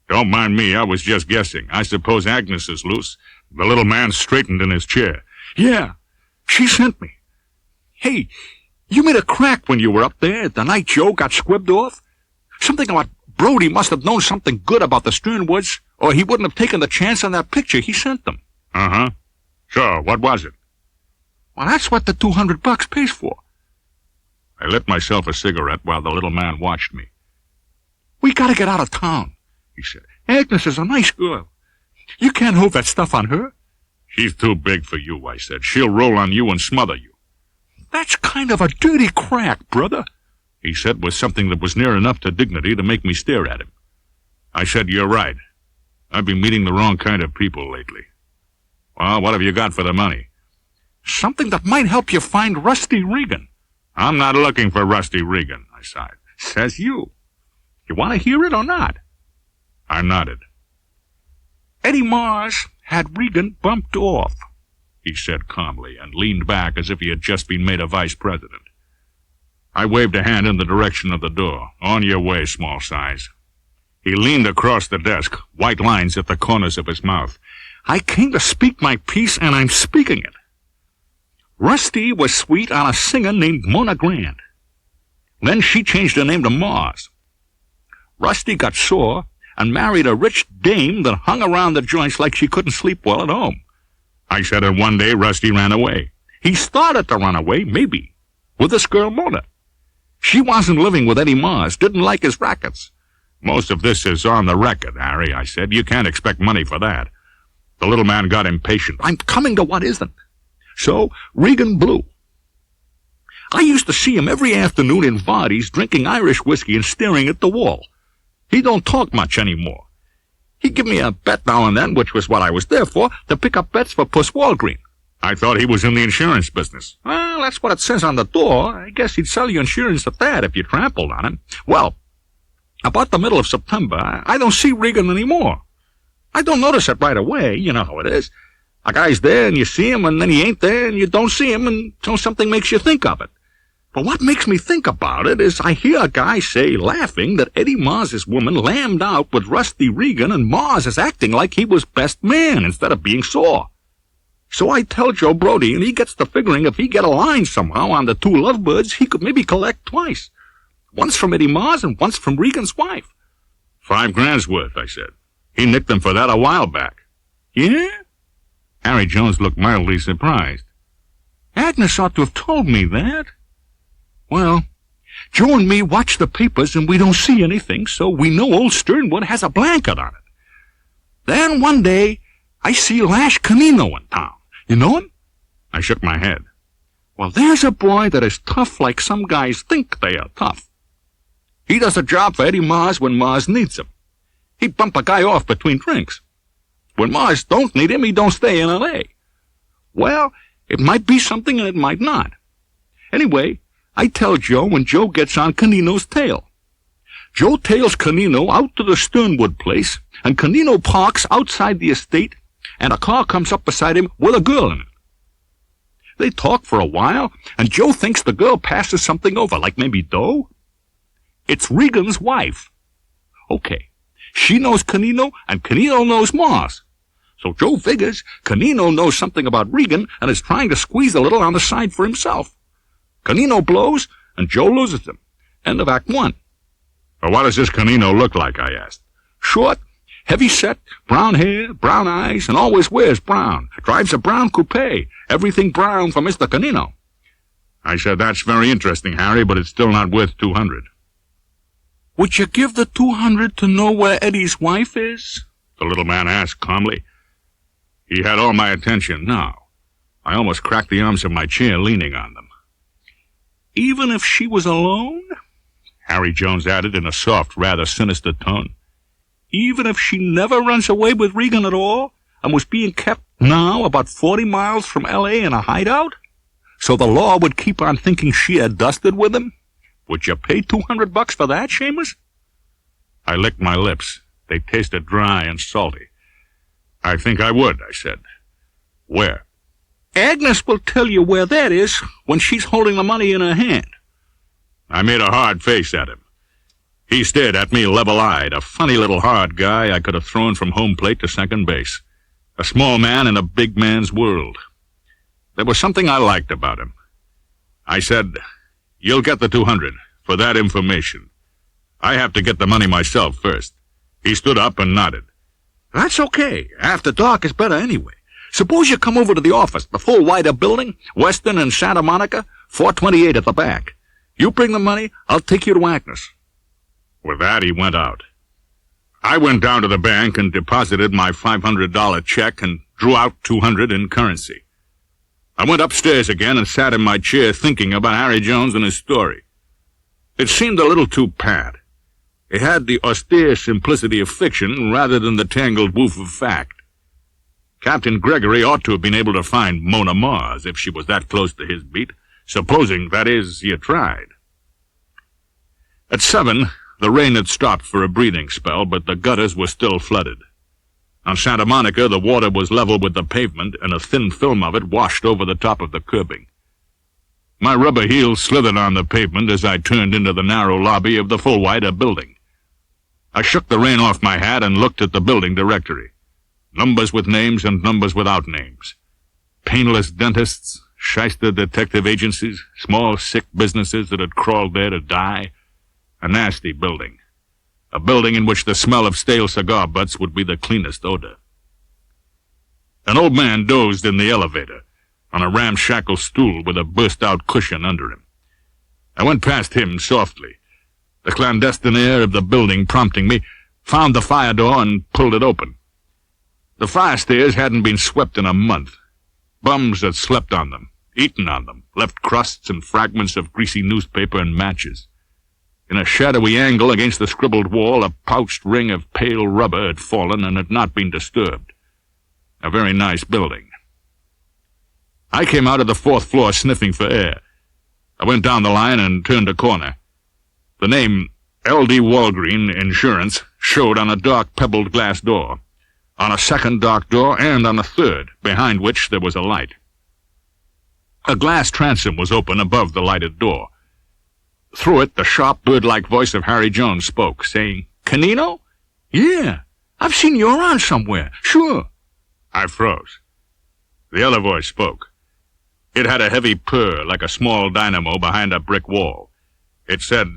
"Don't mind me. I was just guessing. I suppose Agnes is loose." The little man straightened in his chair. "Yeah, she sent me. Hey, you made a crack when you were up there the night Joe got squibbed off. Something about Brody must have known something good about the Sternwoods, or he wouldn't have taken the chance on that picture he sent them." "Uh-huh. So, what was it?" "Well, that's what the $200 pays for." I lit myself a cigarette while the little man watched me. "We gotta get out of town," he said. "Agnes is a nice girl. You can't hold that stuff on her." "She's too big for you," I said. "She'll roll on you and smother you." "That's kind of a dirty crack, brother," he said with something that was near enough to dignity to make me stare at him. I said, "You're right. I've been meeting the wrong kind of people lately." "Well, what have you got for the money?" "Something that might help you find Rusty Regan." "I'm not looking for Rusty Regan," I sighed. "Says you. You want to hear it or not?" I nodded. "Eddie Mars had Regan bumped off," he said calmly, and leaned back as if he had just been made a vice president. I waved a hand in the direction of the door. "On your way, small size." He leaned across the desk, white lines at the corners of his mouth. "I came to speak my piece, and I'm speaking it. Rusty was sweet on a singer named Mona Grant. Then she changed her name to Mars. Rusty got sore and married a rich dame that hung around the joints like she couldn't sleep well at home. I said that one day Rusty ran away. He started to run away, maybe, with this girl Mona. She wasn't living with Eddie Mars, didn't like his rackets. Most of this is on the record, Harry," I said. "You can't expect money for that." The little man got impatient. "I'm coming to what isn't." So Regan blew. I used to see him every afternoon in Vardy's drinking Irish whiskey and staring at the wall. He don't talk much anymore. He'd give me a bet now and then, which was what I was there for, to pick up bets for Puss Walgreen. I thought he was in the insurance business. Well, that's what it says on the door. I guess he'd sell you insurance at that if you trampled on him. Well, about the middle of September, I don't see Regan anymore. I don't notice it right away. You know how it is. A guy's there and you see him, and then he ain't there and you don't see him until something makes you think of it. But what makes me think about it is I hear a guy say, laughing, that Eddie Mars's woman lammed out with Rusty Regan and Mars is acting like he was best man instead of being sore. So I tell Joe Brody, and he gets to figuring if he get a line somehow on the two lovebirds, he could maybe collect twice. Once from Eddie Mars and once from Regan's wife. $5 grand's worth, I said. He nicked them for that a while back. Yeah? Harry Jones looked mildly surprised. Agnes ought to have told me that. Well, Joe and me watch the papers and we don't see anything, so we know old Sternwood has a blanket on it. Then one day, I see Lash Canino in town. You know him? I shook my head. Well, there's a boy that is tough like some guys think they are tough. He does a job for Eddie Mars when Mars needs him. He bump a guy off between drinks. When Mars don't need him, he don't stay in L.A. Well, it might be something and it might not. Anyway, I tell Joe and Joe gets on Canino's tail. Joe tails Canino out to the Sternwood place, and Canino parks outside the estate, and a car comes up beside him with a girl in it. They talk for a while, and Joe thinks the girl passes something over, like maybe dough. It's Regan's wife. Okay, she knows Canino, and Canino knows Mars. So Joe figures Canino knows something about Regan and is trying to squeeze a little on the side for himself. Canino blows, and Joe loses him. End of Act 1. Well, what does this Canino look like, I asked. Short, heavy-set, brown hair, brown eyes, and always wears brown. Drives a brown coupe. Everything brown for Mr. Canino. I said, that's very interesting, Harry, but it's still not worth $200. Would you give the $200 to know where Eddie's wife is? The little man asked calmly. He had all my attention now. I almost cracked the arms of my chair, leaning on them. Even if she was alone? Harry Jones added in a soft, rather sinister tone. Even if she never runs away with Regan at all, and was being kept now about 40 miles from L.A. in a hideout? So the law would keep on thinking she had dusted with him? Would you pay $200 for that, Seamus? I licked my lips. They tasted dry and salty. I think I would, I said. Where? Agnes will tell you where that is when she's holding the money in her hand. I made a hard face at him. He stared at me level-eyed, a funny little hard guy I could have thrown from home plate to second base. A small man in a big man's world. There was something I liked about him. I said, you'll get the $200 for that information. I have to get the money myself first. He stood up and nodded. That's okay. After dark is better anyway. Suppose you come over to the office, the full wide-up building, Western and Santa Monica, 428 at the back. You bring the money, I'll take you to Agnes. With that, he went out. I went down to the bank and deposited my $500 check and drew out $200 in currency. I went upstairs again and sat in my chair thinking about Harry Jones and his story. It seemed a little too pat. It had the austere simplicity of fiction rather than the tangled woof of fact. Captain Gregory ought to have been able to find Mona Mars if she was that close to his beat, supposing, that is, he had tried. At 7, the rain had stopped for a breathing spell, but the gutters were still flooded. On Santa Monica, the water was level with the pavement, and a thin film of it washed over the top of the curbing. My rubber heels slithered on the pavement as I turned into the narrow lobby of the Fullwider building. I shook the rain off my hat and looked at the building directory. Numbers with names and numbers without names. Painless dentists, shyster detective agencies, small sick businesses that had crawled there to die. A nasty building. A building in which the smell of stale cigar butts would be the cleanest odor. An old man dozed in the elevator, on a ramshackle stool with a burst-out cushion under him. I went past him softly, the clandestine air of the building prompting me, found the fire door and pulled it open. The fire stairs hadn't been swept in a month. Bums had slept on them, eaten on them, left crusts and fragments of greasy newspaper and matches. In a shadowy angle against the scribbled wall, a pouched ring of pale rubber had fallen and had not been disturbed. A very nice building. I came out of the 4th floor sniffing for air. I went down the line and turned a corner. The name L.D. Walgreen Insurance showed on a dark pebbled glass door, on a second dark door, and on a third, behind which there was a light. A glass transom was open above the lighted door. Through it, the sharp, bird-like voice of Harry Jones spoke, saying, "Canino? Yeah, I've seen you around somewhere, sure." I froze. The other voice spoke. It had a heavy purr, like a small dynamo behind a brick wall. It said,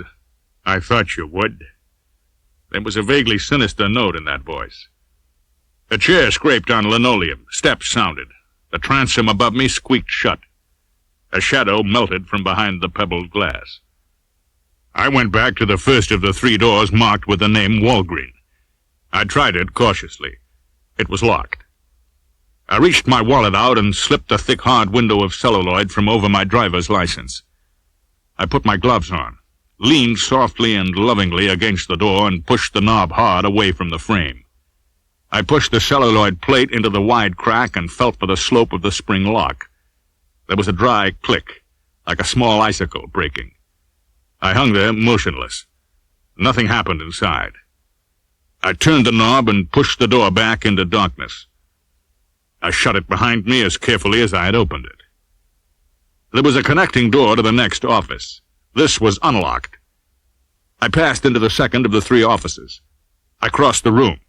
"I thought you would." There was a vaguely sinister note in that voice. A chair scraped on linoleum. Steps sounded. The transom above me squeaked shut. A shadow melted from behind the pebbled glass. I went back to the first of the 3 doors marked with the name Walgreen. I tried it cautiously. It was locked. I reached my wallet out and slipped the thick, hard window of celluloid from over my driver's license. I put my gloves on, leaned softly and lovingly against the door, and pushed the knob hard away from the frame. I pushed the celluloid plate into the wide crack and felt for the slope of the spring lock. There was a dry click, like a small icicle breaking. I hung there motionless. Nothing happened inside. I turned the knob and pushed the door back into darkness. I shut it behind me as carefully as I had opened it. There was a connecting door to the next office. This was unlocked. I passed into the second of the 3 offices. I crossed the room.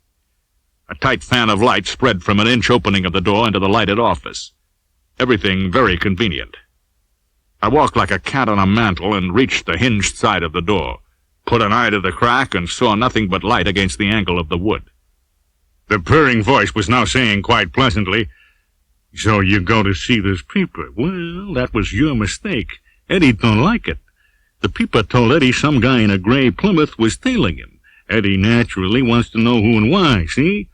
A tight fan of light spread from an inch opening of the door into the lighted office. Everything very convenient. I walked like a cat on a mantle and reached the hinged side of the door, put an eye to the crack, and saw nothing but light against the angle of the wood. The purring voice was now saying quite pleasantly, "So you go to see this peeper? Well, that was your mistake. Eddie don't like it. The peeper told Eddie some guy in a gray Plymouth was tailing him. Eddie naturally wants to know who and why, see?"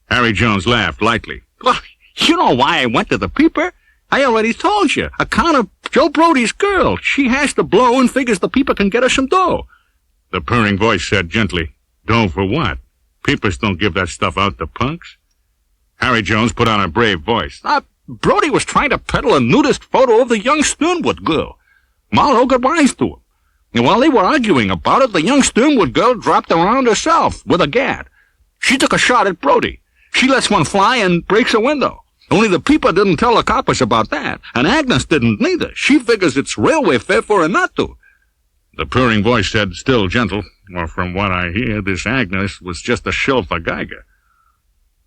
Harry Jones laughed lightly. "Well, you know why I went to the peeper? I already told you. Account of Joe Brody's girl. She has to blow and figures the peeper can get her some dough." The purring voice said gently, "Dough for what? Peepers don't give that stuff out to punks." Harry Jones put on a brave voice. "Brody was trying to peddle a nudist photo of the young Sternwood girl. Marlowe got wise to him. And while they were arguing about it, the young Sternwood girl dropped around herself with a gat. She took a shot at Brody. She lets one fly and breaks a window. Only the peeper didn't tell the coppers about that, and Agnes didn't neither. She figures it's railway fare for her not to." The purring voice said, still gentle, "Well, from what I hear, this Agnes was just a shill for Geiger.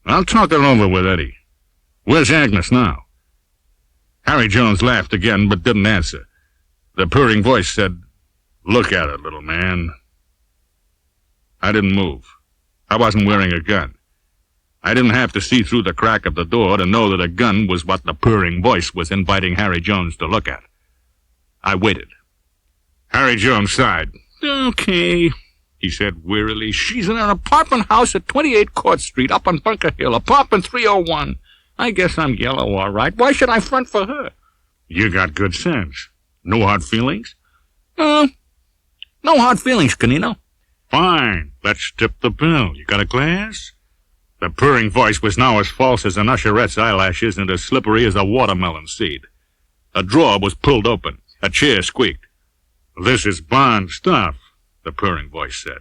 I'll talk it over with Eddie. Where's Agnes now?" Harry Jones laughed again, but didn't answer. The purring voice said, "Look at it, little man." I didn't move. I wasn't wearing a gun. I didn't have to see through the crack of the door to know that a gun was what the purring voice was inviting Harry Jones to look at. I waited. Harry Jones sighed. "Okay," he said wearily. "She's in an apartment house at 28 Court Street, up on Bunker Hill, apartment 301. I guess I'm yellow, all right. Why should I front for her?" "You got good sense. No hard feelings?" No hard feelings, Canino." "Fine. Let's tip the bill. You got a glass?" The purring voice was now as false as an usherette's eyelashes and as slippery as a watermelon seed. A drawer was pulled open. A chair squeaked. "This is Bond stuff," the purring voice said.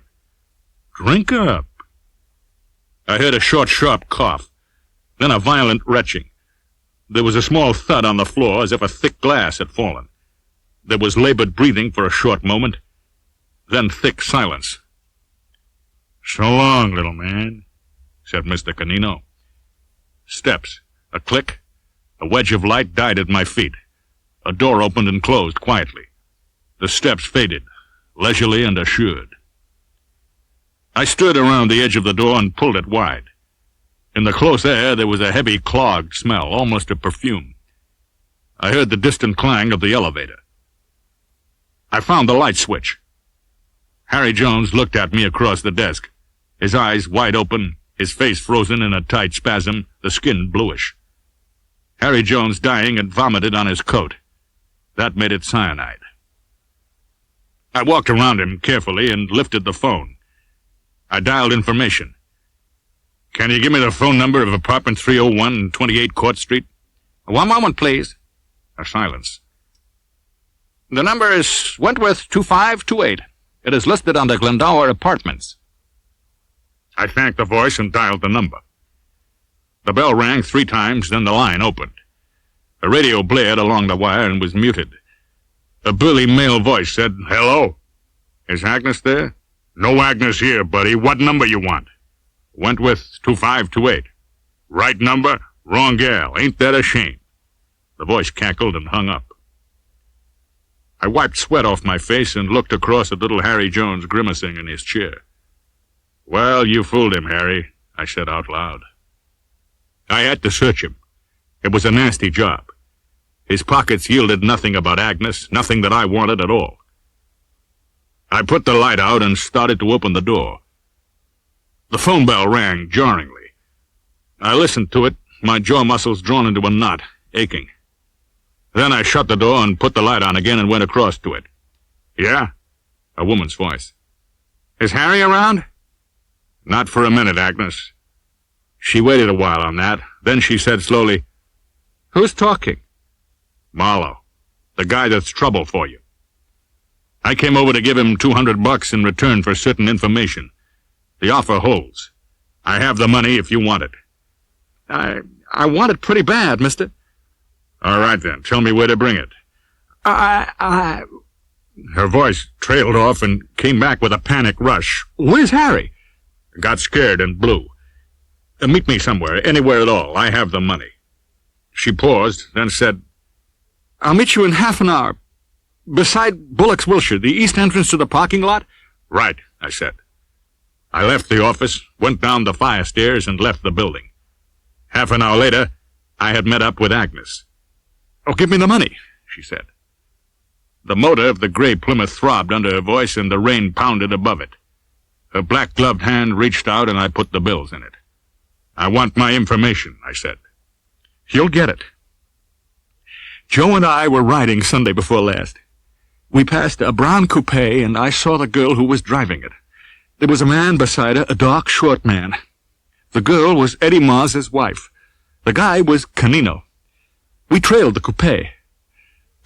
"Drink up." I heard a short, sharp cough, then a violent retching. There was a small thud on the floor as if a thick glass had fallen. There was labored breathing for a short moment, then thick silence. "So long, little man," said Mr. Canino. Steps, a click, a wedge of light died at my feet. A door opened and closed quietly. The steps faded, leisurely and assured. I stood around the edge of the door and pulled it wide. In the close air there was a heavy, clogged smell, almost a perfume. I heard the distant clang of the elevator. I found the light switch. Harry Jones looked at me across the desk, his eyes wide open, his face frozen in a tight spasm, the skin bluish. Harry Jones, dying, had vomited on his coat. That made it cyanide. I walked around him carefully and lifted the phone. I dialed information. "Can you give me the phone number of apartment 301, 28 Court Street?" "One moment, please." A silence. "The number is Wentworth 2528. It is listed under Glendower Apartments." I thanked the voice and dialed the number. The bell rang 3 times, then the line opened. The radio blared along the wire and was muted. A burly male voice said, "Hello? Is Agnes there?" "No Agnes here, buddy. What number you want?" "Wentworth 2528. "Right number? Wrong gal. Ain't that a shame?" The voice cackled and hung up. I wiped sweat off my face and looked across at little Harry Jones grimacing in his chair. "Well, you fooled him, Harry," I said out loud. I had to search him. It was a nasty job. His pockets yielded nothing about Agnes, nothing that I wanted at all. I put the light out and started to open the door. The phone bell rang jarringly. I listened to it, my jaw muscles drawn into a knot, aching. Then I shut the door and put the light on again and went across to it. "Yeah?" A woman's voice. "Is Harry around?" "Not for a minute, Agnes." She waited a while on that. Then she said slowly, "Who's talking?" "Marlowe, the guy that's trouble for you. I came over to give him $200 in return for certain information. The offer holds. I have the money if you want it." I want it pretty bad, mister." "All right, then. Tell me where to bring it." Her voice trailed off and came back with a panic rush. "Where's Harry?" "Got scared and blew. Meet me somewhere, anywhere at all. I have the money." She paused, then said, "I'll meet you in half an hour. Beside Bullock's Wilshire, the east entrance to the parking lot?" "Right," I said. I left the office, went down the fire stairs, and left the building. Half an hour later, I had met up with Agnes. "Oh, give me the money," she said. The motor of the gray Plymouth throbbed under her voice, and the rain pounded above it. Her black-gloved hand reached out, and I put the bills in it. "I want my information," I said. "You'll get it." Joe and I were riding Sunday before last. We passed a brown coupe, and I saw the girl who was driving it. There was a man beside her, a dark, short man. The girl was Eddie Mars's wife. The guy was Canino. We trailed the coupe.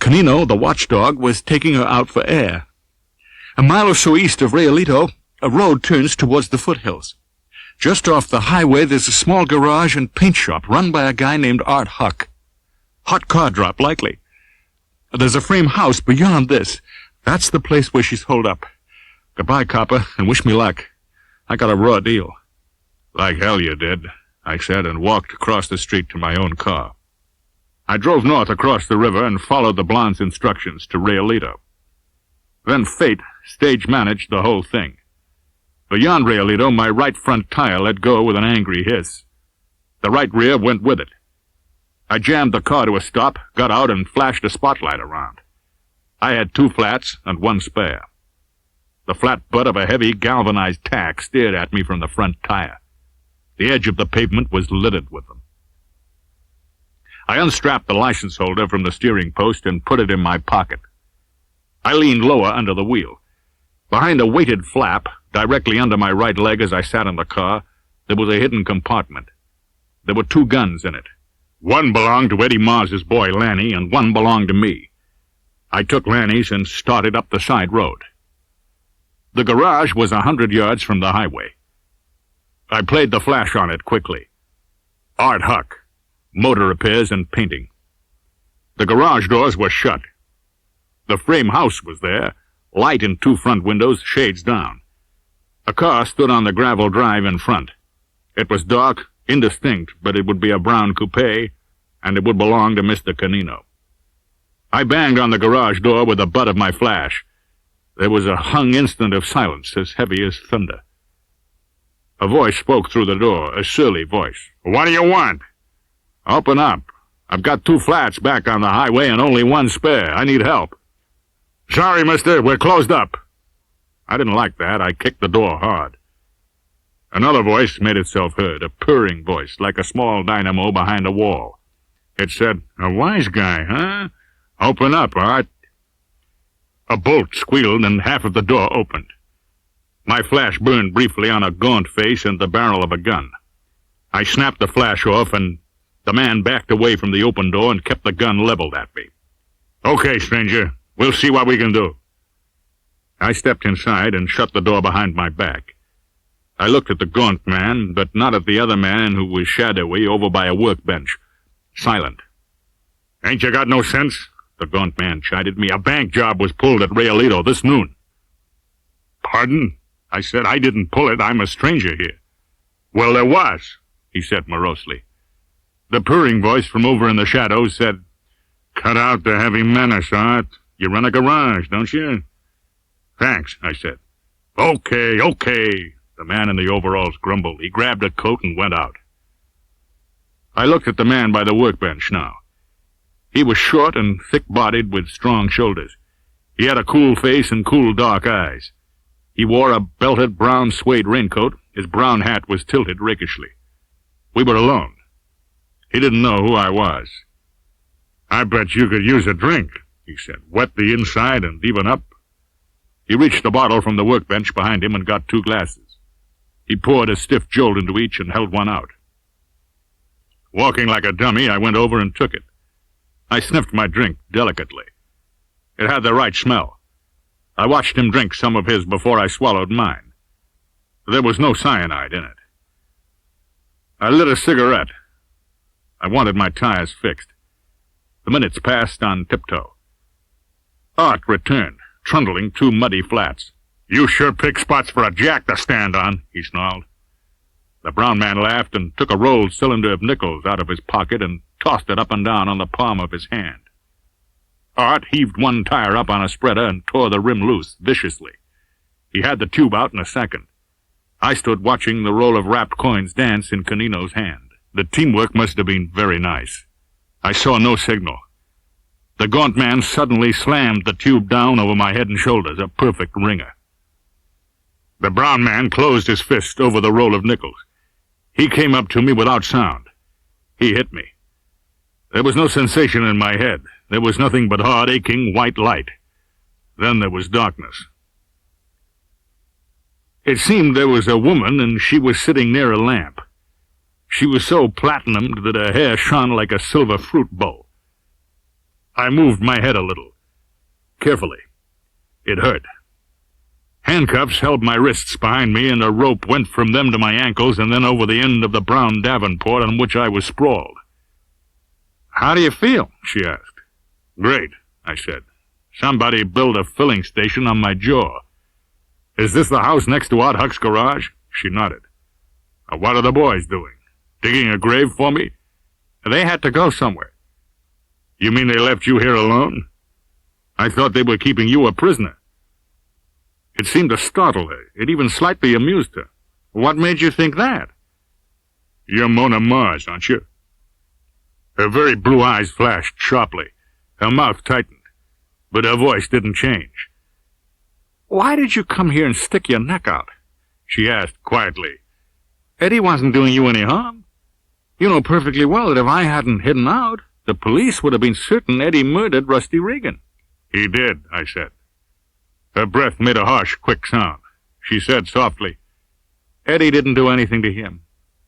Canino, the watchdog, was taking her out for air. A mile or so east of Rayolito, a road turns towards the foothills. Just off the highway, there's a small garage and paint shop run by a guy named Art Huck. Hot car drop, likely. There's a frame house beyond this. That's the place where she's holed up. Goodbye, copper, and wish me luck. I got a raw deal. "Like hell you did," I said, and walked across the street to my own car. I drove north across the river and followed the blonde's instructions to Rayolito. Then fate stage-managed the whole thing. Beyond Rayolito, my right front tire let go with an angry hiss. The right rear went with it. I jammed the car to a stop, got out, and flashed a spotlight around. I had 2 flats and 1 spare. The flat butt of a heavy galvanized tack stared at me from the front tire. The edge of the pavement was littered with them. I unstrapped the license holder from the steering post and put it in my pocket. I leaned lower under the wheel. Behind a weighted flap, directly under my right leg as I sat in the car, there was a hidden compartment. There were 2 guns in it. One belonged to Eddie Mars's boy, Lanny, and one belonged to me. I took Lanny's and started up the side road. The garage was 100 yards from the highway. I played the flash on it quickly. Art Huck, motor repairs and painting. The garage doors were shut. The frame house was there, light in 2 front windows, shades down. A car stood on the gravel drive in front. It was dark, indistinct, but it would be a brown coupe, and it would belong to Mr. Canino. I banged on the garage door with the butt of my flash. There was a hung instant of silence as heavy as thunder. A voice spoke through the door, a surly voice. "What do you want?" "Open up. I've got 2 flats back on the highway and only 1 spare. I need help." "Sorry, mister, we're closed up." I didn't like that. I kicked the door hard. Another voice made itself heard, a purring voice, like a small dynamo behind a wall. It said, "A wise guy, huh? Open up, Art." A bolt squealed and half of the door opened. My flash burned briefly on a gaunt face and the barrel of a gun. I snapped the flash off, and the man backed away from the open door and kept the gun leveled at me. "Okay, stranger, we'll see what we can do." I stepped inside and shut the door behind my back. I looked at the gaunt man, but not at the other man who was shadowy over by a workbench, silent. "Ain't you got no sense?" the gaunt man chided me. "A bank job was pulled at Rayolito this noon." "Pardon?" I said. "I didn't pull it. I'm a stranger here." "Well, there was," he said morosely. The purring voice from over in the shadows said, "Cut out the heavy menace, Art. You run a garage, don't you?" "Thanks," I said. Okay, the man in the overalls grumbled. He grabbed a coat and went out. I looked at the man by the workbench now. He was short and thick-bodied with strong shoulders. He had a cool face and cool dark eyes. He wore a belted brown suede raincoat. His brown hat was tilted rakishly. We were alone. He didn't know who I was. "I bet you could use a drink," he said. "Wet the inside and even up." He reached a bottle from the workbench behind him and got 2 glasses. He poured a stiff jolt into each and held one out. Walking like a dummy, I went over and took it. I sniffed my drink delicately. It had the right smell. I watched him drink some of his before I swallowed mine. There was no cyanide in it. I lit a cigarette. I wanted my tires fixed. The minutes passed on tiptoe. Art returned, trundling 2 muddy flats. "You sure pick spots for a jack to stand on," he snarled. The brown man laughed and took a rolled cylinder of nickels out of his pocket and tossed it up and down on the palm of his hand. Art heaved 1 tire up on a spreader and tore the rim loose viciously. He had the tube out in a second. I stood watching the roll of wrapped coins dance in Canino's hand. The teamwork must have been very nice. I saw no signal. The gaunt man suddenly slammed the tube down over my head and shoulders, a perfect ringer. The brown man closed his fist over the roll of nickels. He came up to me without sound. He hit me. There was no sensation in my head. There was nothing but hard, aching white light. Then there was darkness. It seemed there was a woman, and she was sitting near a lamp. She was so platinumed that her hair shone like a silver fruit bowl. I moved my head a little. Carefully. It hurt. Handcuffs held my wrists behind me, and a rope went from them to my ankles and then over the end of the brown davenport on which I was sprawled. "How do you feel?" she asked. "Great," I said. "Somebody built a filling station on my jaw." "Is this the house next to Art Huck's garage?" She nodded. "What are the boys doing? Digging a grave for me?" "They had to go somewhere." "You mean they left you here alone?" "I thought they were keeping you a prisoner." It seemed to startle her. It even slightly amused her. "What made you think that?" "You're Mona Mars, aren't you?" Her very blue eyes flashed sharply. Her mouth tightened, but her voice didn't change. "Why did you come here and stick your neck out?" she asked quietly. "Eddie wasn't doing you any harm. You know perfectly well that if I hadn't hidden out, the police would have been certain Eddie murdered Rusty Regan." "He did," I said. Her breath made a harsh, quick sound. She said softly, "Eddie didn't do anything to him.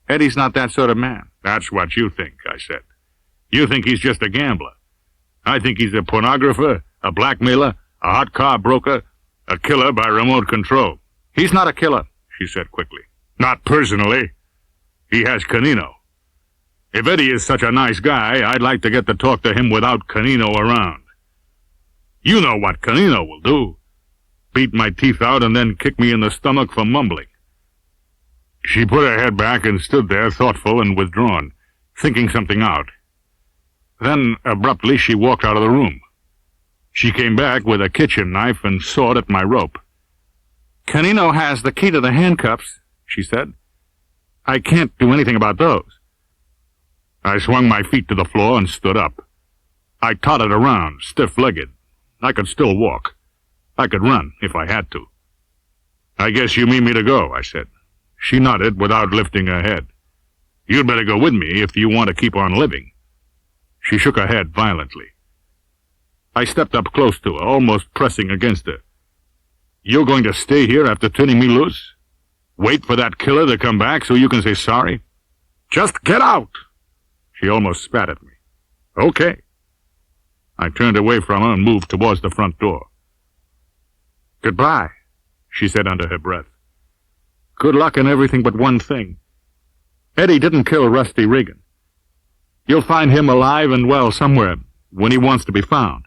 Eddie's not that sort of man." "That's what you think," I said. "You think he's just a gambler. I think he's a pornographer, a blackmailer, a hot car broker, a killer by remote control." "He's not a killer," she said quickly. Not personally. He has Canino. If Eddie is such a nice guy, I'd like to get to talk to him without Canino around. You know what Canino will do. Beat my teeth out and then kick me in the stomach for mumbling. She put her head back and stood there, thoughtful and withdrawn, thinking something out. Then, abruptly, she walked out of the room. She came back with a kitchen knife and sawed at my rope. "Canino has the key to the handcuffs," she said. "I can't do anything about those." I swung my feet to the floor and stood up. I tottered around, stiff-legged. I could still walk. I could run, if I had to. "I guess you mean me to go," I said. She nodded without lifting her head. "You'd better go with me if you want to keep on living." She shook her head violently. I stepped up close to her, almost pressing against her. "You're going to stay here after turning me loose? Wait for that killer to come back so you can say sorry?" "Just get out!" She almost spat at me. "Okay." I turned away from her and moved towards the front door. "Goodbye," she said under her breath. "Good luck in everything but one thing. Eddie didn't kill Rusty Regan. You'll find him alive and well somewhere when he wants to be found."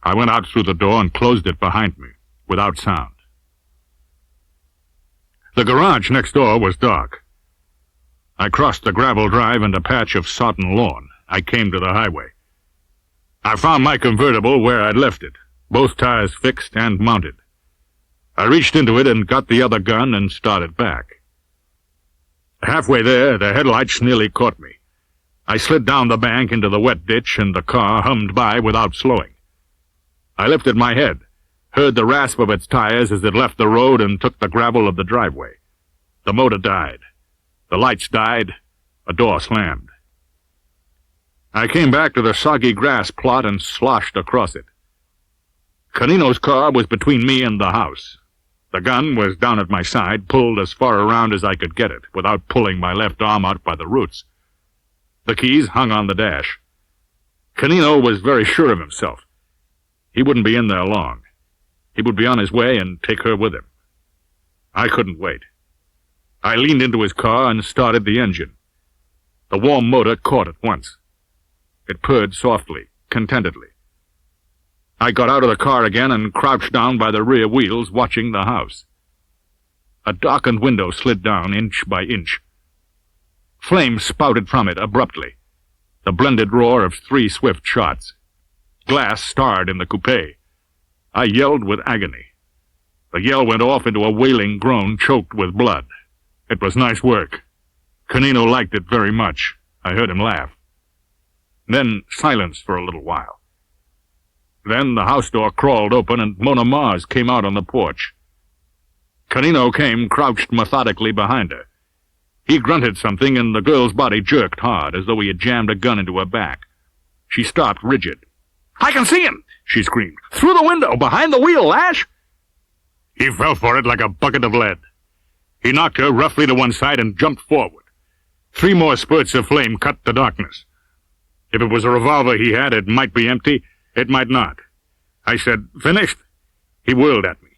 I went out through the door and closed it behind me, without sound. The garage next door was dark. I crossed the gravel drive and a patch of sodden lawn. I came to the highway. I found my convertible where I'd left it, both tires fixed and mounted. I reached into it and got the other gun and started back. Halfway there, the headlights nearly caught me. I slid down the bank into the wet ditch, and the car hummed by without slowing. I lifted my head, heard the rasp of its tires as it left the road and took the gravel of the driveway. The motor died. The lights died. A door slammed. I came back to the soggy grass plot and sloshed across it. Canino's car was between me and the house. The gun was down at my side, pulled as far around as I could get it, without pulling my left arm out by the roots. The keys hung on the dash. Canino was very sure of himself. He wouldn't be in there long. He would be on his way and take her with him. I couldn't wait. I leaned into his car and started the engine. The warm motor caught at once. It purred softly, contentedly. I got out of the car again and crouched down by the rear wheels, watching the house. A darkened window slid down inch by inch. Flames spouted from it abruptly, the blended roar of 3 swift shots. Glass starred in the coupe. I yelled with agony. The yell went off into a wailing groan choked with blood. It was nice work. Canino liked it very much. I heard him laugh. Then silence for a little while. Then the house door crawled open and Mona Mars came out on the porch. Canino came, crouched methodically behind her. He grunted something and the girl's body jerked hard, as though he had jammed a gun into her back. She stopped rigid. "I can see him!" she screamed. "Through the window, behind the wheel, Lash!" He fell for it like a bucket of lead. He knocked her roughly to one side and jumped forward. 3 more spurts of flame cut the darkness. If it was a revolver he had, it might be empty, it might not. I said, "Finished?" He whirled at me.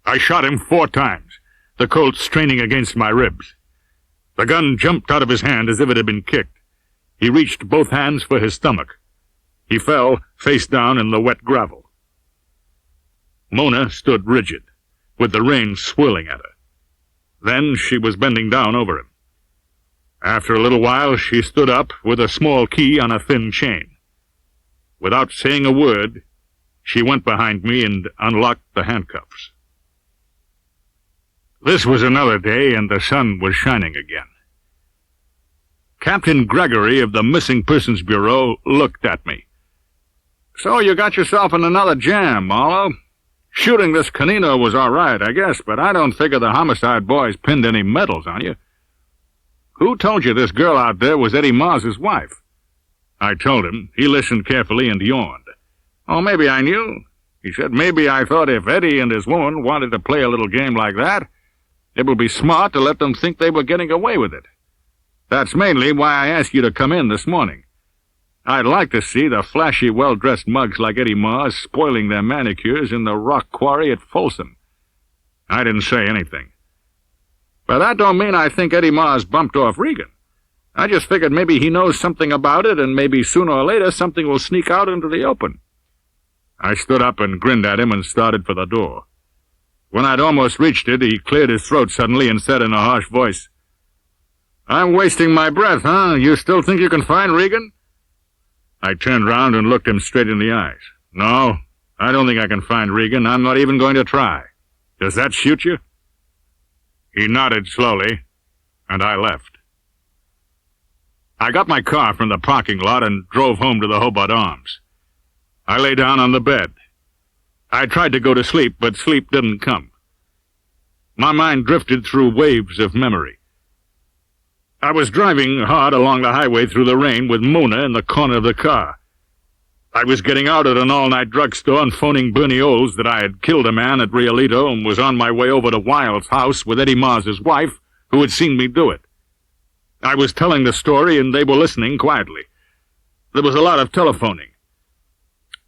I shot him 4 times, the Colt straining against my ribs. The gun jumped out of his hand as if it had been kicked. He reached both hands for his stomach. He fell, face down in the wet gravel. Mona stood rigid, with the rain swirling at her. Then she was bending down over him. After a little while, she stood up with a small key on a thin chain. Without saying a word, she went behind me and unlocked the handcuffs. This was another day, and the sun was shining again. Captain Gregory of the Missing Persons Bureau looked at me. "So you got yourself in another jam, Marlowe. Shooting this Canino was all right, I guess, but I don't figure the homicide boys pinned any medals on you. Who told you this girl out there was Eddie Mars's wife?" I told him. He listened carefully and yawned. "Oh, maybe I knew," he said. "Maybe I thought if Eddie and his woman wanted to play a little game like that, it would be smart to let them think they were getting away with it. That's mainly why I asked you to come in this morning. I'd like to see the flashy, well-dressed mugs like Eddie Mars spoiling their manicures in the rock quarry at Folsom." I didn't say anything. But that don't mean I think Eddie Mars bumped off Regan. I just figured maybe he knows something about it, and maybe sooner or later something will sneak out into the open. I stood up and grinned at him and started for the door. When I'd almost reached it, he cleared his throat suddenly and said in a harsh voice, "I'm wasting my breath, huh? You still think you can find Regan?" I turned round and looked him straight in the eyes. "No, I don't think I can find Regan. I'm not even going to try. Does that shoot you?" He nodded slowly, and I left. I got my car from the parking lot and drove home to the Hobart Arms. I lay down on the bed. I tried to go to sleep, but sleep didn't come. My mind drifted through waves of memory. I was driving hard along the highway through the rain with Mona in the corner of the car. I was getting out at an all-night drugstore and phoning Bernie Olds that I had killed a man at Rialito and was on my way over to Wilde's house with Eddie Mars's wife, who had seen me do it. I was telling the story, and they were listening quietly. There was a lot of telephoning.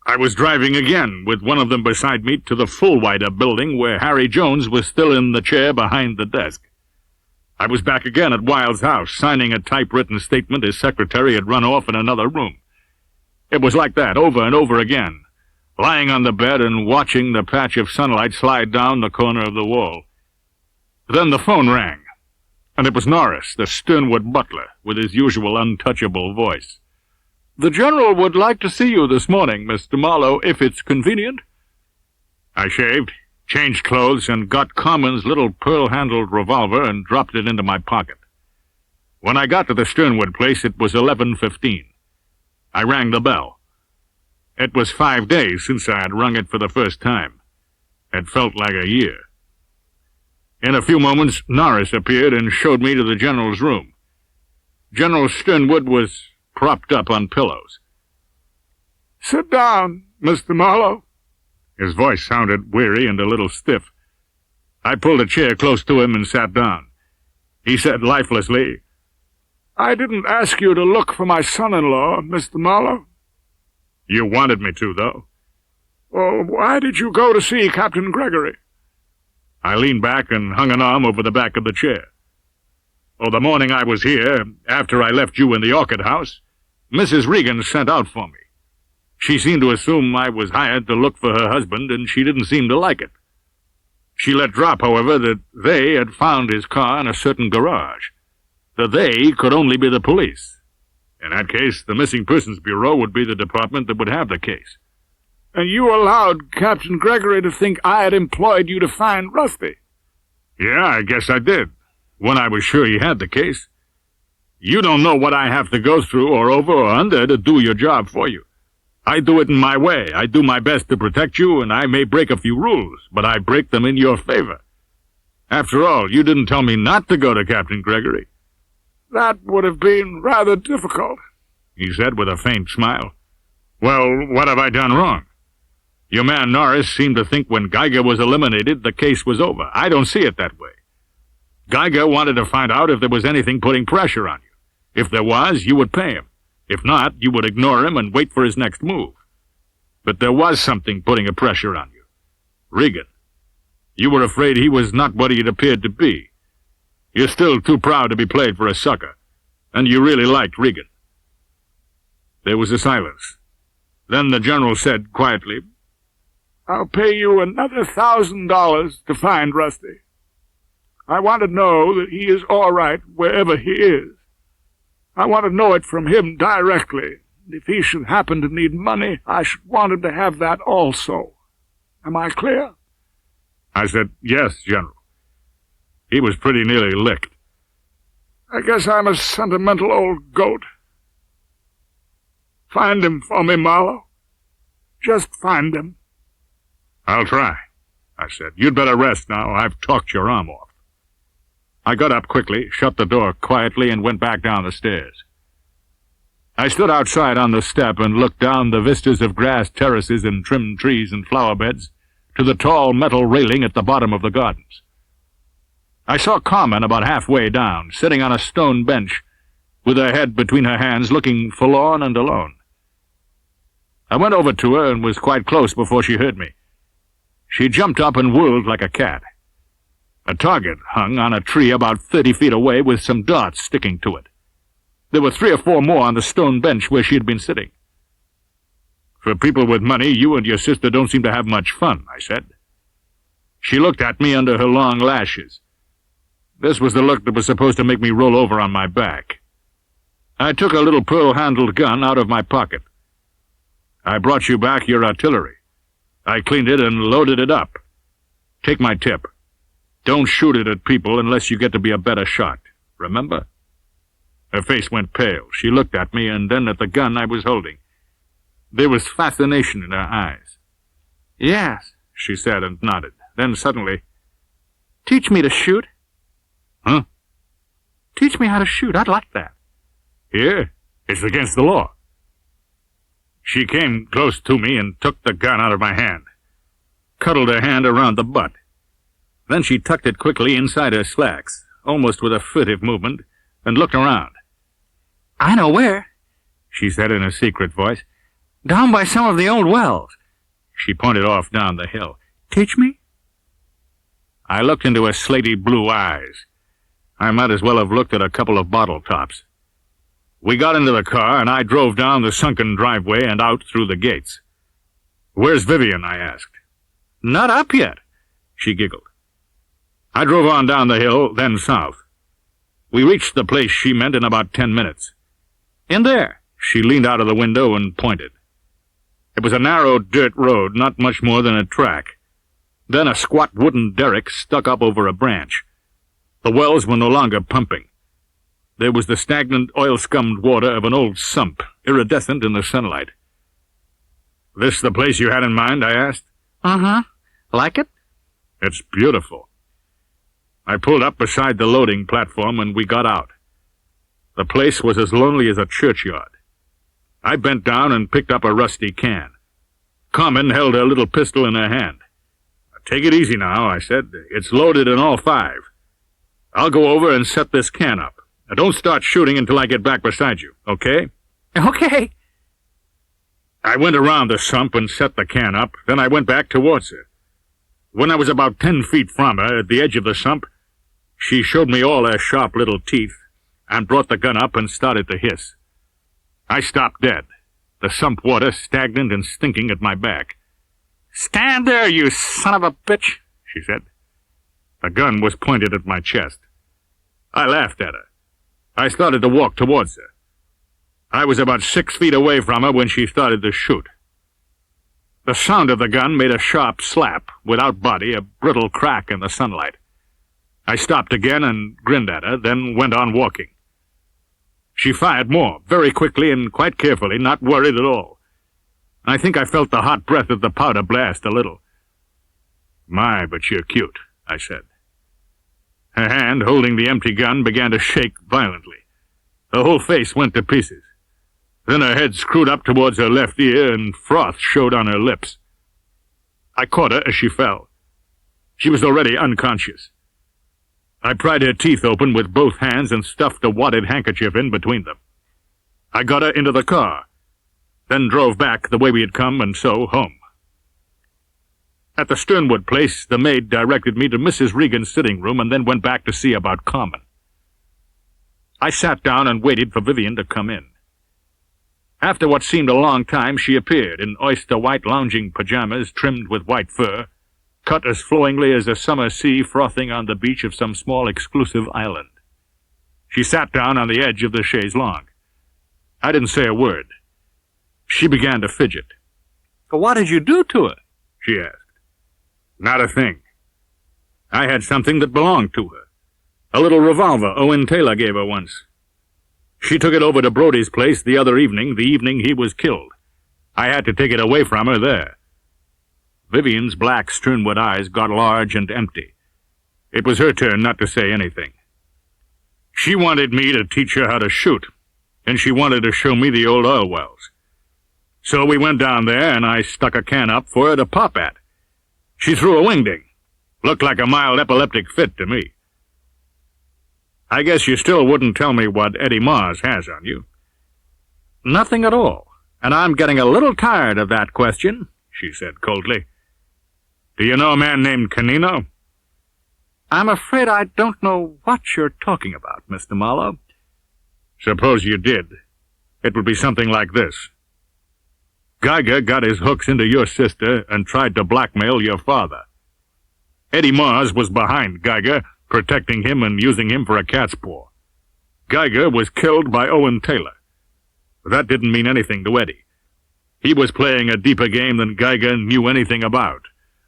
I was driving again, with one of them beside me, to the Fullwider building where Harry Jones was still in the chair behind the desk. I was back again at Wilde's house, signing a typewritten statement his secretary had run off in another room. It was like that, over and over again, lying on the bed and watching the patch of sunlight slide down the corner of the wall. Then the phone rang, and it was Norris, the Sternwood butler, with his usual untouchable voice. "The General would like to see you this morning, Mr. Marlowe, if it's convenient." I shaved, changed clothes, and got Carmen's little pearl-handled revolver and dropped it into my pocket. When I got to the Sternwood place, it was 11:15. I rang the bell. It was 5 days since I had rung it for the first time. It felt like a year. In a few moments, Norris appeared and showed me to the General's room. General Sternwood was propped up on pillows. "Sit down, Mr. Marlowe." His voice sounded weary and a little stiff. I pulled a chair close to him and sat down. He said lifelessly, "I didn't ask you to look for my son-in-law, Mr. Marlowe." "You wanted me to, though." "Well, why did you go to see Captain Gregory?" I leaned back and hung an arm over the back of the chair. "Oh, the morning I was here, after I left you in the orchid house, Mrs. Regan sent out for me. She seemed to assume I was hired to look for her husband, and she didn't seem to like it. She let drop, however, that they had found his car in a certain garage. The they could only be the police. In that case, the Missing Persons Bureau would be the department that would have the case." "And you allowed Captain Gregory to think I had employed you to find Rusty?" "Yeah, I guess I did, when I was sure he had the case. You don't know what I have to go through or over or under to do your job for you. I do it in my way. I do my best to protect you, and I may break a few rules, but I break them in your favor. After all, you didn't tell me not to go to Captain Gregory." "That would have been rather difficult," he said with a faint smile. "Well, what have I done wrong? Your man Norris seemed to think when Geiger was eliminated, the case was over. I don't see it that way. Geiger wanted to find out if there was anything putting pressure on you. If there was, you would pay him. If not, you would ignore him and wait for his next move. But there was something putting a pressure on you. Regan. You were afraid he was not what he had appeared to be. You're still too proud to be played for a sucker, and you really liked Regan." There was a silence. Then the General said quietly, "I'll pay you another $1,000 to find Rusty. I want to know that he is all right wherever he is. I want to know it from him directly. If he should happen to need money, I should want him to have that also. Am I clear?" I said, "Yes, General." He was pretty nearly licked. "I guess I'm a sentimental old goat. Find him for me, Marlowe. Just find him." "I'll try," I said. "You'd better rest now. I've talked your arm off." I got up quickly, shut the door quietly, and went back down the stairs. I stood outside on the step and looked down the vistas of grass terraces and trimmed trees and flower beds to the tall metal railing at the bottom of the gardens. I saw Carmen about halfway down, sitting on a stone bench, with her head between her hands, looking forlorn and alone. I went over to her and was quite close before she heard me. She jumped up and whirled like a cat. A target hung on a tree about 30 feet away with some darts sticking to it. There were 3 or 4 more on the stone bench where she had been sitting. "For people with money, you and your sister don't seem to have much fun," I said. She looked at me under her long lashes. This was the look that was supposed to make me roll over on my back. I took a little pearl-handled gun out of my pocket. "I brought you back your artillery. I cleaned it and loaded it up. Take my tip. Don't shoot it at people unless you get to be a better shot. Remember?" Her face went pale. She looked at me and then at the gun I was holding. There was fascination in her eyes. "Yes," she said and nodded. Then suddenly, "Teach me to shoot." "Huh?" "Teach me how to shoot. I'd like that." "Here? It's against the law." She came close to me and took the gun out of my hand, cuddled her hand around the butt. Then she tucked it quickly inside her slacks, almost with a furtive movement, and looked around. "I know where," she said in a secret voice. "Down by some of the old wells." She pointed off down the hill. "Teach me?" I looked into her slaty blue eyes. I might as well have looked at a couple of bottle tops. We got into the car, and I drove down the sunken driveway and out through the gates. "Where's Vivian?" I asked. "Not up yet," she giggled. I drove on down the hill, then south. We reached the place she meant in about 10 minutes. "In there." She leaned out of the window and pointed. It was a narrow dirt road, not much more than a track. Then a squat wooden derrick stuck up over a branch. The wells were no longer pumping. There was the stagnant, oil-scummed water of an old sump, iridescent in the sunlight. "This the place you had in mind?" I asked. "Uh-huh. Like it?" "It's beautiful." I pulled up beside the loading platform and we got out. The place was as lonely as a churchyard. I bent down and picked up a rusty can. Carmen held her little pistol in her hand. "Take it easy now," I said. "It's loaded in all 5. I'll go over and set this can up. Now don't start shooting until I get back beside you, okay?" "Okay." I went around the sump and set the can up, then I went back towards her. When I was about 10 feet from her, at the edge of the sump, she showed me all her sharp little teeth and brought the gun up and started to hiss. I stopped dead, the sump water stagnant and stinking at my back. "Stand there, you son of a bitch," she said. The gun was pointed at my chest. I laughed at her. I started to walk towards her. I was about 6 feet away from her when she started to shoot. The sound of the gun made a sharp slap, without body, a brittle crack in the sunlight. I stopped again and grinned at her, then went on walking. She fired more, very quickly and quite carefully, not worried at all. I think I felt the hot breath of the powder blast a little. "My, but you're cute," I said. Her hand, holding the empty gun, began to shake violently. Her whole face went to pieces. Then her head screwed up towards her left ear, and froth showed on her lips. I caught her as she fell. She was already unconscious. I pried her teeth open with both hands and stuffed a wadded handkerchief in between them. I got her into the car, then drove back the way we had come, and so home. At the Sternwood place, the maid directed me to Mrs. Regan's sitting room and then went back to see about Carmen. I sat down and waited for Vivian to come in. After what seemed a long time, she appeared in oyster-white lounging pajamas trimmed with white fur, cut as flowingly as a summer sea frothing on the beach of some small exclusive island. She sat down on the edge of the chaise longue. I didn't say a word. She began to fidget. "What did you do to her?" she asked. "Not a thing. I had something that belonged to her. A little revolver Owen Taylor gave her once. She took it over to Brody's place the other evening, the evening he was killed. I had to take it away from her there." Vivian's black Sternwood eyes got large and empty. It was her turn not to say anything. She wanted me to teach her how to shoot, and she wanted to show me the old oil wells. So we went down there, and I stuck a can up for her to pop at. She threw a wingding. Looked like a mild epileptic fit to me. "I guess you still wouldn't tell me what Eddie Mars has on you." "Nothing at all, and I'm getting a little tired of that question," she said coldly. "Do you know a man named Canino?" I'm afraid I don't know what you're talking about, Mr. Marlowe. Suppose you did. It would be something like this. Geiger got his hooks into your sister and tried to blackmail your father. Eddie Mars was behind Geiger, protecting him and using him for a cat's paw. Geiger was killed by Owen Taylor. That didn't mean anything to Eddie. He was playing a deeper game than Geiger knew anything about,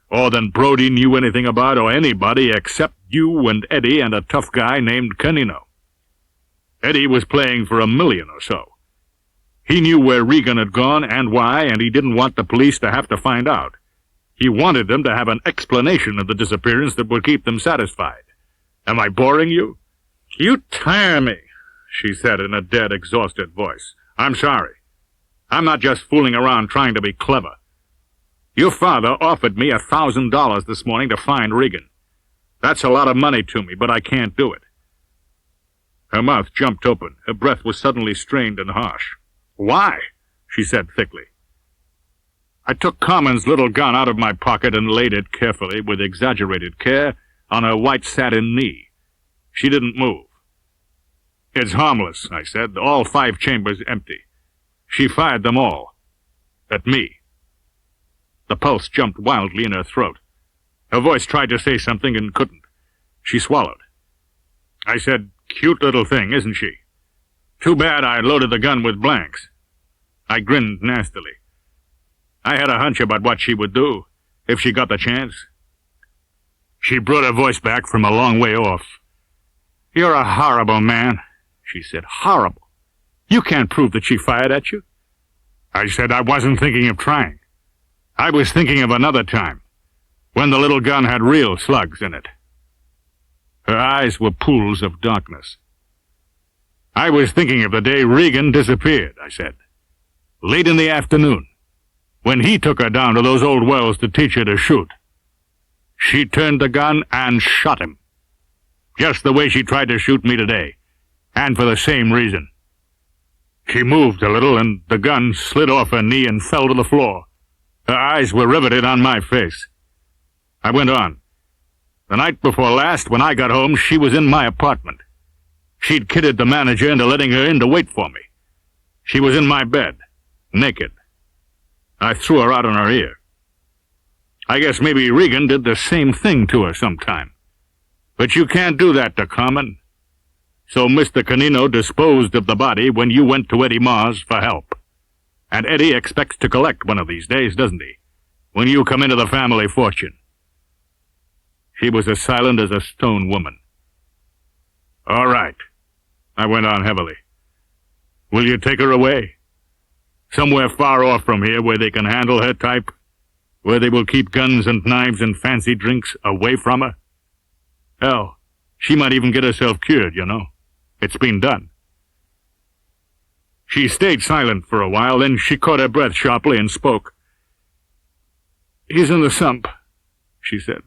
or than Brody knew anything about, or anybody except you and Eddie and a tough guy named Canino. Eddie was playing for $1 million or so. He knew where Regan had gone and why, and he didn't want the police to have to find out. He wanted them to have an explanation of the disappearance that would keep them satisfied. Am I boring you? You tire me, she said in a dead, exhausted voice. I'm sorry. I'm not just fooling around trying to be clever. Your father offered me $1,000 this morning to find Regan. That's a lot of money to me, but I can't do it. Her mouth jumped open. Her breath was suddenly strained and harsh. Why? She said thickly. I took Carmen's little gun out of my pocket and laid it carefully, with exaggerated care, on her white satin knee. She didn't move. It's harmless, I said. All 5 chambers empty. She fired them all. At me. The pulse jumped wildly in her throat. Her voice tried to say something and couldn't. She swallowed. I said, cute little thing, isn't she? Too bad I loaded the gun with blanks. I grinned nastily. I had a hunch about what she would do, if she got the chance. She brought her voice back from a long way off. You're a horrible man, she said. Horrible. You can't prove that she fired at you. I said I wasn't thinking of trying. I was thinking of another time, when the little gun had real slugs in it. Her eyes were pools of darkness. I was thinking of the day Regan disappeared, I said. Late in the afternoon, when he took her down to those old wells to teach her to shoot. She turned the gun and shot him. Just the way she tried to shoot me today, and for the same reason. She moved a little, and the gun slid off her knee and fell to the floor. Her eyes were riveted on my face. I went on. The night before last, when I got home, she was in my apartment. She'd kidded the manager into letting her in to wait for me. She was in my bed, naked. I threw her out on her ear. I guess maybe Regan did the same thing to her sometime. But you can't do that to Carmen. So Mr. Canino disposed of the body when you went to Eddie Mars for help. And Eddie expects to collect one of these days, doesn't he? When you come into the family fortune. She was as silent as a stone woman. All right, I went on heavily. Will you take her away? Somewhere far off from here where they can handle her type? Where they will keep guns and knives and fancy drinks away from her? Hell, she might even get herself cured, you know. It's been done. She stayed silent for a while, then she caught her breath sharply and spoke. He's in the sump, she said.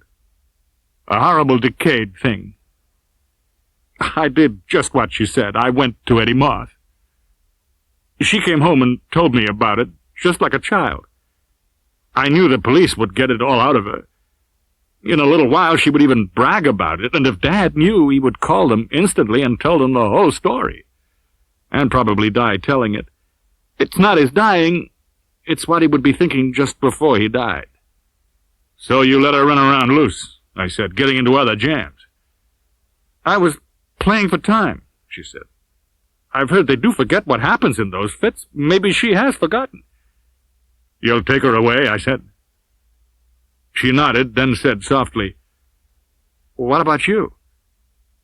A horrible decayed thing. I did just what she said. I went to Eddie Mars. She came home and told me about it, just like a child. I knew the police would get it all out of her. In a little while she would even brag about it, and if Dad knew, he would call them instantly and tell them the whole story. And probably die telling it. It's not his dying, it's what he would be thinking just before he died. So you let her run around loose, I said, getting into other jams. I was playing for time, she said. I've heard they do forget what happens in those fits. Maybe she has forgotten. You'll take her away, I said. She nodded, then said softly, What about you?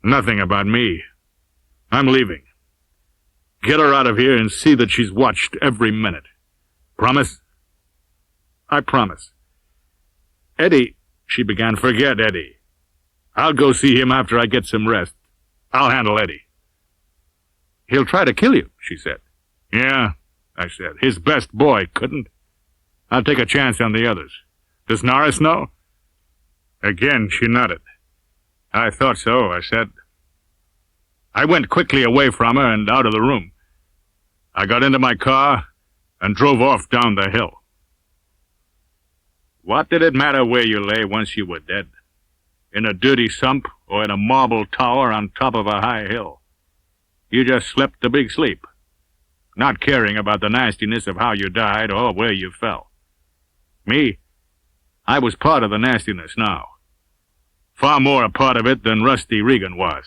Nothing about me. I'm leaving. Get her out of here and see that she's watched every minute. Promise? I promise. Eddie, she began. Forget Eddie. I'll go see him after I get some rest. I'll handle Eddie. He'll try to kill you, she said. Yeah, I said. His best boy couldn't. I'll take a chance on the others. Does Norris know? Again, she nodded. I thought so, I said. I went quickly away from her and out of the room. I got into my car and drove off down the hill. What did it matter where you lay once you were dead? in a dirty sump, or in a marble tower on top of a high hill. You just slept the big sleep, not caring about the nastiness of how you died or where you fell. Me, I was part of the nastiness now. Far more a part of it than Rusty Regan was.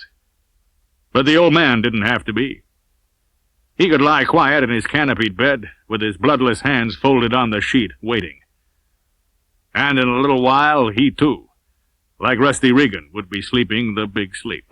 But the old man didn't have to be. He could lie quiet in his canopied bed, with his bloodless hands folded on the sheet, waiting. And in a little while, he too, like Rusty Regan, would be sleeping the big sleep.